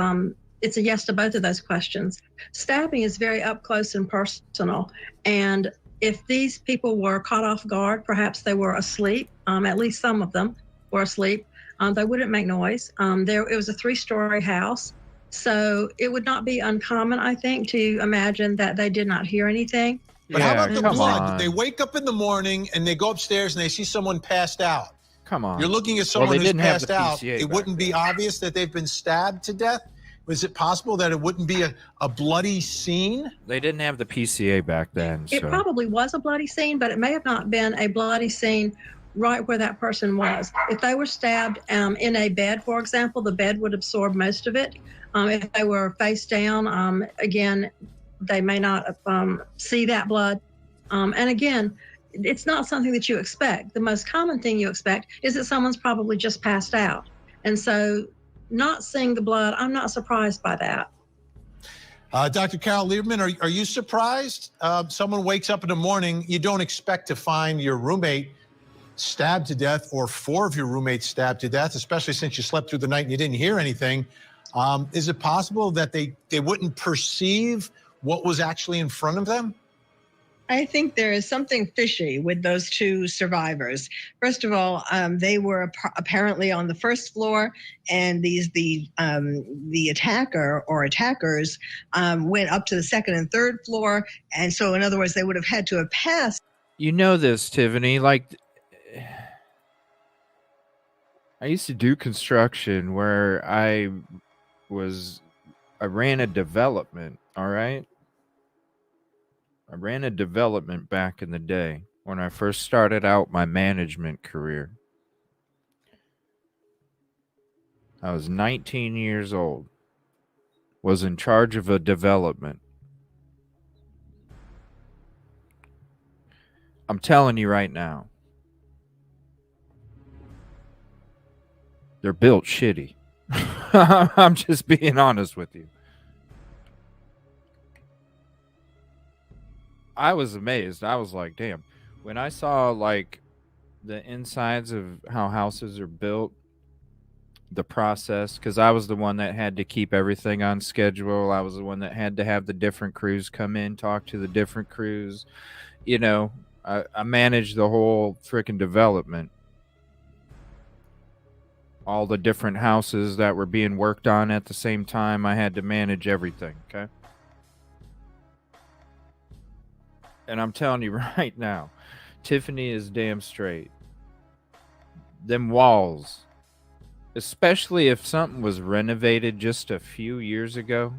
it's a yes to both of those questions. Stabbing is very up close and personal. And if these people were caught off guard, perhaps they were asleep, at least some of them were asleep, they wouldn't make noise. It was a 3-story house. So it would not be uncommon, I think, to imagine that they did not hear anything. But how about the blood? They wake up in the morning and they go upstairs and they see someone passed out. Come on. You're looking at someone who's passed out. It wouldn't be obvious that they've been stabbed to death? Was it possible that it wouldn't be a bloody scene? They didn't have the PCA back then. It probably was a bloody scene, but it may have not been a bloody scene right where that person was. If they were stabbed in a bed, for example, the bed would absorb most of it. If they were face down, again, they may not see that blood. And again, it's not something that you expect. The most common thing you expect is that someone's probably just passed out. And so not seeing the blood, I'm not surprised by that. Dr. Carol Lieberman, are you surprised? Someone wakes up in the morning, you don't expect to find your roommate stabbed to death or 4 of your roommates stabbed to death, especially since you slept through the night and you didn't hear anything. Is it possible that they wouldn't perceive what was actually in front of them? I think there is something fishy with those 2 survivors. First of all, they were apparently on the first floor, and the attacker or attackers went up to the second and third floor. And so, in other words, they would have had to have passed. You know this, Tiffany. Like, I used to do construction where I ran a development, all right? I ran a development back in the day when I first started out my management career. I was 19 years old, was in charge of a development. I'm telling you right now, they're built shitty. I'm just being honest with you. I was amazed. I was like, damn. When I saw like the insides of how houses are built, the process, because I was the one that had to keep everything on schedule. I was the one that had to have the different crews come in, talk to the different crews. You know, I managed the whole freaking development. All the different houses that were being worked on at the same time. I had to manage everything, okay? And I'm telling you right now, Tiffany is damn straight. Them walls, especially if something was renovated just a few years ago,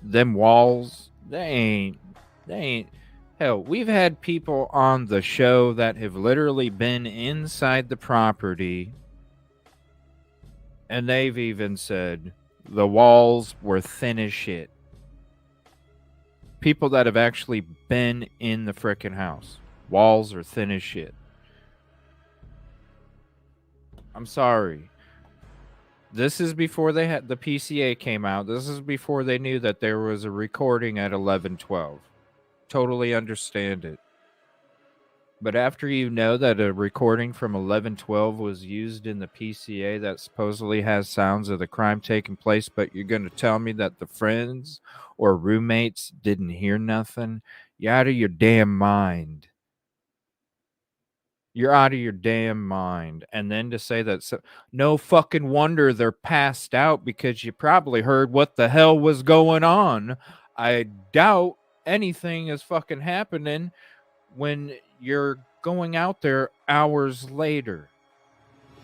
them walls, they ain't. Hell, we've had people on the show that have literally been inside the property, and they've even said the walls were thin as shit. People that have actually been in the frickin' house. Walls are thin as shit. I'm sorry. This is before they had the PCA came out. This is before they knew that there was a recording at 11:12. Totally understand it. But after you know that a recording from 11:12 was used in the PCA that supposedly has sounds of the crime taking place, but you're going to tell me that the friends or roommates didn't hear nothing? You're out of your damn mind. You're out of your damn mind. And then to say that no fucking wonder they're passed out because you probably heard what the hell was going on. I doubt anything is fucking happening when you're going out there hours later.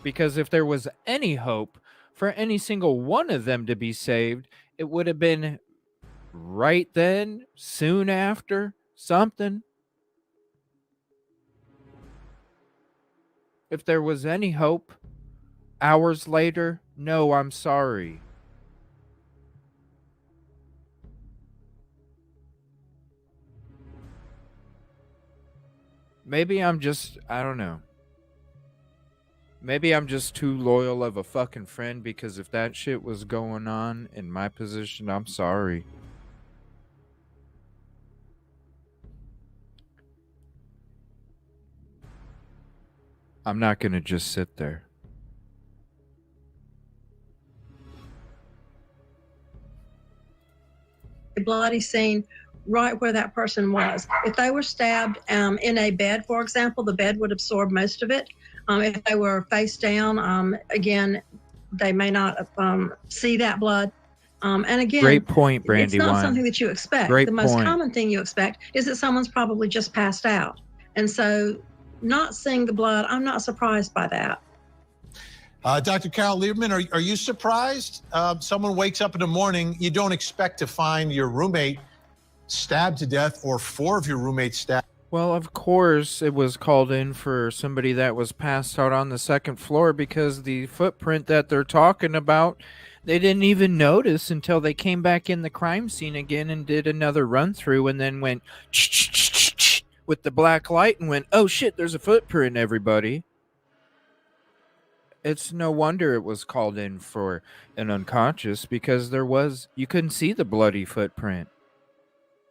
Because if there was any hope for any single one of them to be saved, it would have been right then, soon after, something. If there was any hope, hours later, no, I'm sorry. Maybe I'm just, I don't know. Maybe I'm just too loyal of a fucking friend, because if that shit was going on in my position, I'm sorry. I'm not going to just sit there. A bloody scene right where that person was. If they were stabbed in a bed, for example, the bed would absorb most of it. If they were face down, again, they may not see that blood. And again, great point, it's not something that you expect. Great the most point. common thing you expect is that someone's probably just passed out. And so not seeing the blood, I'm not surprised by that. Dr. Carol Lieberman, are you surprised? Someone wakes up in the morning, you don't expect to find your roommate stabbed to death or four of your roommates stabbed. Well, of course, it was called in for somebody that was passed out on the second floor, because the footprint that they're talking about, they didn't even notice until they came back in the crime scene again and did another run through, and then went with the black light and went, oh shit, there's a footprint, everybody. It's no wonder it was called in for an unconscious, because you couldn't see the bloody footprint.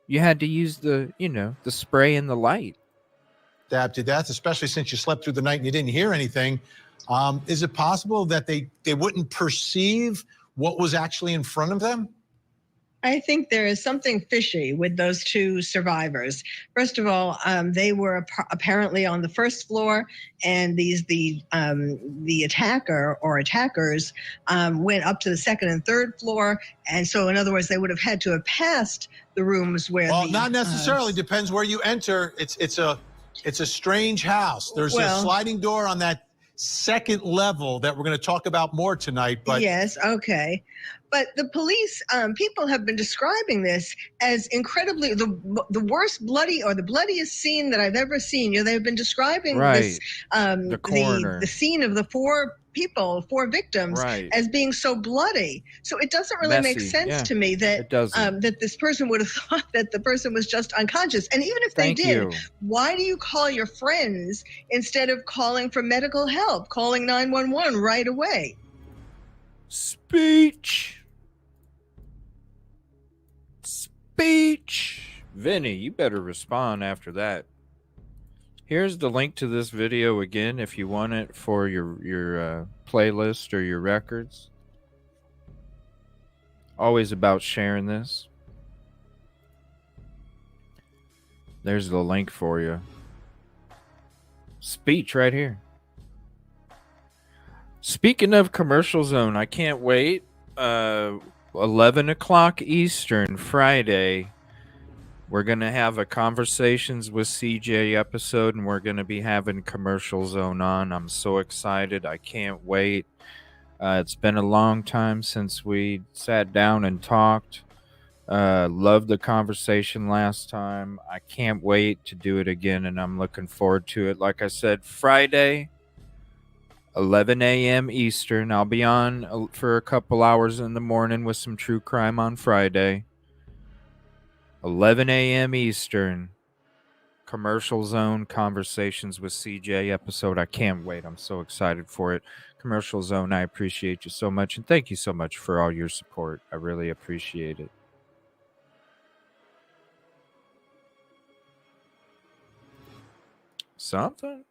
You had to use the spray and the light. Stabbed to death, especially since you slept through the night and you didn't hear anything. Is it possible that they wouldn't perceive what was actually in front of them? I think there is something fishy with those two survivors. First of all, they were apparently on the first floor, and the attacker or attackers went up to the second and third floor, and so in other words, they would have had to have passed the rooms where. Well, not necessarily. Depends where you enter. It's a strange house. There's a sliding door on that second level that we're going to talk about more tonight. But yes, okay. But the police, people have been describing this as incredibly the worst bloody or the bloodiest scene that I've ever seen. They've been describing this the coroner, the scene of the four victims, as being so bloody. So it doesn't really make sense to me that that this person would have thought that the person was just unconscious. And even if they did, why do you call your friends instead of calling for medical help, calling 911 right away? Speech. Vinny, you better respond after that. Here's the link to this video again if you want it for your playlist or your records. Always about sharing this. There's the link for you. Speech right here. Speaking of Commercial Zone, I can't wait. 11 o'clock Eastern, Friday. We're going to have a Conversations with CJ episode, and we're going to be having Commercial Zone on. I'm so excited. I can't wait. It's been a long time since we sat down and talked. Loved the conversation last time. I can't wait to do it again, and I'm looking forward to it. Like I said, Friday, 11 a.m. Eastern. I'll be on for a couple hours in the morning with some true crime on Friday. 11 a.m. Eastern. Commercial Zone Conversations with CJ episode. I can't wait. I'm so excited for it. Commercial Zone, I appreciate you so much, and thank you so much for all your support. I really appreciate it. Something.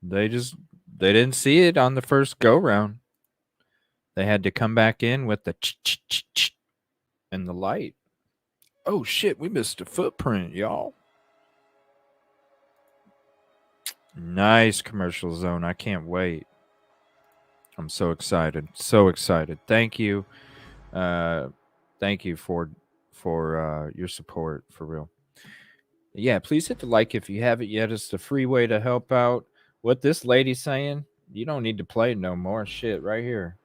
They didn't see it on the first go round. They had to come back in with the and the light. Oh shit, we missed a footprint, y'all. Nice Commercial Zone. I can't wait. I'm so excited. So excited. Thank you. Thank you for your support, for real. Yeah, please hit the like if you haven't yet. It's the free way to help out. What this lady's saying, you don't need to play no more. Shit, right here.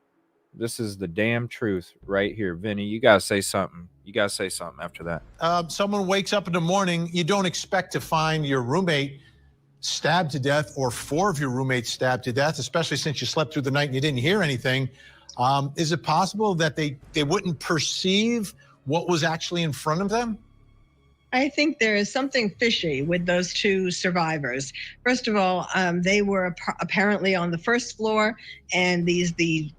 This is the damn truth right here. Vinny, you got to say something. You got to say something after that. Someone wakes up in the morning, you don't expect to find your roommate stabbed to death or 4 of your roommates stabbed to death, especially since you slept through the night and you didn't hear anything. Is it possible that they wouldn't perceive what was actually in front of them? I think there is something fishy with those two survivors. First of all, they were apparently on the first floor, and the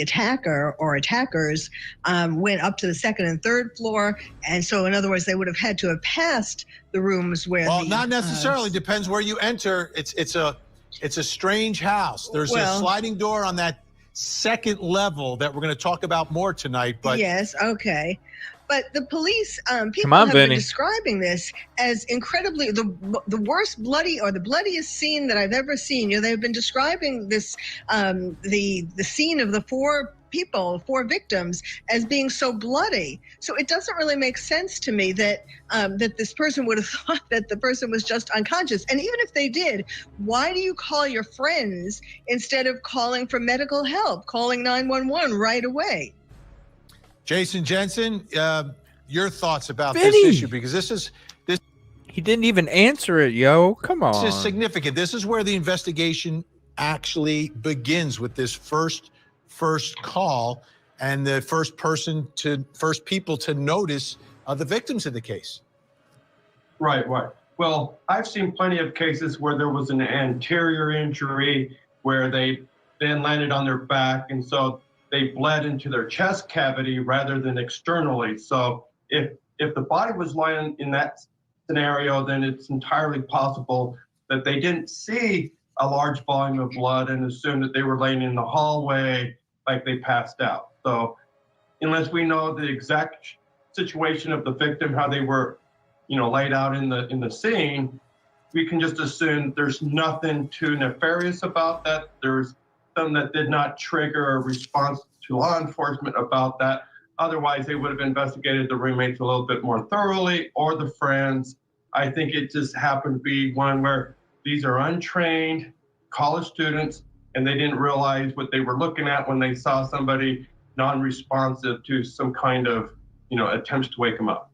attacker or attackers went up to the second and third floor, and so in other words, they would have had to have passed the rooms where. Well, not necessarily. Depends where you enter. It's a strange house. There's a sliding door on that second level that we're going to talk about more tonight. But yes, okay. But the police, people on, have Vinny. been describing this as incredibly the worst bloody or the bloodiest scene that I've ever seen. You know, they've been describing this the scene of the 4 victims as being so bloody. So it doesn't really make sense to me that that this person would have thought that the person was just unconscious. And even if they did, why do you call your friends instead of calling for medical help, calling 911 right away? Jason Jensen, your thoughts about Vinny. this issue, because this. He didn't even answer it, yo. Come on. This is significant. This is where the investigation actually begins, with this first call and the first people to notice the victims of the case. Right. Well, I've seen plenty of cases where there was an anterior injury where they then landed on their back, and so they bled into their chest cavity rather than externally. So if the body was lying in that scenario, then it's entirely possible that they didn't see a large volume of blood and assumed that they were laying in the hallway like they passed out. So unless we know the exact situation of the victim, how they were, laid out in the scene, we can just assume there's nothing too nefarious about that. There's some that did not trigger a response to law enforcement about that. Otherwise, they would have investigated the roommates a little bit more thoroughly, or the friends. I think it just happened to be one where these are untrained college students, and they didn't realize what they were looking at when they saw somebody non-responsive to some kind of, attempts to wake them up.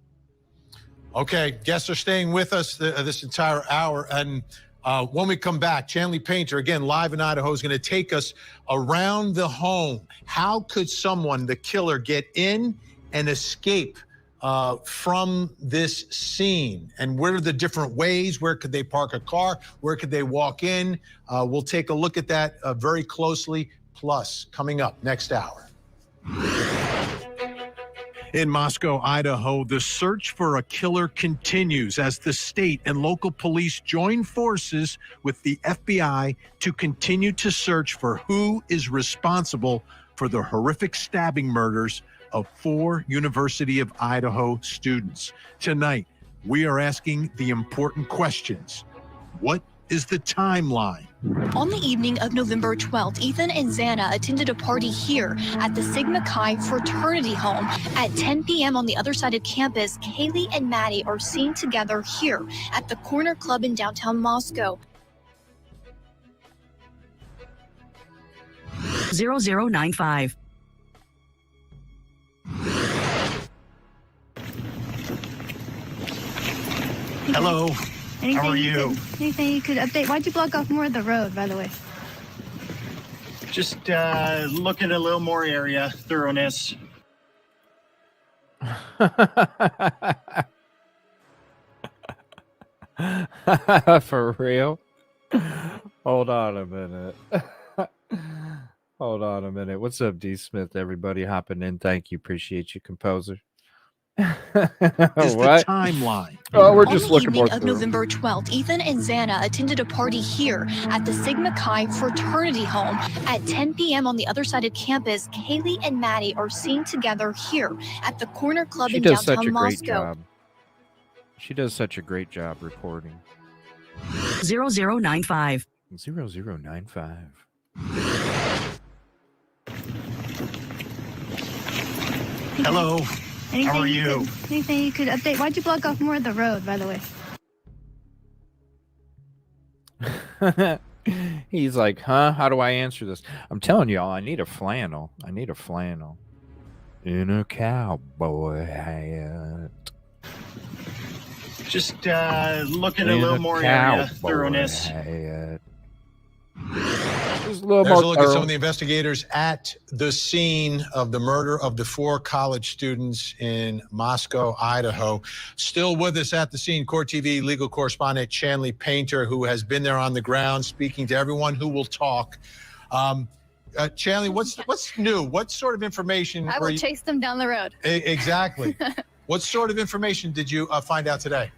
Okay, guests are staying with us this entire hour, and when we come back, Chanley Painter, again, live in Idaho, is going to take us around the home. How could someone, the killer, get in and escape from this scene? And what are the different ways? Where could they park a car? Where could they walk in? We'll take a look at that very closely. Plus, coming up next hour. In Moscow, Idaho, the search for a killer continues as the state and local police join forces with the FBI to continue to search for who is responsible for the horrific stabbing murders of 4 University of Idaho students. Tonight, we are asking the important questions. What is the timeline. On the evening of November 12th, Ethan and Xana attended a party here at the Sigma Chi fraternity home. At 10 p.m. on the other side of campus, Kaylee and Maddie are seen together here at the Corner Club in downtown Moscow. 0095. Hello. Anything How are you? Anything you could update? Why'd you block off more of the road, by the way? Just looking at a little more area, thoroughness. For real? Hold on a minute. Hold on a minute. What's up, D. Smith? Everybody hopping in. Thank you. Appreciate you, composer. Is the timeline. Oh, we're just On the looking more evening of November 12th, Ethan and Xana attended a party here at the Sigma Chi fraternity home. At 10 p.m. on the other side of campus, Kaylee and Maddie are seen together here at the Corner Club She in does such downtown a great Moscow. job. She does such a great job reporting. 0095. 0095. Hello. Anything How are you? Anything you could update? Why'd you block off more of the road, by the way? He's like, huh? How do I answer this? I'm telling y'all, I need a flannel. I need a flannel. In a cowboy hat. Just looking at a little more area, thoroughness. Hat. There's a look at some of the investigators at the scene of the murder of the 4 college students in Moscow, Idaho. Still with us at the scene, Court TV legal correspondent Shanley Painter, who has been there on the ground speaking to everyone who will talk. Shanley, what's new? What sort of information? I will chase them down the road. Exactly. What sort of information did you find out today?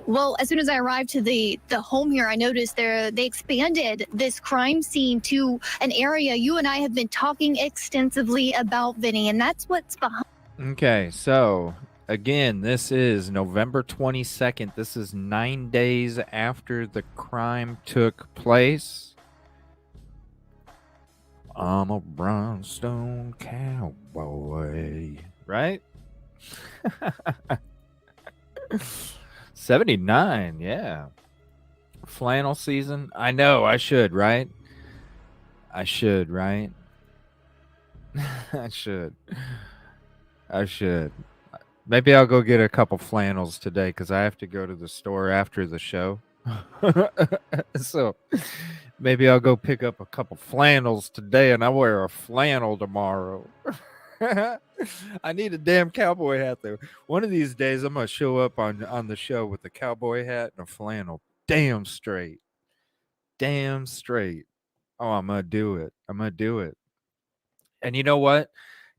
Well, as soon as I arrived to the home here, I noticed they expanded this crime scene to an area you and I have been talking extensively about, Vinny, and that's what's behind. Okay, so again, this is November 22nd. This is 9 days after the crime took place. I'm a brownstone cowboy, right? 79, yeah. Flannel season. I know, I should, right? I should, right? I should. Maybe I'll go get a couple flannels today because I have to go to the store after the show. So maybe I'll go pick up a couple flannels today and I'll wear a flannel tomorrow. I need a damn cowboy hat though. One of these days I'm gonna show up on the show with a cowboy hat and a flannel. Damn straight. Oh, I'm gonna do it. And you know what?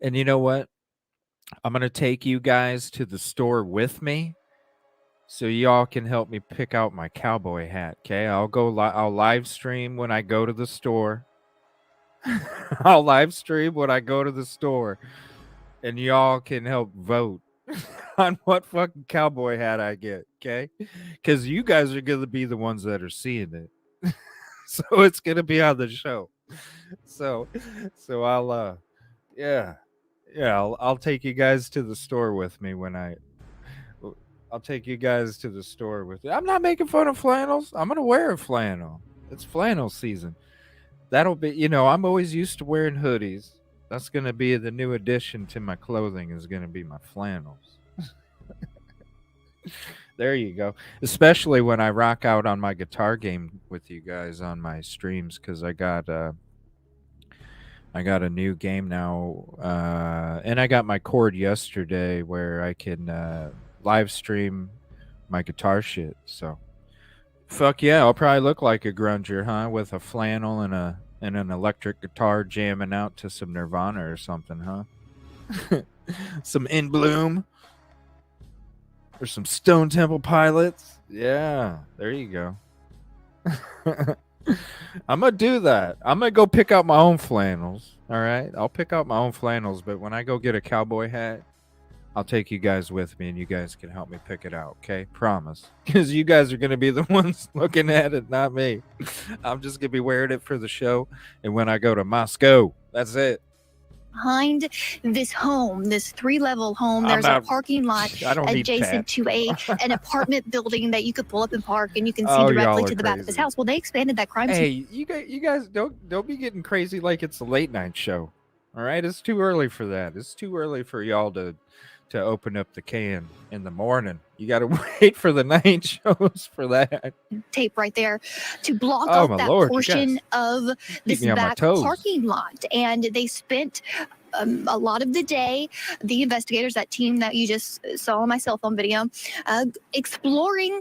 I'm gonna take you guys to the store with me so y'all can help me pick out my cowboy hat. Okay, I'll live stream when I go to the store. I'll live stream when I go to the store, and y'all can help vote on what fucking cowboy hat I get, okay? Because you guys are gonna be the ones that are seeing it, so it's gonna be on the show. So I'll I'll take you guys to the store with me I'll take you guys to the store with me. I'm not making fun of flannels. I'm gonna wear a flannel. It's flannel season. That'll be, I'm always used to wearing hoodies. That's going to be the new addition to my clothing is going to be my flannels. There you go. Especially when I rock out on my guitar game with you guys on my streams because I got a new game now. And I got my cord yesterday where I can live stream my guitar shit. So fuck yeah, I'll probably look like a grunger, huh? With a flannel and an electric guitar jamming out to some Nirvana or something, huh? Some In Bloom or some Stone Temple Pilots. Yeah, there you go. I'm gonna do that. I'm gonna go pick out my own flannels. All right, I'll pick out my own flannels, but when I go get a cowboy hat, I'll take you guys with me, and you guys can help me pick it out, okay? Promise. Because you guys are going to be the ones looking at it, not me. I'm just going to be wearing it for the show, and when I go to Moscow, that's it. Behind this home, this 3-level home, there's a parking lot adjacent to an apartment building that you could pull up and park, and you can see directly to the back of his house. Well, they expanded that crime scene. Hey, you guys don't be getting crazy like it's a late night show. All right, it's too early for that. It's too early for y'all to open up the can in the morning. You got to wait for the night shows for that. Tape right there to block off that portion of this back parking lot. And they spent a lot of the day, the investigators, that team that you just saw on my cell phone video, exploring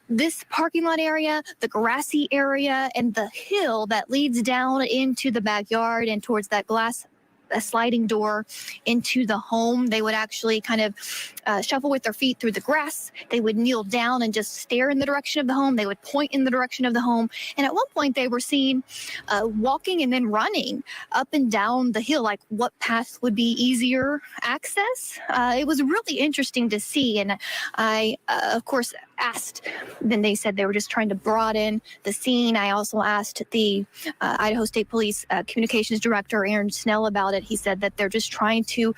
this parking lot area, the grassy area, and the hill that leads down into the backyard and towards that a sliding door into the home. They would actually kind of shuffle with their feet through the grass. They would kneel down and just stare in the direction of the home. They would point in the direction of the home. And at one point they were seen walking and then running up and down the hill, like what path would be easier access. It was really interesting to see. And I, of course, asked, then they said they were just trying to broaden the scene. I also asked the Idaho State Police Communications Director, Aaron Snell, about it. He said that they're just trying to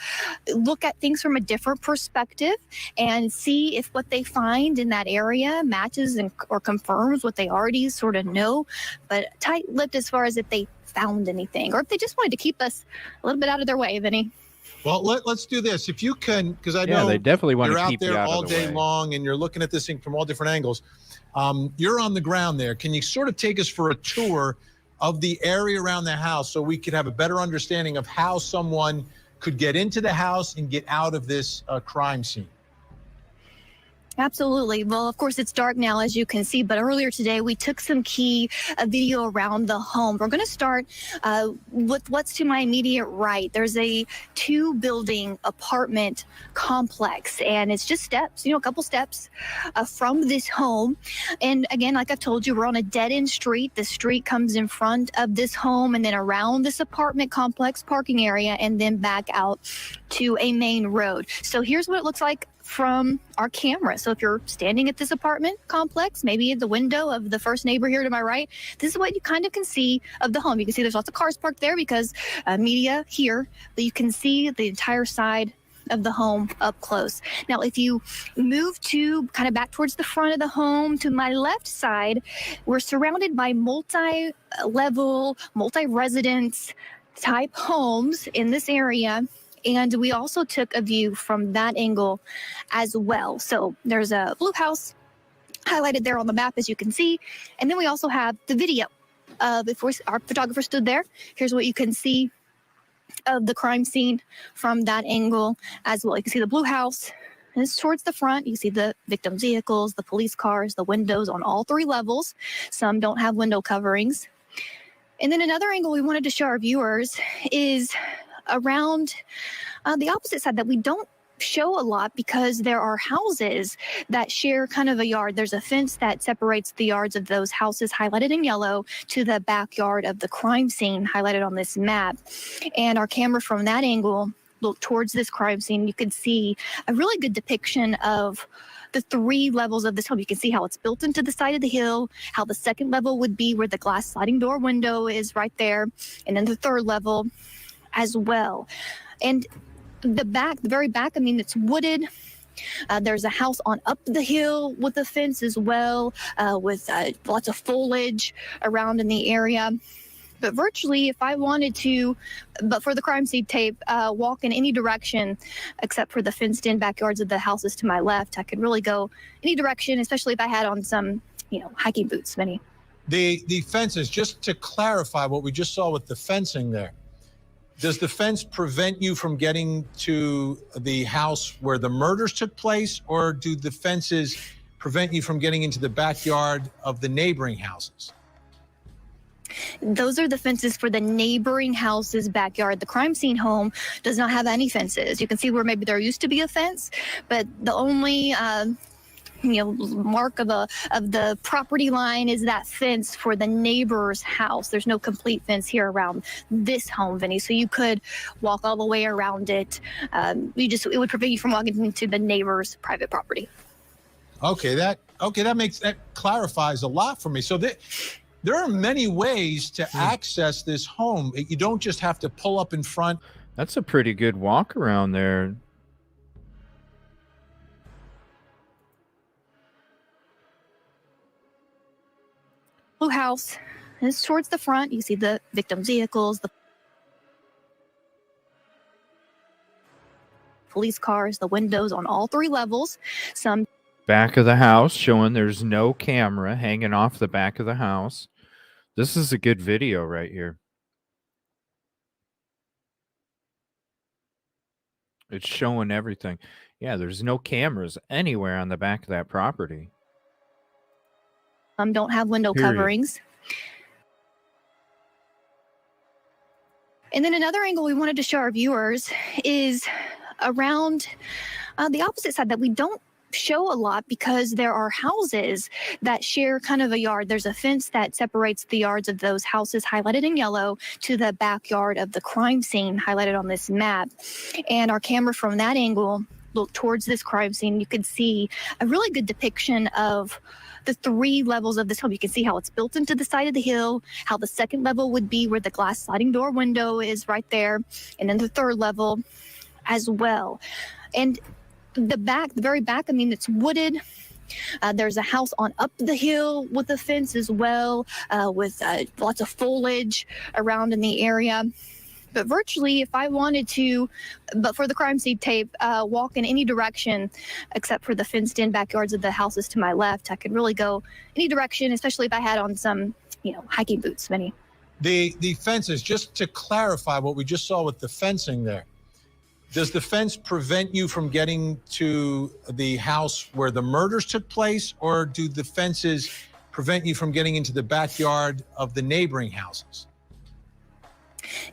look at things from a different perspective and see if what they find in that area matches or confirms what they already sort of know, but tight-lipped as far as if they found anything or if they just wanted to keep us a little bit out of their way, Vinny. Well, let's do this. If you can, because I know they definitely want you're to out keep there you out all of the day way. long and you're looking at this thing from all different angles. You're on the ground there. Can you sort of take us for a tour of the area around the house so we could have a better understanding of how someone could get into the house and get out of this crime scene? Absolutely. Well, of course, it's dark now, as you can see, but earlier today we took some key video around the home. We're going to start with what's to my immediate right. There's a 2-building apartment complex, and it's just steps, a couple steps from this home. And again, like I've told you, we're on a dead-end street. The street comes in front of this home and then around this apartment complex parking area and then back out to a main road. So here's what it looks like from our camera. So if you're standing at this apartment complex, maybe at the window of the first neighbor here to my right, this is what you kind of can see of the home. You can see there's lots of cars parked there because media here, but you can see the entire side of the home up close. Now, if you move to kind of back towards the front of the home to my left side, we're surrounded by multi-level, multi-residence type homes in this area. And we also took a view from that angle as well. So there's a blue house highlighted there on the map, as you can see. And then we also have the video of, if our photographer stood there, here's what you can see of the crime scene from that angle as well. You can see the blue house. And it's towards the front. You see the victim's vehicles, the police cars, the windows on all 3 levels. Some don't have window coverings. And then another angle we wanted to show our viewers is around the opposite side that we don't show a lot because there are houses that share kind of a yard. There's a fence that separates the yards of those houses highlighted in yellow to the backyard of the crime scene highlighted on this map. And our camera from that angle looked towards this crime scene. You could see a really good depiction of the 3 levels of this home. You can see how it's built into the side of the hill, how the second level would be where the glass sliding door window is right there, and then the 3rd level as well. And the very back, it's wooded. There's a house on up the hill with a fence as well, with lots of foliage around in the area. But virtually, if I wanted to, but for the crime scene tape, walk in any direction except for the fenced-in backyards of the houses to my left, I could really go any direction, especially if I had on some, hiking boots, Vinny. The fences, just to clarify what we just saw with the fencing there, does the fence prevent you from getting to the house where the murders took place, or do the fences prevent you from getting into the backyard of the neighboring houses? Those are the fences for the neighboring house's backyard. The crime scene home does not have any fences. You can see where maybe there used to be a fence, but the only mark of the property line is that fence for the neighbor's house. There's no complete fence here around this home, Vinny, so you could walk all the way around it. It would prevent you from walking into the neighbor's private property. Okay, that clarifies a lot for me. So there are many ways to access this home. You don't just have to pull up in front. That's a pretty good walk around there. Blue house is towards the front. You see the victim's vehicles, the police cars, the windows on all 3 levels. Some back of the house showing there's no camera hanging off the back of the house. This is a good video right here. It's showing everything. Yeah, there's no cameras anywhere on the back of that property. don't have window Period. coverings. And then another angle we wanted to show our viewers is around the opposite side that we don't show a lot because there are houses that share kind of a yard. There's a fence that separates the yards of those houses highlighted in yellow to the backyard of the crime scene highlighted on this map. And our camera from that angle looked towards this crime scene. You could see a really good depiction of the 3 levels of this home. You can see how it's built into the side of the hill, how the second level would be where the glass sliding door window is right there, and then the 3rd level as well. And the very back, I mean, it's wooded. There's a house on up the hill with a fence as well, with lots of foliage around in the area. But virtually, if I wanted to, but for the crime scene tape, walk in any direction except for the fenced-in backyards of the houses to my left, I could really go any direction, especially if I had on some, hiking boots, Vinny. The fences, just to clarify what we just saw with the fencing there, does the fence prevent you from getting to the house where the murders took place, or do the fences prevent you from getting into the backyard of the neighboring houses?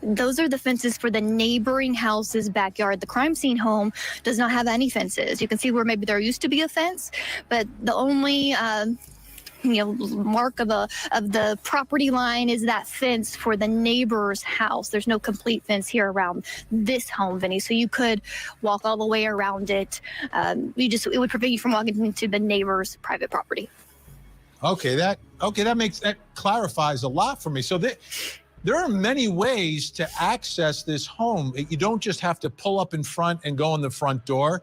Those are the fences for the neighboring house's backyard. The crime scene home does not have any fences. You can see where maybe there used to be a fence, but the only mark of the property line is that fence for the neighbor's house. There's no complete fence here around this home, Vinny, so you could walk all the way around it. It would prevent you from walking into the neighbor's private property. Okay, that clarifies a lot for me. So there are many ways to access this home. You don't just have to pull up in front and go in the front door.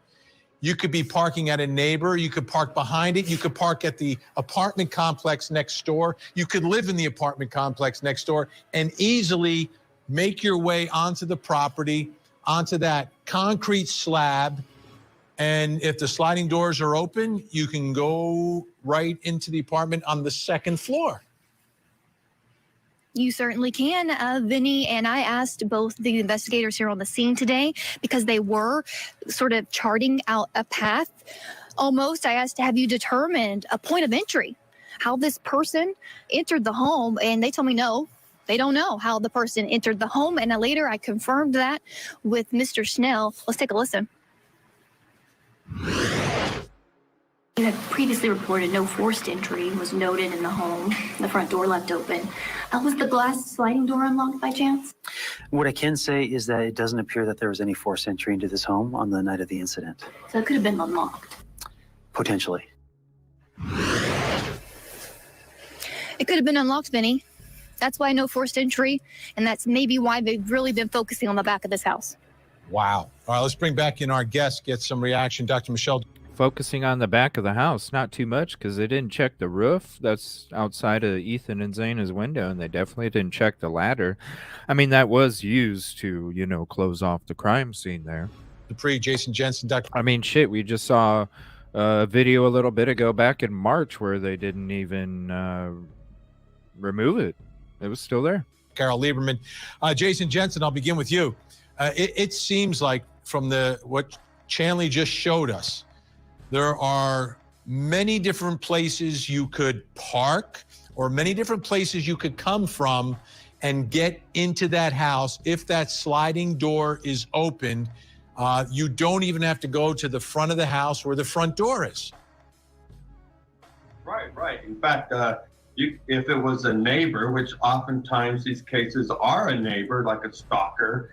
You could be parking at a neighbor. You could park behind it. You could park at the apartment complex next door. You could live in the apartment complex next door and easily make your way onto the property, onto that concrete slab. And if the sliding doors are open, you can go right into the apartment on the 2nd floor. You certainly can, Vinny, and I asked both the investigators here on the scene today because they were sort of charting out a path. Almost, I asked, have you determined a point of entry, how this person entered the home? And they told me no, they don't know how the person entered the home. And later I confirmed that with Mr. Snell. Let's take a listen. You had previously reported no forced entry was noted in the home, the front door left open. Was the glass sliding door unlocked by chance? What I can say is that it doesn't appear that there was any forced entry into this home on the night of the incident. So it could have been unlocked. Potentially. It could have been unlocked, Vinny. That's why no forced entry, and that's maybe why they've really been focusing on the back of this house. Wow. All right, let's bring back in our guest, get some reaction. Dr. Michelle. Focusing on the back of the house, not too much, because they didn't check the roof that's outside of Ethan and Zaina's window, and they definitely didn't check the ladder. I mean, that was used to, close off the crime scene there. Dupree, Jason Jensen, Dr. I mean, shit, we just saw a video a little bit ago back in March where they didn't even remove it. It was still there. Carol Lieberman. Jason Jensen, I'll begin with you. It seems like from what Chanley just showed us, there are many different places you could park or many different places you could come from and get into that house. If that sliding door is open, you don't even have to go to the front of the house where the front door is. Right. In fact, if it was a neighbor, which oftentimes these cases are a neighbor, like a stalker,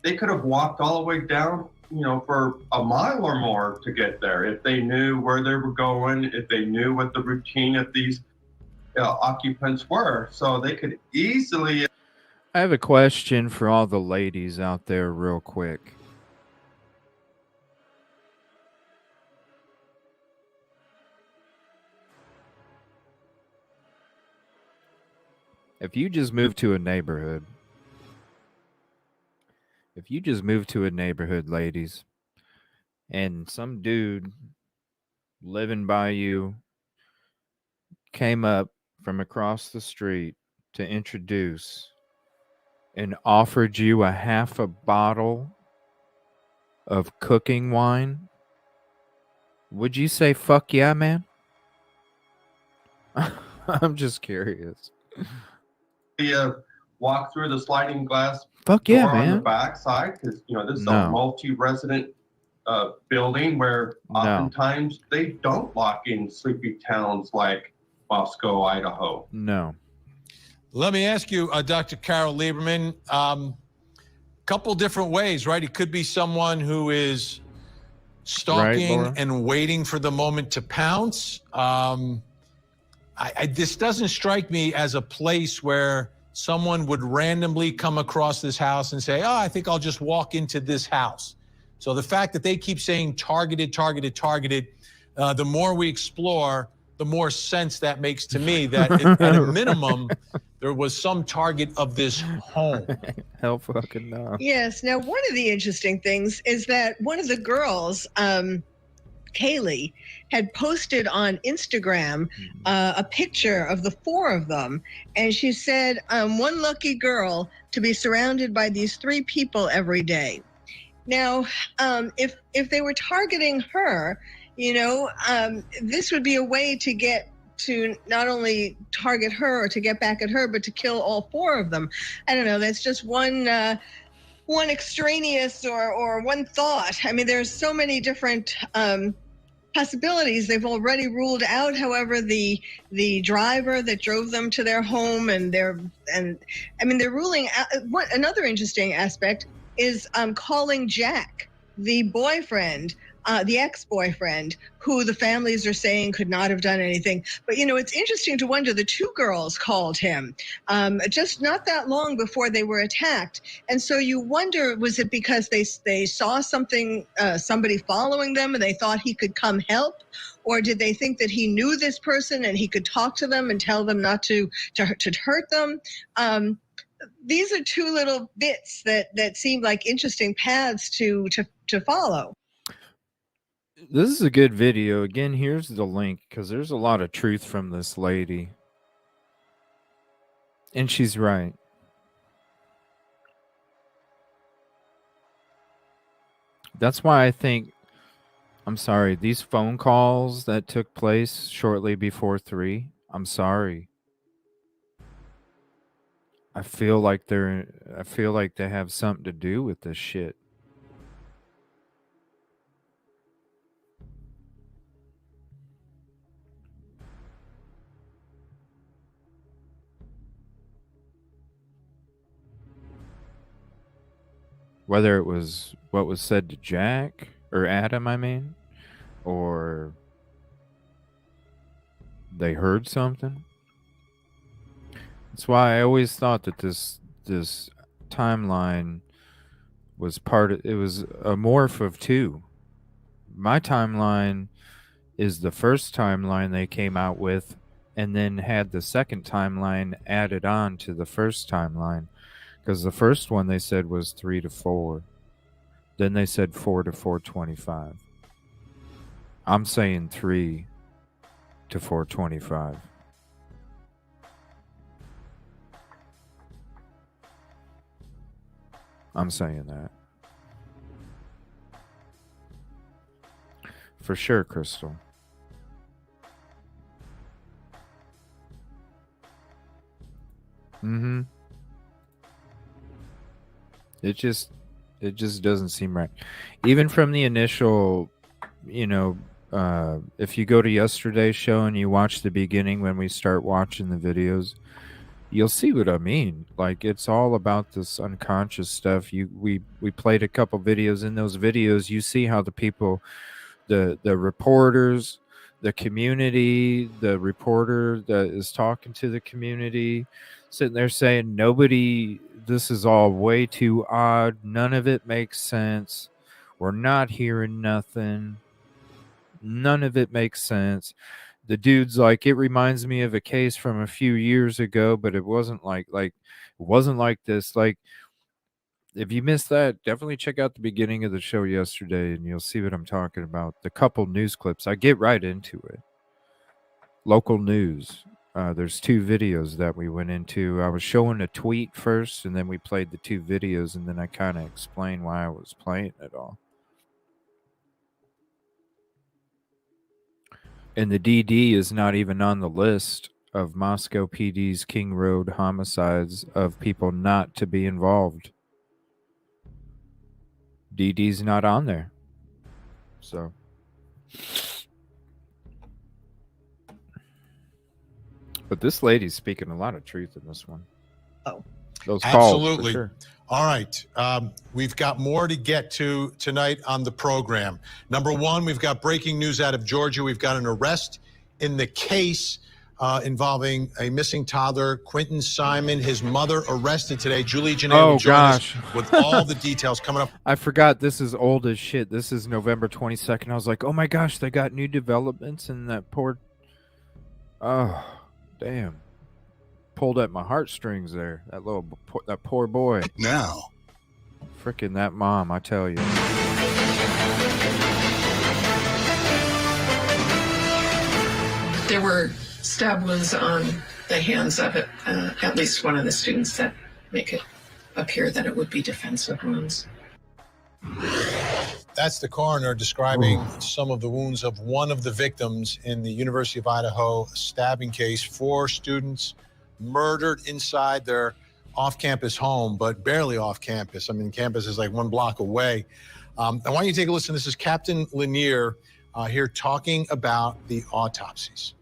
they could have walked all the way down, for a mile or more to get there if they knew where they were going, if they knew what the routine of these occupants were. So they could easily. I have a question for all the ladies out there, real quick. If you just move to a neighborhood, ladies, and some dude living by you came up from across the street to introduce and offered you a half a bottle of cooking wine, would you say, fuck yeah, man? I'm just curious. Walk through the sliding glass Fuck door yeah, on the man. back side, because this is No. a multi-resident building where oftentimes they don't lock in sleepy towns like Moscow, Idaho. No. Let me ask you, Dr. Carol Lieberman, couple different ways, right? It could be someone who is stalking Laura? and waiting for the moment to pounce. This doesn't strike me as a place where someone would randomly come across this house and say, I think I'll just walk into this house. So the fact that they keep saying targeted, the more we explore, the more sense that makes to me that at a minimum, there was some target of this home. Hell fucking no. Yes. Now, one of the interesting things is that one of the girls, Kaylee, had posted on Instagram a picture of the four of them. And she said, one lucky girl to be surrounded by these three people every day. Now, if they were targeting her, this would be a way to get to not only target her or to get back at her, but to kill all four of them. I don't know. That's just one extraneous or one thought. I mean, there's so many different possibilities. They've already ruled out, however, the driver that drove them to their home, and they're ruling out. Another interesting aspect is calling Jack, the boyfriend, the ex-boyfriend, who the families are saying could not have done anything. But, it's interesting to wonder, the two girls called him just not that long before they were attacked. And so you wonder, was it because they saw something, somebody following them, and they thought he could come help? Or did they think that he knew this person and he could talk to them and tell them not to hurt them? These are two little bits that seem like interesting paths to follow. This is a good video. Again, here's the link, because there's a lot of truth from this lady. And she's right. That's why I think, I'm sorry, these phone calls that took place shortly before 3, I'm sorry. I feel like they have something to do with this shit. Whether it was what was said to Jack or Adam, or they heard something. That's why I always thought that this timeline was it was a morph of two. My timeline is the first timeline they came out with, and then had the second timeline added on to the first timeline. Because the first one they said was 3 to 4. Then they said 4 to 425. I'm saying 3 to 425. I'm saying that. For sure, Crystal. Mm-hmm. It just doesn't seem right. Even from the initial, If you go to yesterday's show and you watch the beginning when we start watching the videos, you'll see what I mean. Like, it's all about this unconscious stuff. We played a couple videos. In those videos, you see how the people, the reporters, the community, the reporter that is talking to the community, sitting there saying, nobody, this is all way too odd. None of it makes sense. We're not hearing nothing. None of it makes sense. The dude's like, it reminds me of a case from a few years ago, but it wasn't like it wasn't like this. Like, if you missed that, definitely check out the beginning of the show yesterday and you'll see what I'm talking about. The couple news clips, I get right into it. Local news. There's 2 videos that we went into. I was showing a tweet first, and then we played the 2 videos, and then I kind of explained why I was playing it all. And the DD is not even on the list of Moscow PD's King Road homicides of people not to be involved. DD's not on there. So. But this lady's speaking a lot of truth in this one. Oh. Those calls, Absolutely. for sure. All right. We've got more to get to tonight on the program. Number one, we've got breaking news out of Georgia. We've got an arrest in the case involving a missing toddler, Quentin Simon. His mother arrested today. Julie Janae will join us with all the details coming up. I forgot this is old as shit. This is November 22nd. I was like, oh my gosh, they got new developments in that poor... Oh, damn. Pulled at my heartstrings there. That poor boy. Now. Frickin' that mom, I tell you. There were stab wounds on the hands of at least one of the students that make it appear that it would be defensive wounds. That's the coroner describing some of the wounds of one of the victims in the University of Idaho stabbing case. 4 students murdered inside their off-campus home, but barely off-campus. I mean, campus is like 1 block away. I want you to take a listen. This is Captain Lanier here talking about the autopsies.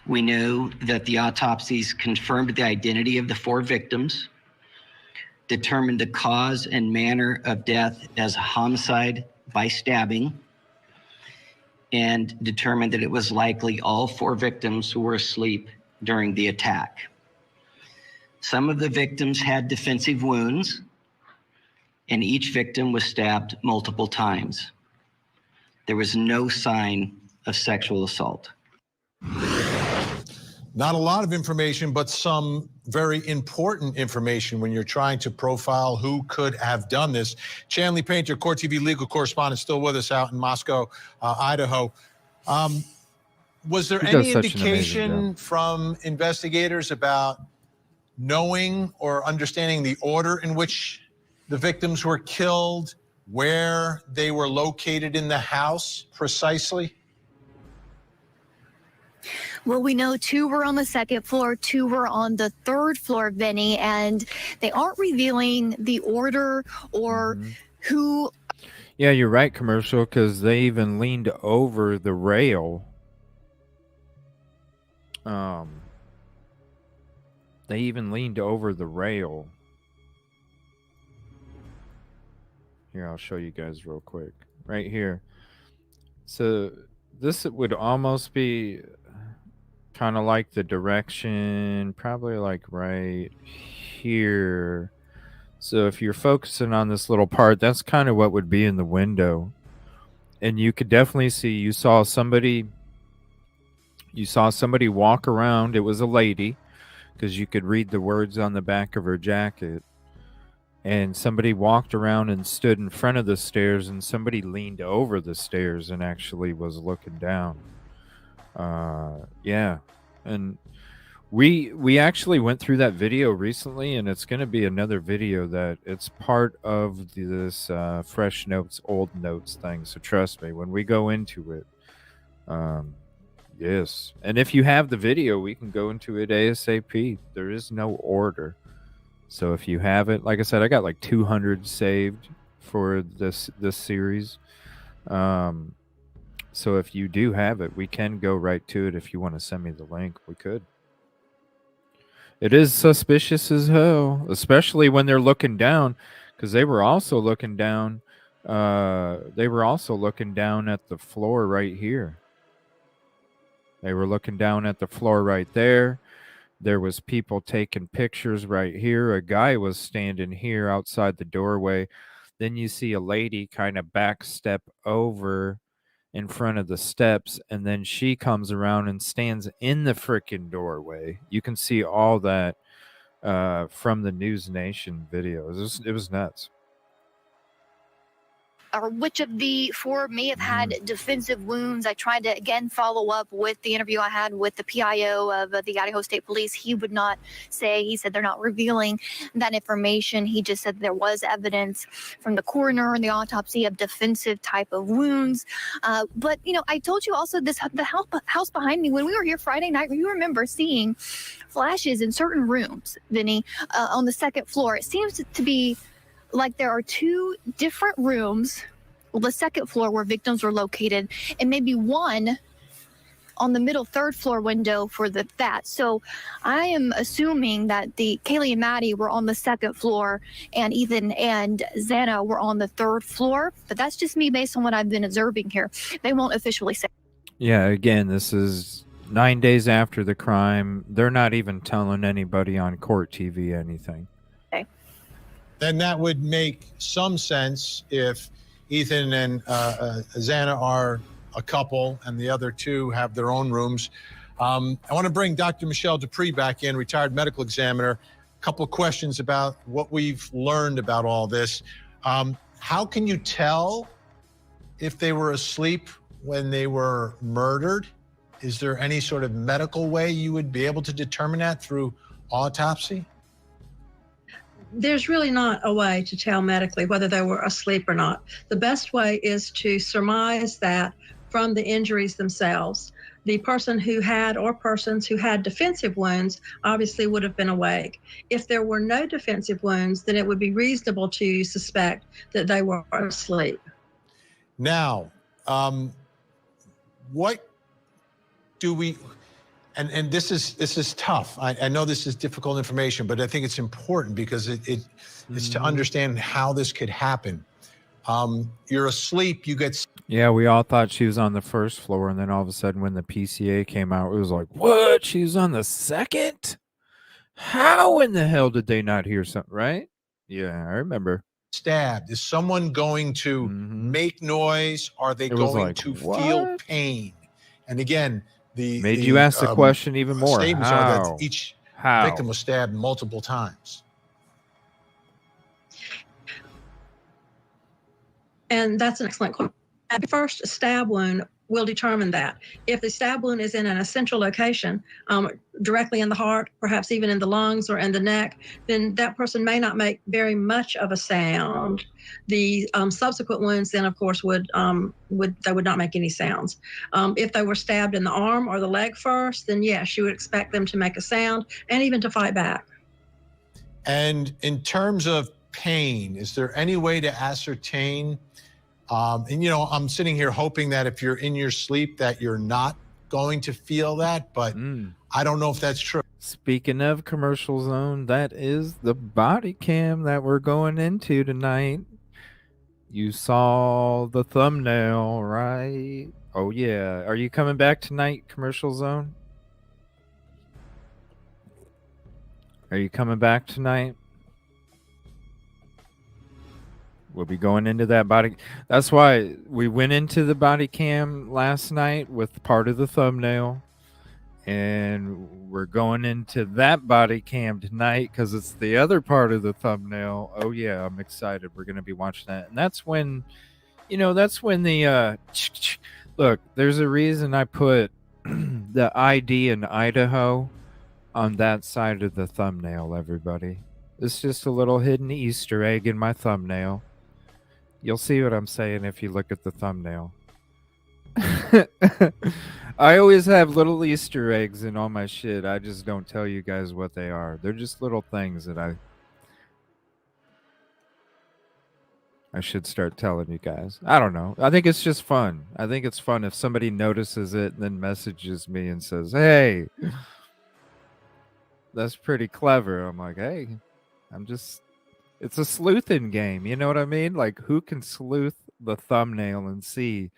We know that the autopsies confirmed the identity of the 4 victims, determined the cause and manner of death as a homicide by stabbing, and determined that it was likely all 4 victims were asleep during the attack. Some of the victims had defensive wounds, and each victim was stabbed multiple times. There was no sign of sexual assault. Not a lot of information, but some very important information when you're trying to profile who could have done this. Chanley Painter, Court TV legal correspondent, still with us out in Moscow, Idaho. Was there any indication from investigators about knowing or understanding the order in which the victims were killed, where they were located in the house precisely? Well, we know 2 were on the 2nd floor, 2 were on the 3rd floor, Vinny, and they aren't revealing the order or who. Yeah, you're right, commercial, because they even leaned over the rail. They even leaned over the rail. Here, I'll show you guys real quick. Right here. So this would almost be kind of like the direction, probably like right here. So if you're focusing on this little part, that's kind of what would be in the window. And you could definitely see, you saw somebody walk around. It was a lady, because you could read the words on the back of her jacket. And somebody walked around and stood in front of the stairs, and somebody leaned over the stairs and actually was looking down. Yeah. And we actually went through that video recently, and it's going to be another video that it's part of this fresh notes, old notes thing. So trust me, when we go into it, yes. And if you have the video, we can go into it ASAP. There is no order. So if you have it, like I said, I got like 200 saved for this series. So if you do have it, we can go right to it. If you want to send me the link, we could. It is suspicious as hell, especially when they're looking down, because they were also looking down. They were also looking down at the floor right here. They were looking down at the floor right there. There was people taking pictures right here. A guy was standing here outside the doorway. Then you see a lady kind of back step over in front of the steps, and then she comes around and stands in the freaking doorway. You can see all that from the News Nation videos. It was nuts. Or which of the four may have had defensive wounds. I tried to, again, follow up with the interview I had with the PIO of the Idaho State Police. He would not say. He said they're not revealing that information. He just said there was evidence from the coroner and the autopsy of defensive type of wounds. But, you know, I told you also the house behind me, when we were here Friday night, you remember seeing flashes in certain rooms, Vinny, on the second floor. It seems to be like there are two different rooms, well, the second floor where victims were located, and maybe one on the middle third floor window for that. So I am assuming that the Kaylee and Maddie were on the second floor, and Ethan and Xana were on the third floor. But that's just me based on what I've been observing here. They won't officially say. Yeah, again, this is 9 days after the crime. They're not even telling anybody on court TV anything. Then that would make some sense if Ethan and Xana are a couple and the other two have their own rooms. I want to bring Dr. Michelle Dupree back in, retired medical examiner. A couple of questions about what we've learned about all this. How can you tell if they were asleep when they were murdered? Is there any sort of medical way you would be able to determine that through autopsy? There's really not a way to tell medically whether they were asleep or not. The best way is to surmise that from the injuries themselves. The person who had, or persons who had defensive wounds obviously would have been awake. If there were no defensive wounds, then it would be reasonable to suspect that they were asleep. Now, what do we... And this is tough. I know this is difficult information, but I think it's important because it's to understand how this could happen. You're asleep, you get... Yeah, we all thought she was on the first floor, and then all of a sudden when the PCA came out, it was like, what? She was on the second? How in the hell did they not hear something, right? Yeah, I remember. Stabbed. Is someone going to make noise? Are they going to feel pain? And again... Made you ask the question even more. Statements How? are that each How? victim was stabbed multiple times. And that's an excellent question. At first, a stab wound will determine that. If the stab wound is in an essential location, directly in the heart, perhaps even in the lungs or in the neck, then that person may not make very much of a sound. The subsequent wounds then, of course, would not make any sounds. If they were stabbed in the arm or the leg first, then yes, you would expect them to make a sound and even to fight back. And in terms of pain, is there any way to ascertain? And, you know, I'm sitting here hoping that if you're in your sleep that you're not going to feel that, but I don't know if that's true. Speaking of Commercial Zone, that is the body cam that we're going into tonight. You saw the thumbnail, right? Oh, yeah. Are you coming back tonight, Commercial Zone? Are you coming back tonight? We'll be going into that body. That's why we went into the body cam last night with part of the thumbnail. And we're going into that body cam tonight because it's the other part of the thumbnail. Oh, yeah, I'm excited. We're going to be watching that. And that's when, you know, that's when the, look, there's a reason I put the ID in Idaho on that side of the thumbnail, everybody. It's just a little hidden Easter egg in my thumbnail. You'll see what I'm saying if you look at the thumbnail. I always have little Easter eggs in all my shit. I just don't tell you guys what they are. They're just little things that I should start telling you guys. I don't know. I think it's just fun. I think it's fun if somebody notices it and then messages me and says, "Hey, that's pretty clever." I'm like, "Hey, it's a sleuthing game." You know what I mean? Like, who can sleuth the thumbnail and see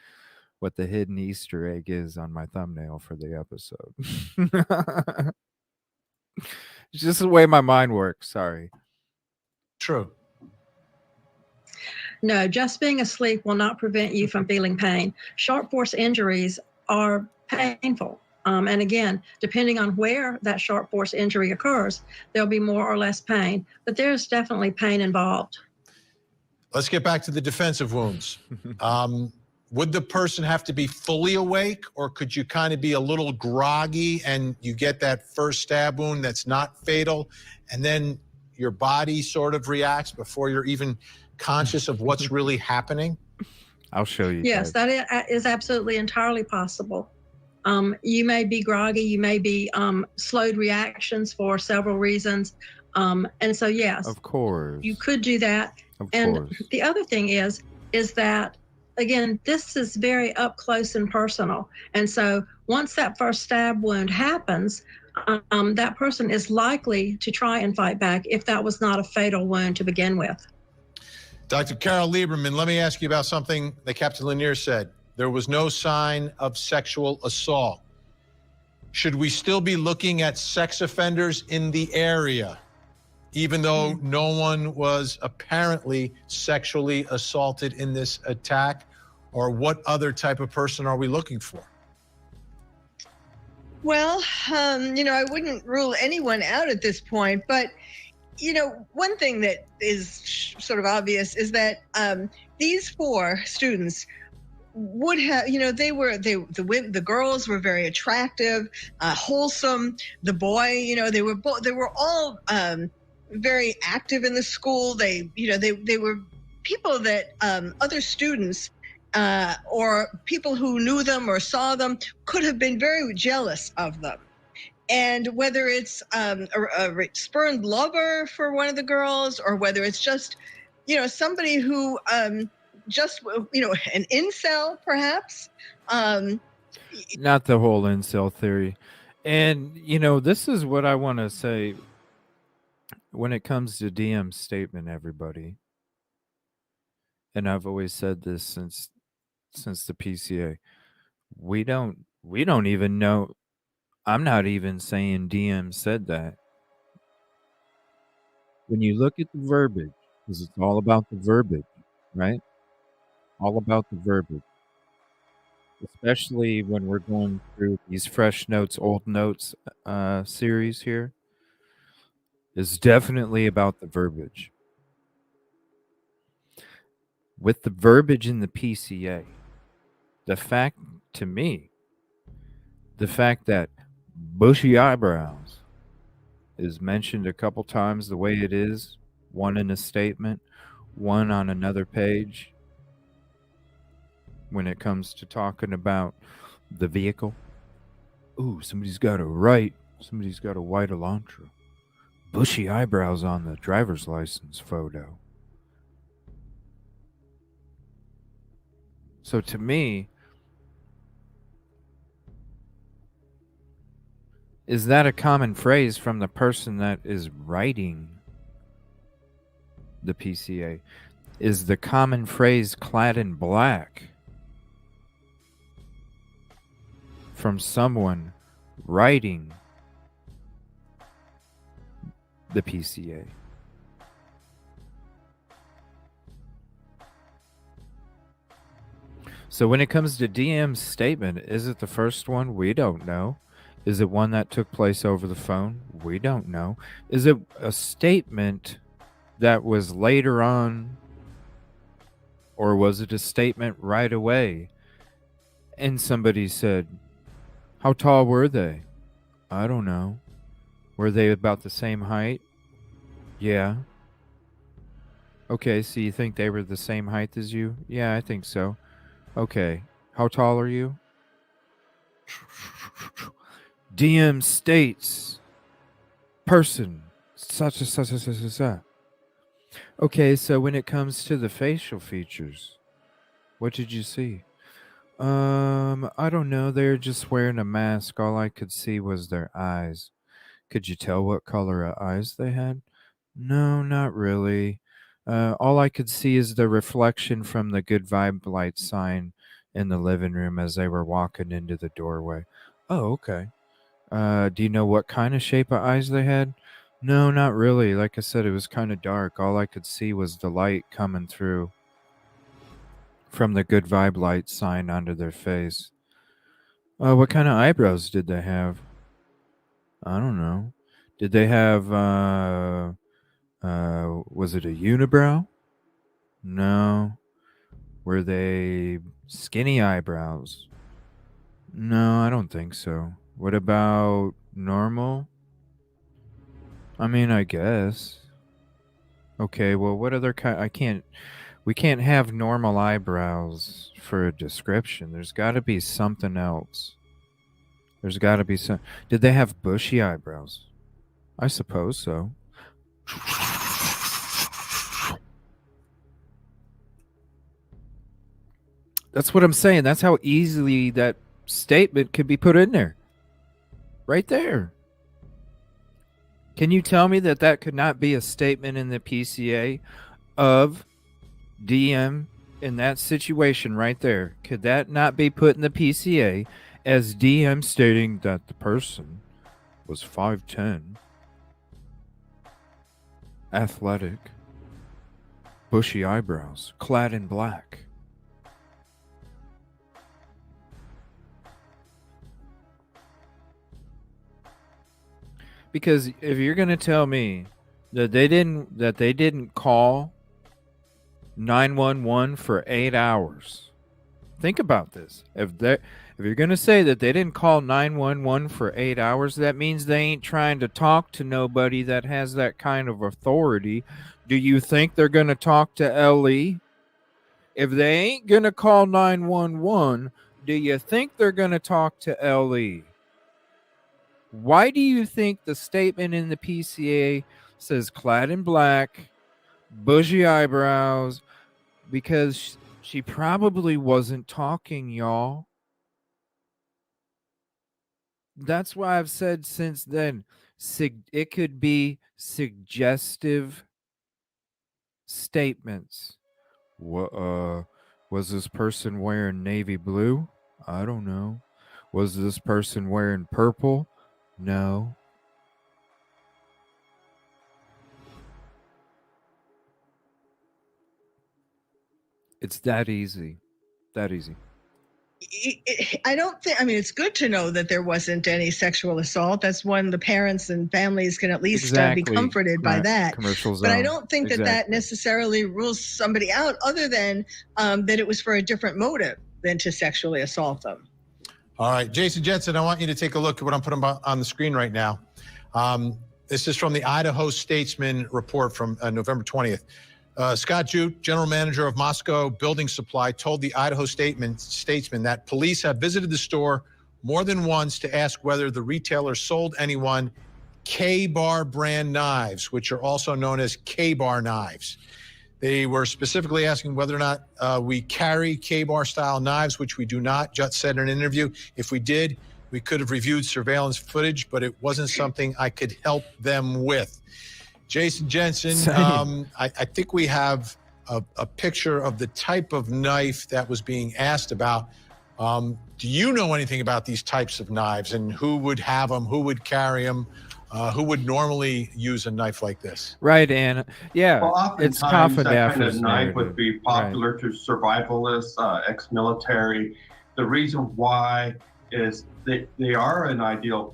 what the hidden Easter egg is on my thumbnail for the episode? It's just the way my mind works. Sorry. True. No, just being asleep will not prevent you from feeling pain. Sharp force injuries are painful. And again, depending on where that sharp force injury occurs, there'll be more or less pain, but there's definitely pain involved. Let's get back to the defensive wounds. Would the person have to be fully awake, or could you kind of be a little groggy and you get that first stab wound that's not fatal, and then your body sort of reacts before you're even conscious of what's really happening? I'll show you. Yes, guys. that is absolutely entirely possible. You may be groggy, you may be slowed reactions for several reasons. And so, yes, Of course. you could do that. Of And course. the other thing is that, again, this is very up close and personal. And so once that first stab wound happens, that person is likely to try and fight back if that was not a fatal wound to begin with. Dr. Carol Lieberman, let me ask you about something that Captain Lanier said. There was no sign of sexual assault. Should we still be looking at sex offenders in the area, even though no one was apparently sexually assaulted in this attack? Or what other type of person are we looking for? Well, I wouldn't rule anyone out at this point, but one thing that is sort of obvious is that these 4 students would have, the girls were very attractive, wholesome. The boy, they were all very active in the school. They were people that other students or people who knew them or saw them could have been very jealous of them. And whether it's a spurned lover for one of the girls, or whether it's just, somebody who just, an incel, perhaps. Not the whole incel theory. And, this is what I want to say when it comes to DM's statement, everybody. And I've always said this since the PCA. We don't even know. I'm not even saying DM said that. When you look at the verbiage, because it's all about the verbiage, right? All about the verbiage. Especially when we're going through these fresh notes, old notes series here, is definitely about the verbiage. With the verbiage in the PCA, the fact that bushy eyebrows is mentioned a couple times the way it is, one in a statement, one on another page, when it comes to talking about the vehicle. Ooh, somebody's got a white Elantra. Bushy eyebrows on the driver's license photo. So to me, is that a common phrase from the person that is writing the PCA? Is the common phrase clad in black from someone writing the PCA? So when it comes to DM's statement, is it the first one? We don't know. Is it one that took place over the phone? We don't know. Is it a statement that was later on, or was it a statement right away? And somebody said, how tall were they? I don't know. Were they about the same height? Yeah. Okay, so you think they were the same height as you? Yeah, I think so. Okay. How tall are you? DM states person such and such and such and such. Okay, so when it comes to the facial features, what did you see? I don't know. They're just wearing a mask. All I could see was their eyes. Could you tell what color of eyes they had? No, not really. All I could see is the reflection from the good vibe light sign in the living room as they were walking into the doorway. Oh, okay. Do you know what kind of shape of eyes they had? No, not really. Like I said, it was kind of dark. All I could see was the light coming through from the good vibe light sign onto their face. What kind of eyebrows did they have? I don't know. Did they have was it a unibrow? No. Were they skinny eyebrows? No, I don't think so. What about normal? I mean, I guess. Okay, well, what other kind? We can't have normal eyebrows for a description. There's got to be something else. There's got to be some. Did they have bushy eyebrows? I suppose so. That's what I'm saying. That's how easily that statement could be put in there. Right there. Can you tell me that that could not be a statement in the PCA of DM in that situation right there? Could that not be put in the PCA as DM stating that the person was 5'10", athletic, bushy eyebrows, clad in black? Because if you're going to tell me that they didn't call 911 for 8 hours. Think about this. If you're going to say that they didn't call 911 for 8 hours, that means they ain't trying to talk to nobody that has that kind of authority. Do you think they're going to talk to LE? If they ain't going to call 911, do you think they're going to talk to LE? Why do you think the statement in the PCA says clad in black, bushy eyebrows? Because she probably wasn't talking, y'all. That's why I've said since then, it could be suggestive statements. What was this person wearing navy blue? I don't know. Was this person wearing purple? No. It's that easy. That easy. I don't think, I mean, it's good to know that there wasn't any sexual assault. That's when the parents and families can at least be comforted by that. Commercial But I zone. don't think that necessarily rules somebody out, other than that it was for a different motive than to sexually assault them. All right, Jason Jensen, I want you to take a look at what I'm putting on the screen right now. This is from the Idaho Statesman report from November 20th. Scott Jute, general manager of Moscow Building Supply, told the Idaho Statesman that police have visited the store more than once to ask whether the retailer sold anyone K-Bar brand knives, which are also known as K-Bar knives. They were specifically asking whether or not we carry K-Bar style knives, which we do not. Jut said in an interview, if we did, we could have reviewed surveillance footage, but it wasn't something I could help them with. Jason Jensen, I think we have a picture of the type of knife that was being asked about. Do you know anything about these types of knives and who would have them, who would carry them, who would normally use a knife like this? Right, and yeah, well, it's oftentimes that kind of Kaffendafer's knife narrative. would be popular to survivalists, ex-military. The reason why is that they are an ideal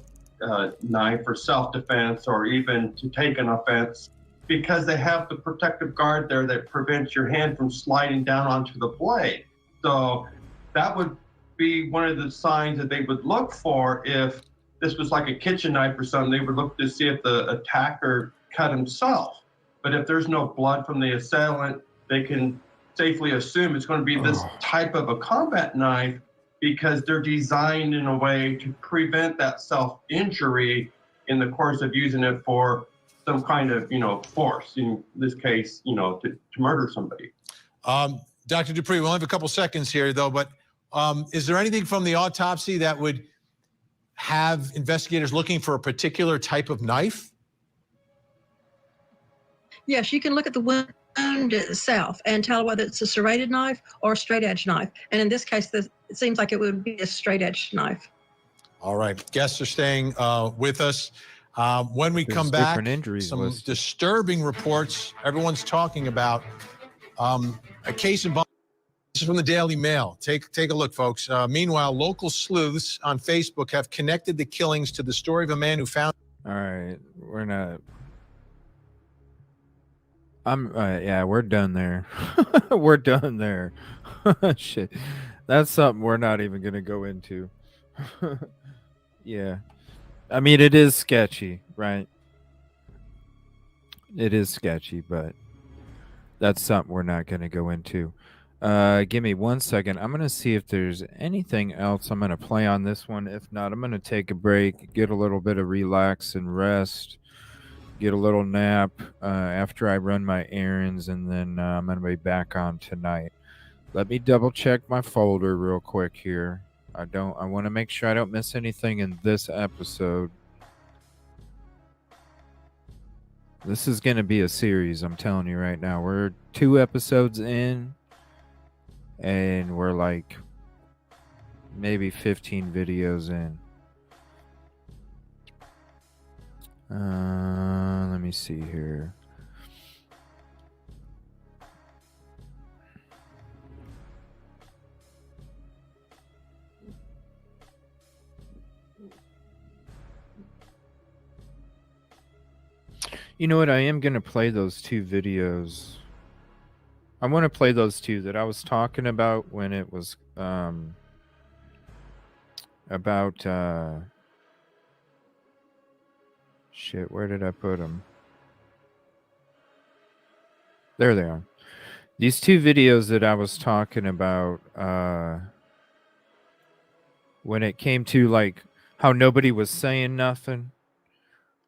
knife for self-defense or even to take an offense, because they have the protective guard there that prevents your hand from sliding down onto the blade. So that would be one of the signs that they would look for. If this was like a kitchen knife or something, they would look to see if the attacker cut himself. But if there's no blood from the assailant, they can safely assume it's going to be this type of a combat knife, because they're designed in a way to prevent that self-injury in the course of using it for some kind of, force, in this case, to murder somebody. Dr. Dupree, we only have a couple seconds here, though, but is there anything from the autopsy that would have investigators looking for a particular type of knife? Yes, you can look at the wound itself and tell whether it's a serrated knife or a straight edge knife. And in this case, it seems like it would be a straight edge knife. All right. Guests are staying with us. When we come back, some disturbing reports everyone's talking about. A case involving. This is from the Daily Mail. Take a look, folks. Meanwhile, local sleuths on Facebook have connected the killings to the story of a man who found. All right, we're not. Yeah, we're done there. We're done there. Shit, that's something we're not even gonna go into. Yeah, I mean it is sketchy, right? It is sketchy, but that's something we're not gonna go into. Give me 1 second. I'm gonna see if there's anything else I'm gonna play on this one. If not, I'm gonna take a break, get a little bit of relax and rest, get a little nap after I run my errands, and then I'm gonna be back on tonight. Let me double check my folder real quick here. I want to make sure I don't miss anything in this episode. This is gonna be a series, I'm telling you right now. We're 2 episodes in. And we're like maybe 15 videos in. Let me see here. You know what? I am going to play those 2 videos. I want to play those 2 that I was talking about when it was about shit, where did I put them? There they are. These 2 videos that I was talking about when it came to like how nobody was saying nothing,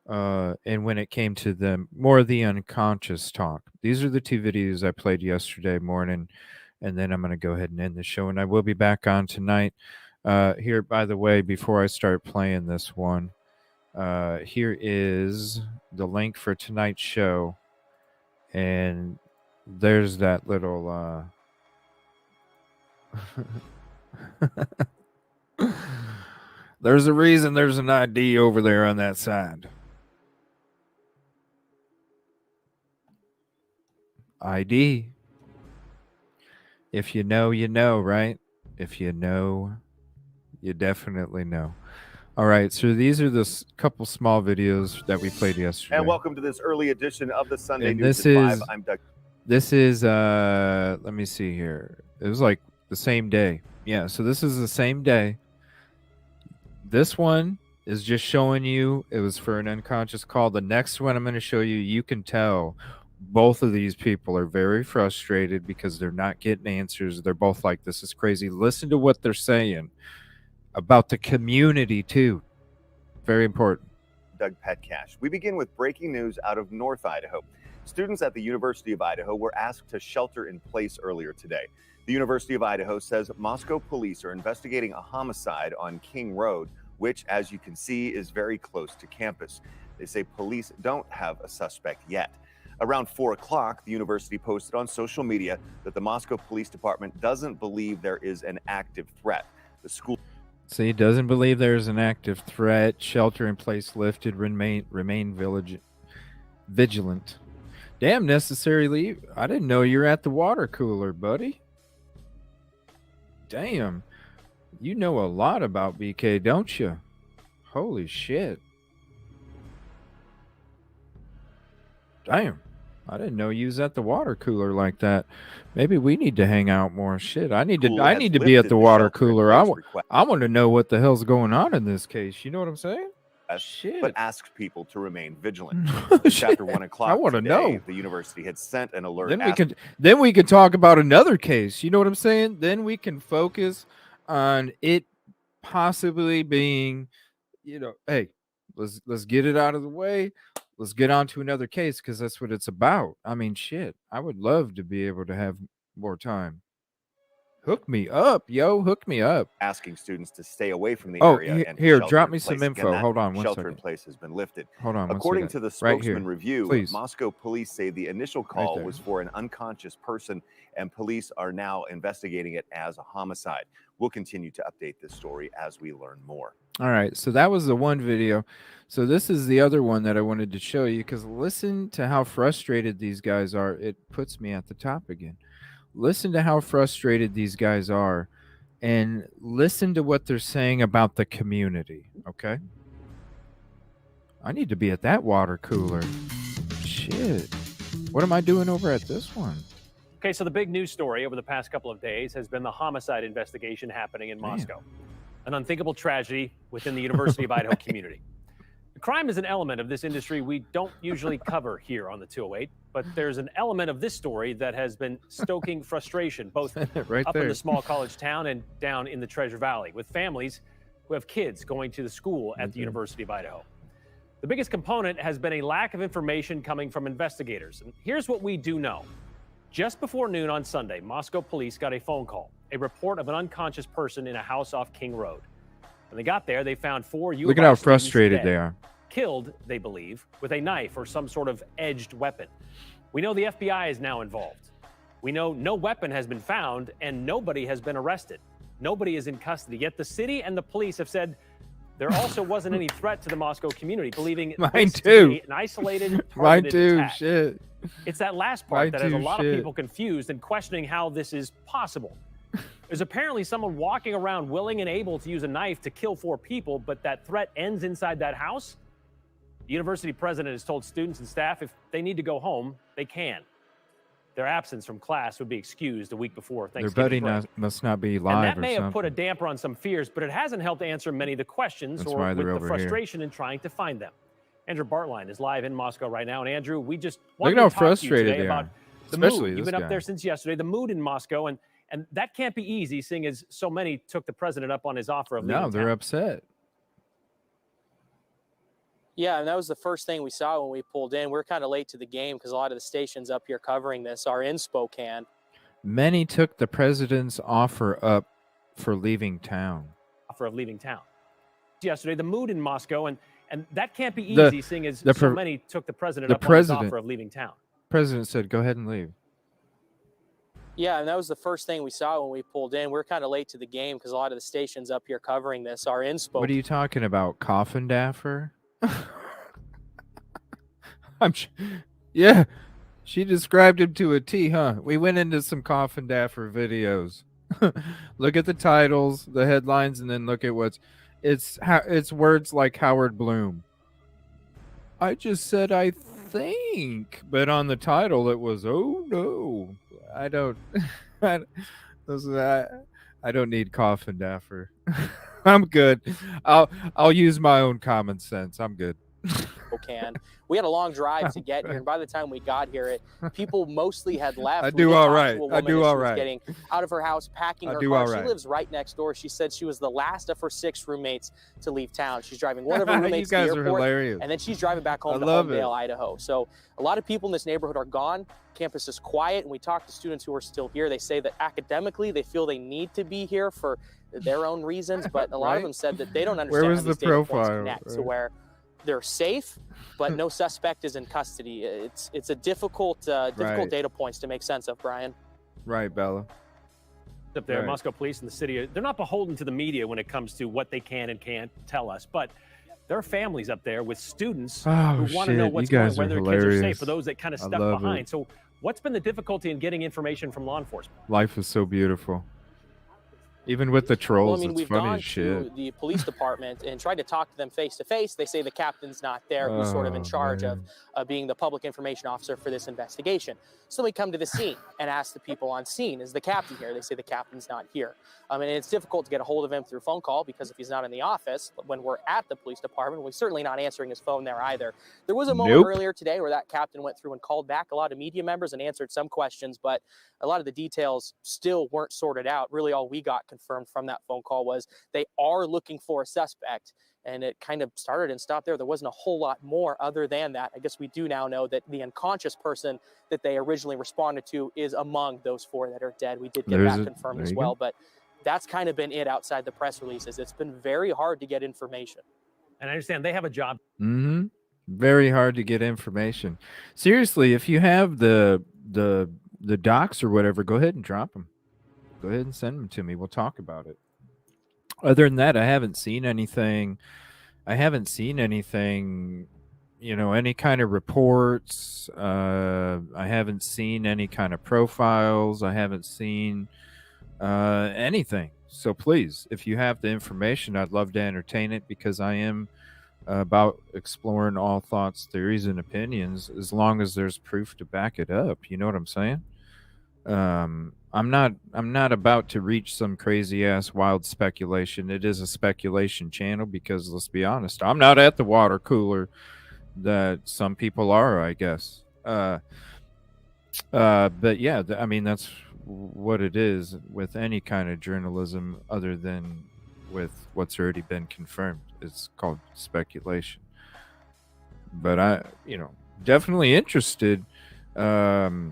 and when it came to the more of the unconscious talk. These are the 2 videos I played yesterday morning, and then I'm going to go ahead and end the show, and I will be back on tonight. Here, by the way, before I start playing this one, here is the link for tonight's show, and there's that little there's a reason there's an ID over there on that side. ID. If you know, you know, right? If you know, you definitely know. All right, so these are the couple small videos that we played yesterday. And welcome to this early edition of the Sunday And News this at is 5. I'm Doug. This is let me see here. It was like the same day. Yeah, so this is the same day. This one is just showing you it was for an unconscious call. The next one I'm going to show you, you can tell both of these people are very frustrated because they're not getting answers. They're both like, this is crazy. Listen to what they're saying about the community too. Very important. Doug Petcash. We begin with breaking news out of North Idaho. Students at the University of Idaho were asked to shelter in place earlier today. The University of Idaho says Moscow police are investigating a homicide on King Road, which, as you can see, is very close to campus. They say police don't have a suspect yet. Around 4 o'clock, the university posted on social media that the Moscow Police Department doesn't believe there is an active threat. The school. So he doesn't believe there's an active threat. Shelter in place lifted. Remain vigilant. Damn, necessary leave. I didn't know you're at the water cooler, buddy. Damn. You know a lot about BK, don't you? Holy shit. Damn. I didn't know you was at the water cooler like that. Maybe we need to hang out more. Shit, I need to be at the water cooler. I want to know what the hell's going on in this case. You know what I'm saying? Shit. But asks people to remain vigilant. After 1 o'clock I want to know. The university had sent an alert. Then we can talk about another case. You know what I'm saying? Then we can focus on it possibly being, hey, Let's get it out of the way. Let's get on to another case because that's what it's about. I mean, shit. I would love to be able to have more time. Hook me up, yo. Hook me up. Asking students to stay away from the Oh, area and here, shelter drop in me some place. Again, info. that Hold on one shelter in second. place has been lifted. Hold on one According second. to the Right here, spokesman review, please. Moscow police say the initial call there. was for an unconscious person, and police are now investigating it as a homicide. We'll continue to update this story as we learn more. All right, so that was the one video. So this is the other one that I wanted to show you because listen to how frustrated these guys are. It puts me at the top again. Listen to how frustrated these guys are and listen to what they're saying about the community, okay? I need to be at that water cooler. Shit. What am I doing over at this one? Okay, so the big news story over the past couple of days has been the homicide investigation happening in Moscow. An unthinkable tragedy within the University of Idaho community. Crime is an element of this industry we don't usually cover here on the 208, but there's an element of this story that has been stoking frustration, both right up there. in the small college town and down in the Treasure Valley, with families who have kids going to the school at the University of Idaho. The biggest component has been a lack of information coming from investigators. And here's what we do know. Just before noon on Sunday, Moscow police got a phone call, a report of an unconscious person in a house off King Road. When they got there, they found 4 U of Look at I how students frustrated dead, they are. killed, they believe, with a knife or some sort of edged weapon. We know the FBI is now involved. We know no weapon has been found and nobody has been arrested. Nobody is in custody. Yet the city and the police have said there also wasn't any threat to the Moscow community, believing Mine this to too. be an isolated, Mine targeted too. attack. Shit. It's that last part Mine that has a too, lot shit. of people confused and questioning how this is possible. There's apparently someone walking around willing and able to use a knife to kill 4 people, but that threat ends inside that house? The university president has told students and staff if they need to go home, they can. Their absence from class would be excused a week before Their Thanksgiving buddy break. must not be And live that or may have something. put a damper on some fears, but it hasn't helped answer many of the questions That's or why with they're the over here. frustration in trying to find them. Andrew Bartline is live in Moscow right now. And Andrew, we just Look wanted at how to talk to you frustrated today they about are. the Especially mood. You've this been guy. up there since yesterday, the mood in Moscow, and that can't be easy, seeing as so many took the president up on his offer of No, leaving they're town. upset. Yeah, and that was the first thing we saw when we pulled in. We're kind of late to the game because a lot of the stations up here covering this are in Spokane. Many took the president's offer up for leaving town. Offer of leaving town. Yesterday, the mood in Moscow, and that can't be The- easy, seeing as the so pre- many took the president the up on his president- offer of leaving town. President said, "Go ahead and leave." Yeah, and that was the first thing we saw when we pulled in. We're kind of late to the game because a lot of the stations up here covering this are in Spokane. What are you talking about, Coffin Daffer? Yeah, she described him to a T, huh? We went into some Coffin Daffer videos. Look at the titles, the headlines, and then look at it's words like Howard Bloom. I just said I think, but on the title it was, oh no, I don't, I don't need Coffin Daffer. I'm good. I'll use my own common sense. I'm good. Spokane. We had a long drive to get here, and by the time we got here, people mostly had left. I We do did all talk to right. a I woman do as all she was right. Getting out of her house, packing I her do car. all She right. lives right next door. She said she was the last of her 6 roommates to leave town. She's driving one of her You roommates to guys the are airport, hilarious. and then she's driving back home I to love it. Homedale, Idaho. So a lot of people in this neighborhood are gone. Campus is quiet, and we talked to students who are still here. They say that academically they feel they need to be here for their own reasons, but a lot of Right. them said that they don't Where understand was how the these data points profile? connect to Right. where they're safe, but no suspect is in custody. It's a difficult Right. data points to make sense of, Brian. Right, Bella. Up there, Right. Moscow police and the city, they're not beholden to the media when it comes to what they can and can't tell us, but there are families up there with students Oh, who want to know shit. what's You going guys on, whether are their kids are safe, hilarious. for those that kind of I stuck love behind. it. So what's been the difficulty in getting information from law enforcement? Life is so beautiful. Even with the trolls, Well, I mean, it's we've funny gone as shit. to the police department and tried to talk to them face to face. They say the captain's not there, who's sort of in Oh, charge man. of being the public information officer for this investigation. So we come to the scene and ask the people on scene, is the captain here? They say the captain's not here. And it's difficult to get a hold of him through phone call because if he's not in the office, when we're at the police department, we're certainly not answering his phone there either. There was a moment Nope. earlier today where that captain went through and called back a lot of media members and answered some questions, but a lot of the details still weren't sorted out. Really, all we got confirmed from that phone call was they are looking for a suspect. And it kind of started and stopped there. There wasn't a whole lot more other than that. I guess we do now know that the unconscious person that they originally responded to is among those 4 that are dead. We did get that confirmed as well. But that's kind of been it outside the press releases. It's been very hard to get information. And I understand they have a job. Mm-hmm. Very hard to get information. Seriously, if you have the docs or whatever, go ahead and drop them. Go ahead and send them to me. We'll talk about it. Other than that, I haven't seen anything. You know, any kind of reports. I haven't seen any kind of profiles. I haven't seen anything. So please, if you have the information, I'd love to entertain it, because I am about exploring all thoughts, theories, and opinions, as long as there's proof to back it up. You know what I'm saying? I'm not about to reach some crazy ass wild speculation. It is a speculation channel, because let's be honest, I'm not at the water cooler that some people are, I guess. But yeah, I mean, that's what it is with any kind of journalism, other than with what's already been confirmed. It's called speculation. But I, you know, definitely interested. Whoa,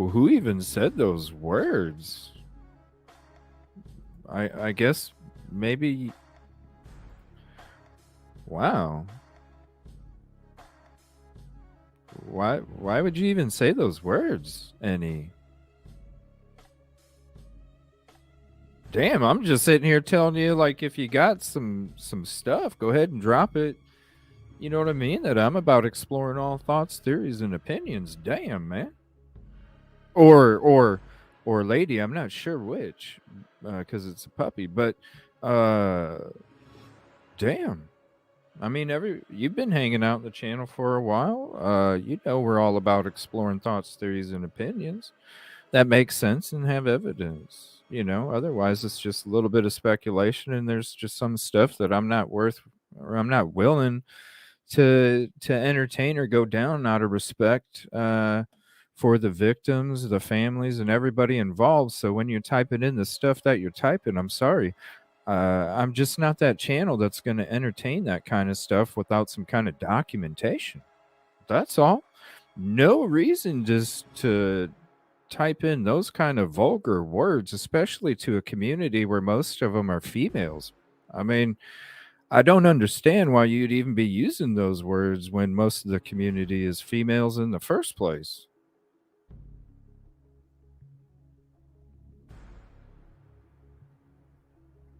who even said those words? I guess maybe. Wow. Why would you even say those words, Annie? Damn, I'm just sitting here telling you, like, if you got some stuff, go ahead and drop it. You know what I mean? That I'm about exploring all thoughts, theories, and opinions. Damn, man. Or lady, I'm not sure which, because it's a puppy. But damn. I mean, you've been hanging out in the channel for a while. You know we're all about exploring thoughts, theories, and opinions that make sense and have evidence. You know, otherwise it's just a little bit of speculation, and there's just some stuff that I'm not willing to entertain or go down out of respect for the victims, the families, and everybody involved. So when you're typing in the stuff that you're typing, I'm sorry. I'm just not that channel that's going to entertain that kind of stuff without some kind of documentation. That's all. No reason just to type in those kind of vulgar words, especially to a community where most of them are females. I mean, I don't understand why you'd even be using those words when most of the community is females in the first place.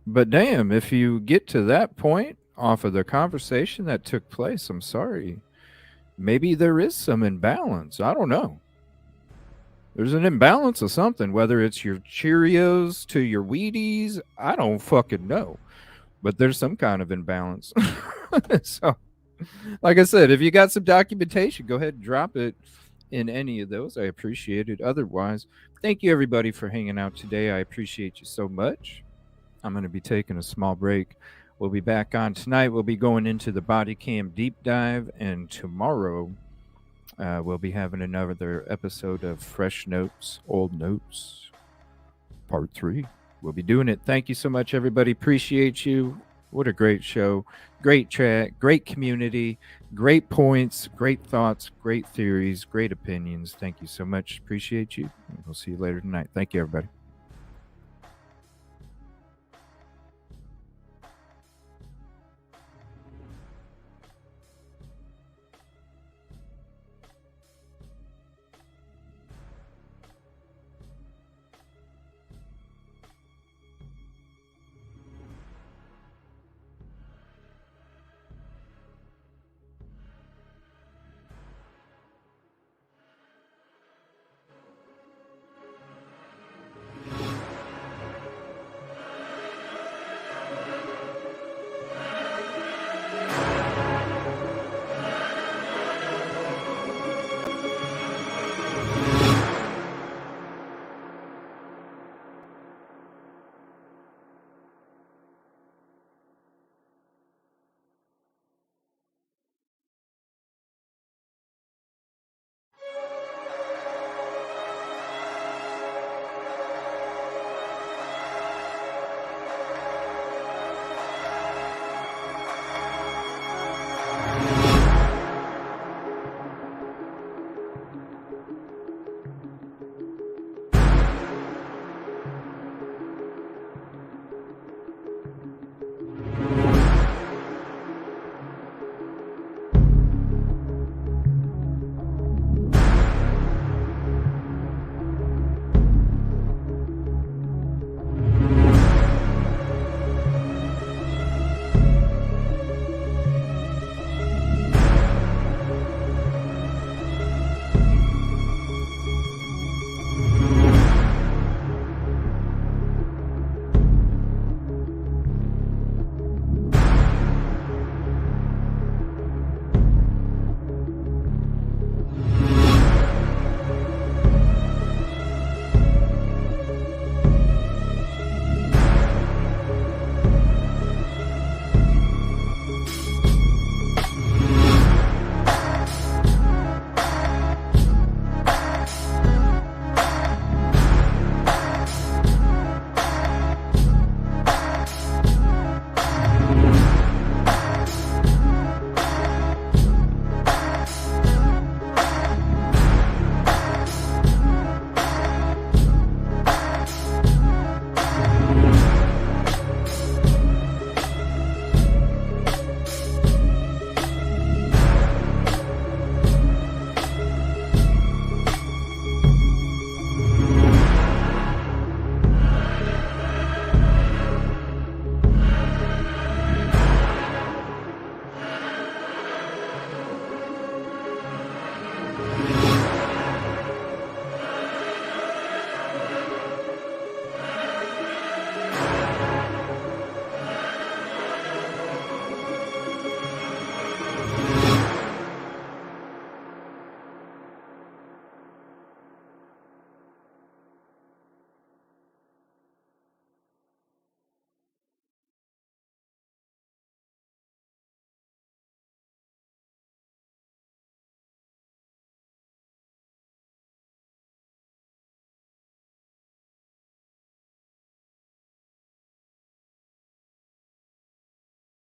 But damn, if you get to that point off of the conversation that took place, I'm sorry. Maybe there is some imbalance. I don't know. There's an imbalance of something, whether it's your Cheerios to your Wheaties. I don't fucking know. But there's some kind of imbalance. So, like I said, if you got some documentation, go ahead and drop it in any of those. I appreciate it. Otherwise, thank you everybody for hanging out today. I appreciate you so much. I'm going to be taking a small break. We'll be back on tonight. We'll be going into the body cam deep dive, and tomorrow we'll be having another episode of Fresh Notes, Old Notes, Part 3. We'll be doing it. Thank you so much, everybody. Appreciate you. What a great show. Great chat. Great community. Great points. Great thoughts. Great theories. Great opinions. Thank you so much. Appreciate you. We'll see you later tonight. Thank you, everybody.